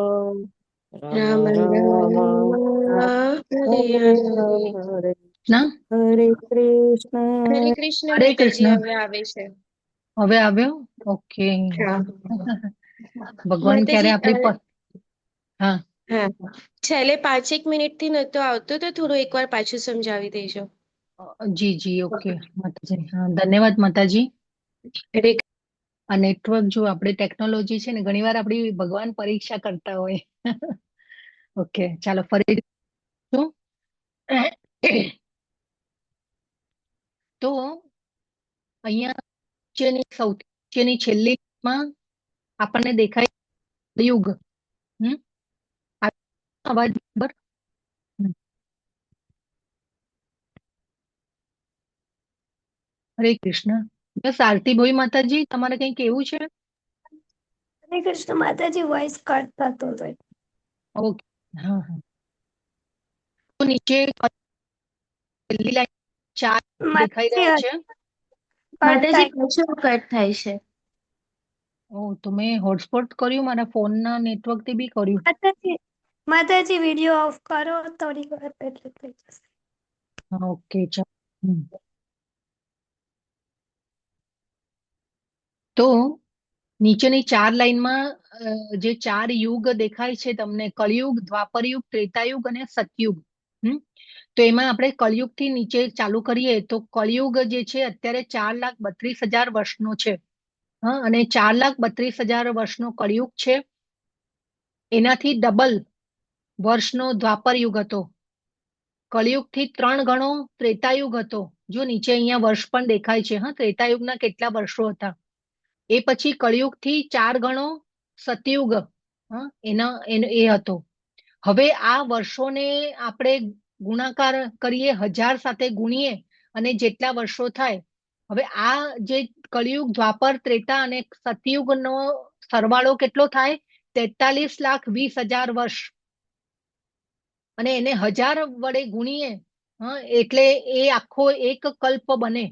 રામ રામ રામ રામ રામ હરે હરે હરે. હરે ના હરે હરે કૃષ્ણ કૃષ્ણ હરે માતાજી, કૃષ્ણ. હવે આવે છે. હવે આવ્યો? ઓકે. હા ભગવાન ક્યારે માતાજી, આપણી પર. હા, હા, છેલ્લે 5-1 મિનિટ થી નતો આવતો, તો થોડું એકવાર પાછું સમજાવી દેજો. જી જી, ઓકે માતાજી. હા, ધન્યવાદ માતાજી. હરે આ નેટવર્ક, જો આપણે ટેકનોલોજી છે ને, ઘણીવાર આપણી ભગવાન પરીક્ષા કરતા હોય. ઓકે, ચાલો ફરી શું? તો અહીંયા સૌથી નીચેની છેલ્લી માં આપણને દેખાય યુગ. હમ આ અવાજ બરાબર? હમ. હરે કૃષ્ણ. બસ આરતી ભોઈ માતાજી, તમારે કંઈ કેવું છે? હરે કૃષ્ણ માતાજી. વોઇસ કટ થતો હતો. ઓકે. હા હા. તો નીચે છેલ્લી લાઈન 4 દેખાઈ રહ્યા માતાજી છે. માતાજી, કટ પાછું કટ થાય છે. ઓ, તો મેં હોટસ્પોટ કર્યું, મારા ફોનના નેટવર્ક થી બી કર્યું. માતાજી, માતાજી વિડીયો ઓફ કરો થોડી વાર એટલે થઈ જશે. હા, ઓકે, ચાલો. તો નીચેની 4 લાઈનમાં જે 4 યુગ દેખાય છે તમને, કળિયુગ, દ્વાપરયુગ, ત્રેતાયુગ અને સતયુગ. હમ તો એમાં આપણે કળિયુગ થી નીચે ચાલુ કરીએ તો કળિયુગ જે છે અત્યારે 4,32,000 વર્ષનો છે. હા, અને 4,32,000 વર્ષનો કળિયુગ છે. એનાથી ડબલ વર્ષનો દ્વાપર યુગ હતો. કળિયુગ થી 3 ગણો ત્રેતાયુગ હતો. જો નીચે અહીંયા વર્ષ પણ દેખાય છે. હા, ત્રેતાયુગના કેટલા વર્ષો હતા. એ પછી કળિયુગ થી 4 ગણો સતયુગ એ હતો. હવે આ વર્ષોને આપણે ગુણાકાર કરીએ, 1000 સાથે ગુણીએ અને જેટલા વર્ષો થાય. હવે આ જે કળિયુગ, દ્વાપર, ત્રેતા અને સતયુગનો સરવાળો કેટલો થાય? 43,20,000 વર્ષ. અને એને 1000 વડે ગુણીએ એટલે એ આખો એક કલ્પ બને.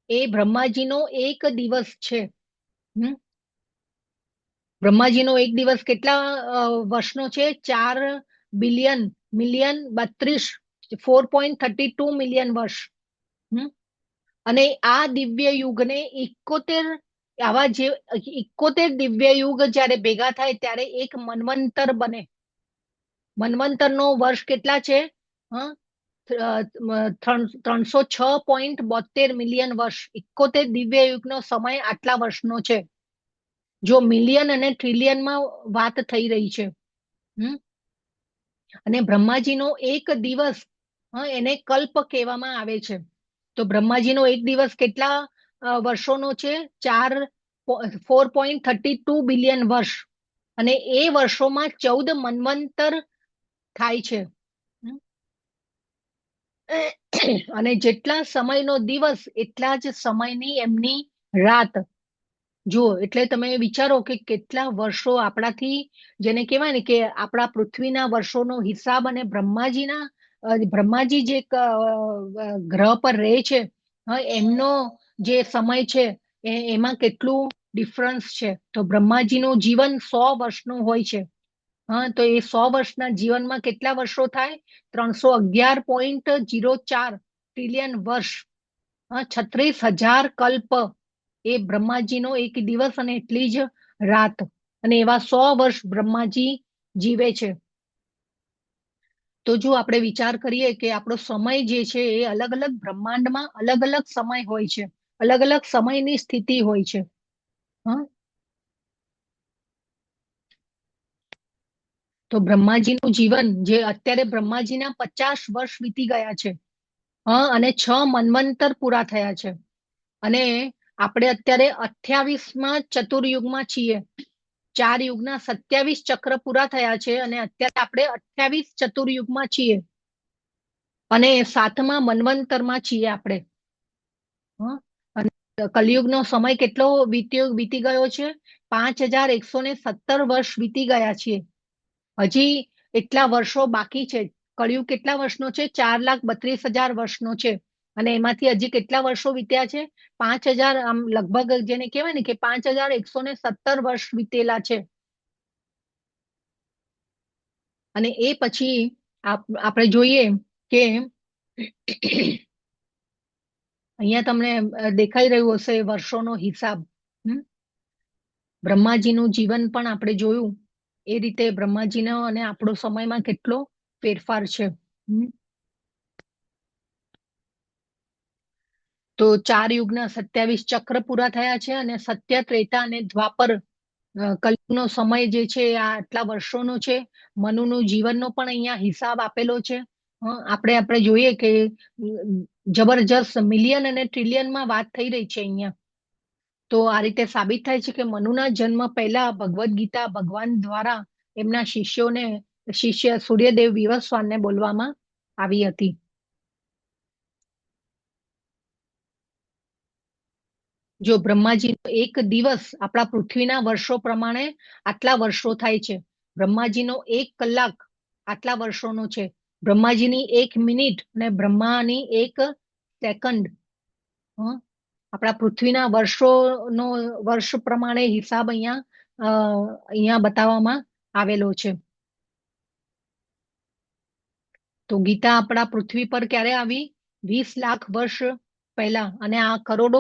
એ બ્રહ્માજીનો એક દિવસ છે. બ્રહ્માજીનો એક દિવસ કેટલા વર્ષનો છે? 4 બિલિયન મિલિયન 4.32 મિલિયન વર્ષ. અને આ દિવ્ય યુગને 71 આવા જે 71 દિવ્ય યુગ જ્યારે ભેગા થાય ત્યારે એક મન્વંતર બને. મન્વંતરનો વર્ષ કેટલા છે? 306.72 મિલિયન વર્ષ. 71 દિવ્ય યુગનો સમય આટલા વર્ષનો છે. જો મિલિયન અને ટ્રિલિયનમાં વાત થઈ રહી છે. અને બ્રહ્માજીનો એક દિવસ એને કલ્પ કહેવામાં આવે છે. તો બ્રહ્માજીનો એક દિવસ કેટલા વર્ષોનો છે? 4.32 બિલિયન વર્ષ. અને એ વર્ષોમાં 14 મન્વંતર થાય છે. અને જેટલા સમયનો દિવસ એટલા જ સમયની એમની રાત. જુઓ, એટલે તમે વિચારો કે કેટલા વર્ષો આપણાથી, જેને કહેવાય ને કે આપણા પૃથ્વીના વર્ષોનો હિસાબ અને બ્રહ્માજી જે ગ્રહ પર રહે છે એમનો જે સમય છે એમાં કેટલું ડિફરન્સ છે. તો બ્રહ્માજીનું જીવન 100 વર્ષનું હોય છે. તો એ 100 વર્ષના જીવનમાં કેટલા વર્ષો થાય? 311.04 ટ્રિલિયન વર્ષ. 36,000 કલ્પ એ બ્રહ્માજીનો એક દિવસ અને એટલી જ રાત. અને એવા 100 વર્ષ બ્રહ્માજી જીવે છે. તો જો આપણે વિચાર કરીએ કે આપણો સમય જે છે એ અલગ અલગ બ્રહ્માંડમાં અલગ અલગ સમય હોય છે, અલગ અલગ સમયની સ્થિતિ હોય છે. તો બ્રહ્માજીનું જીવન, જે અત્યારે બ્રહ્માજીના 50 વર્ષ વીતી ગયા છે અને 6 મન્વંતર પૂરા થયા છે. અને આપણે અત્યારે 28માં ચતુર્યુગમાં છીએ. 4 યુગના 27 ચક્ર પૂરા થયા છે અને અત્યારે આપણે 28 ચતુર્યુગમાં છીએ. અને 7મા મન્વંતરમાં છીએ આપણે. અને કલિયુગનો સમય કેટલો વીતી ગયો છે? 5117 વર્ષ વીતી ગયા છે. હજી એટલા વર્ષો બાકી છે. કળિયુગ કેટલા વર્ષનો છે? 4,32,000 વર્ષનો છે. અને એમાંથી હજી કેટલા વર્ષો વીત્યા છે? 5000, આમ લગભગ જેને કહેવાય ને કે 5117 વર્ષ વીતેલા છે. અને એ પછી આપણે જોઈએ કે અહીંયા તમને દેખાઈ રહ્યું હશે વર્ષોનો હિસાબ. બ્રહ્માજીનું જીવન પણ આપણે જોયું. એ રીતે બ્રહ્માજીનો અને આપણો સમયમાં કેટલો ફેરફાર છે. તો 4 યુગના 27 ચક્ર પૂરા થયા છે અને સત્ય, ત્રેતા અને દ્વાપર કલયુગનો સમય જે છે આ આટલા વર્ષોનો છે. મનુનું જીવનનો પણ અહીંયા હિસાબ આપેલો છે. આપણે જોઈએ કે જબરજસ્ત મિલિયન અને ટ્રિલિયનમાં વાત થઈ રહી છે અહીંયા. તો આ રીતે સાબિત થાય છે કે મનુના જન્મ પહેલા ભગવદ્ ગીતા ભગવાન દ્વારા એમના શિષ્ય સૂર્યદેવ વિવસ્વાનને બોલવામાં આવી હતી. જો બ્રહ્માજીનો એક દિવસ આપણા પૃથ્વીના વર્ષો પ્રમાણે આટલા વર્ષો થાય છે. બ્રહ્માજીનો 1 કલાક આટલા વર્ષોનો છે. બ્રહ્માજીની 1 મિનિટ અને બ્રહ્માની 1 સેકન્ડ આપણા પૃથ્વીના વર્ષોનો વર્ષ પ્રમાણે હિસાબ અહીંયા બતાવવામાં આવેલો છે. તો ગીતા આપણા પૃથ્વી પર ક્યારે આવી? 20 લાખ વર્ષ પહેલા. અને આ કરોડો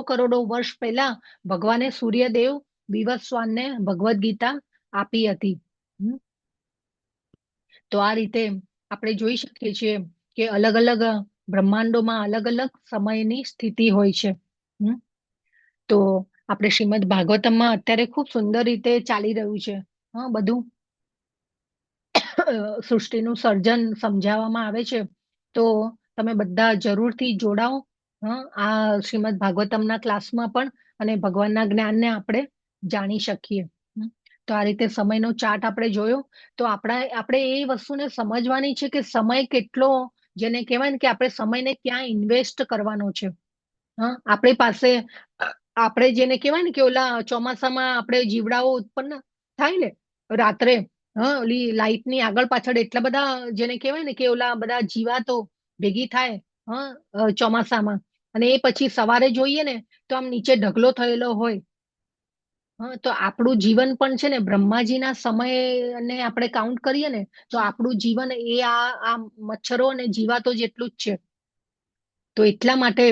વર્ષ પહેલા ભગવાને સૂર્યદેવ વિવસ્વાનને ભગવદ્ ગીતા આપી હતી. તો આ રીતે આપણે જોઈ શકીએ છીએ કે અલગ અલગ બ્રહ્માંડોમાં અલગ અલગ સમયની સ્થિતિ હોય છે. તો આપણે શ્રીમદ ભાગવતમમાં અત્યારે ખૂબ સુંદર રીતે ચાલી રહ્યું છે બધું. સૃષ્ટિનું સર્જન સમજાવવામાં આવે છે તો તમે બધા જરૂરથી જોડાઓ. આ શ્રીમદ ભાગવતમના ક્લાસમાં પણ અને ભગવાનના જ્ઞાનને આપણે જાણી શકીએ. તો આ રીતે સમયનો ચાર્ટ આપણે જોયો. તો આપણે એ વસ્તુને સમજવાની છે કે સમય કેટલો, જેને કહેવાય ને કે આપણે સમયને ક્યાં ઇન્વેસ્ટ કરવાનો છે. આપણી પાસે આપણે જેને કહેવાય ને કે ઓલા ચોમાસામાં આપણે જીવડાઓ ઉત્પન્ન થાય ને રાત્રે, ઓલી લાઈટની આગળ પાછળ એટલા બધા જેને કહેવાય ને કે ઓલા બધા જીવાતો ભેગી થાય ચોમાસામાં, અને એ પછી સવારે જોઈએ ને તો આમ નીચે ઢગલો થયેલો હોય. તો આપણું જીવન પણ છે ને બ્રહ્માજીના સમયને આપણે કાઉન્ટ કરીએ ને તો આપણું જીવન એ આ મચ્છરો અને જીવાતો જેટલું જ છે. તો એટલા માટે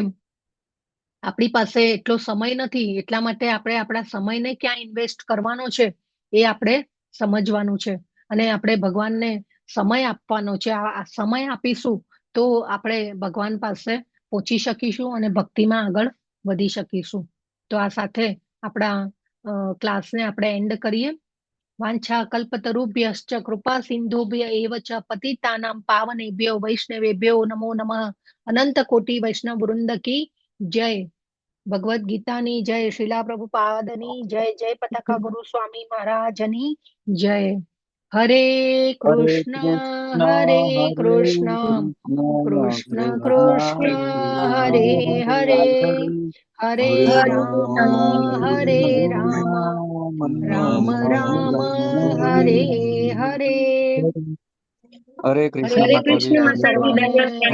આપણી પાસે એટલો સમય નથી, એટલા માટે આપણે આપણા સમયને ક્યાં ઇન્વેસ્ટ કરવાનો છે એ આપણે સમજવાનું છે. અને આપણે ભગવાનને સમય આપવાનો છે. આ સમય આપીશું તો આપણે ભગવાન પાસે પહોંચી શકીશું અને ભક્તિમાં આગળ વધી શકીશું. તો આ સાથે આપણા ક્લાસને આપણે એન્ડ કરીએ. વાંછા કલ્પતરુભ્યશ્ચ કૃપા સિંધુભ્ય એવ ચ પતિતાનામ પાવનેભ્યો વૈષ્ણવેભ્યો નમો નમઃ. અનંત કોટી વૈષ્ણવ વૃંદ કી જય. ભગવદ ગીતાની જય. શ્રીલા પ્રભુપાદની જય. જય પતાકા ગુરુ સ્વામી મહારાજની જય. હરે કૃષ્ણ હરે કૃષ્ણ કૃષ્ણ કૃષ્ણ હરે હરે, હરે રામ રામ રામ હરે હરે. હરે કૃષ્ણ હરે કૃષ્ણ માતાજી. સર્વને.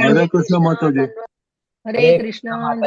હરે કૃષ્ણ માતાજી. હરે કૃષ્ણ.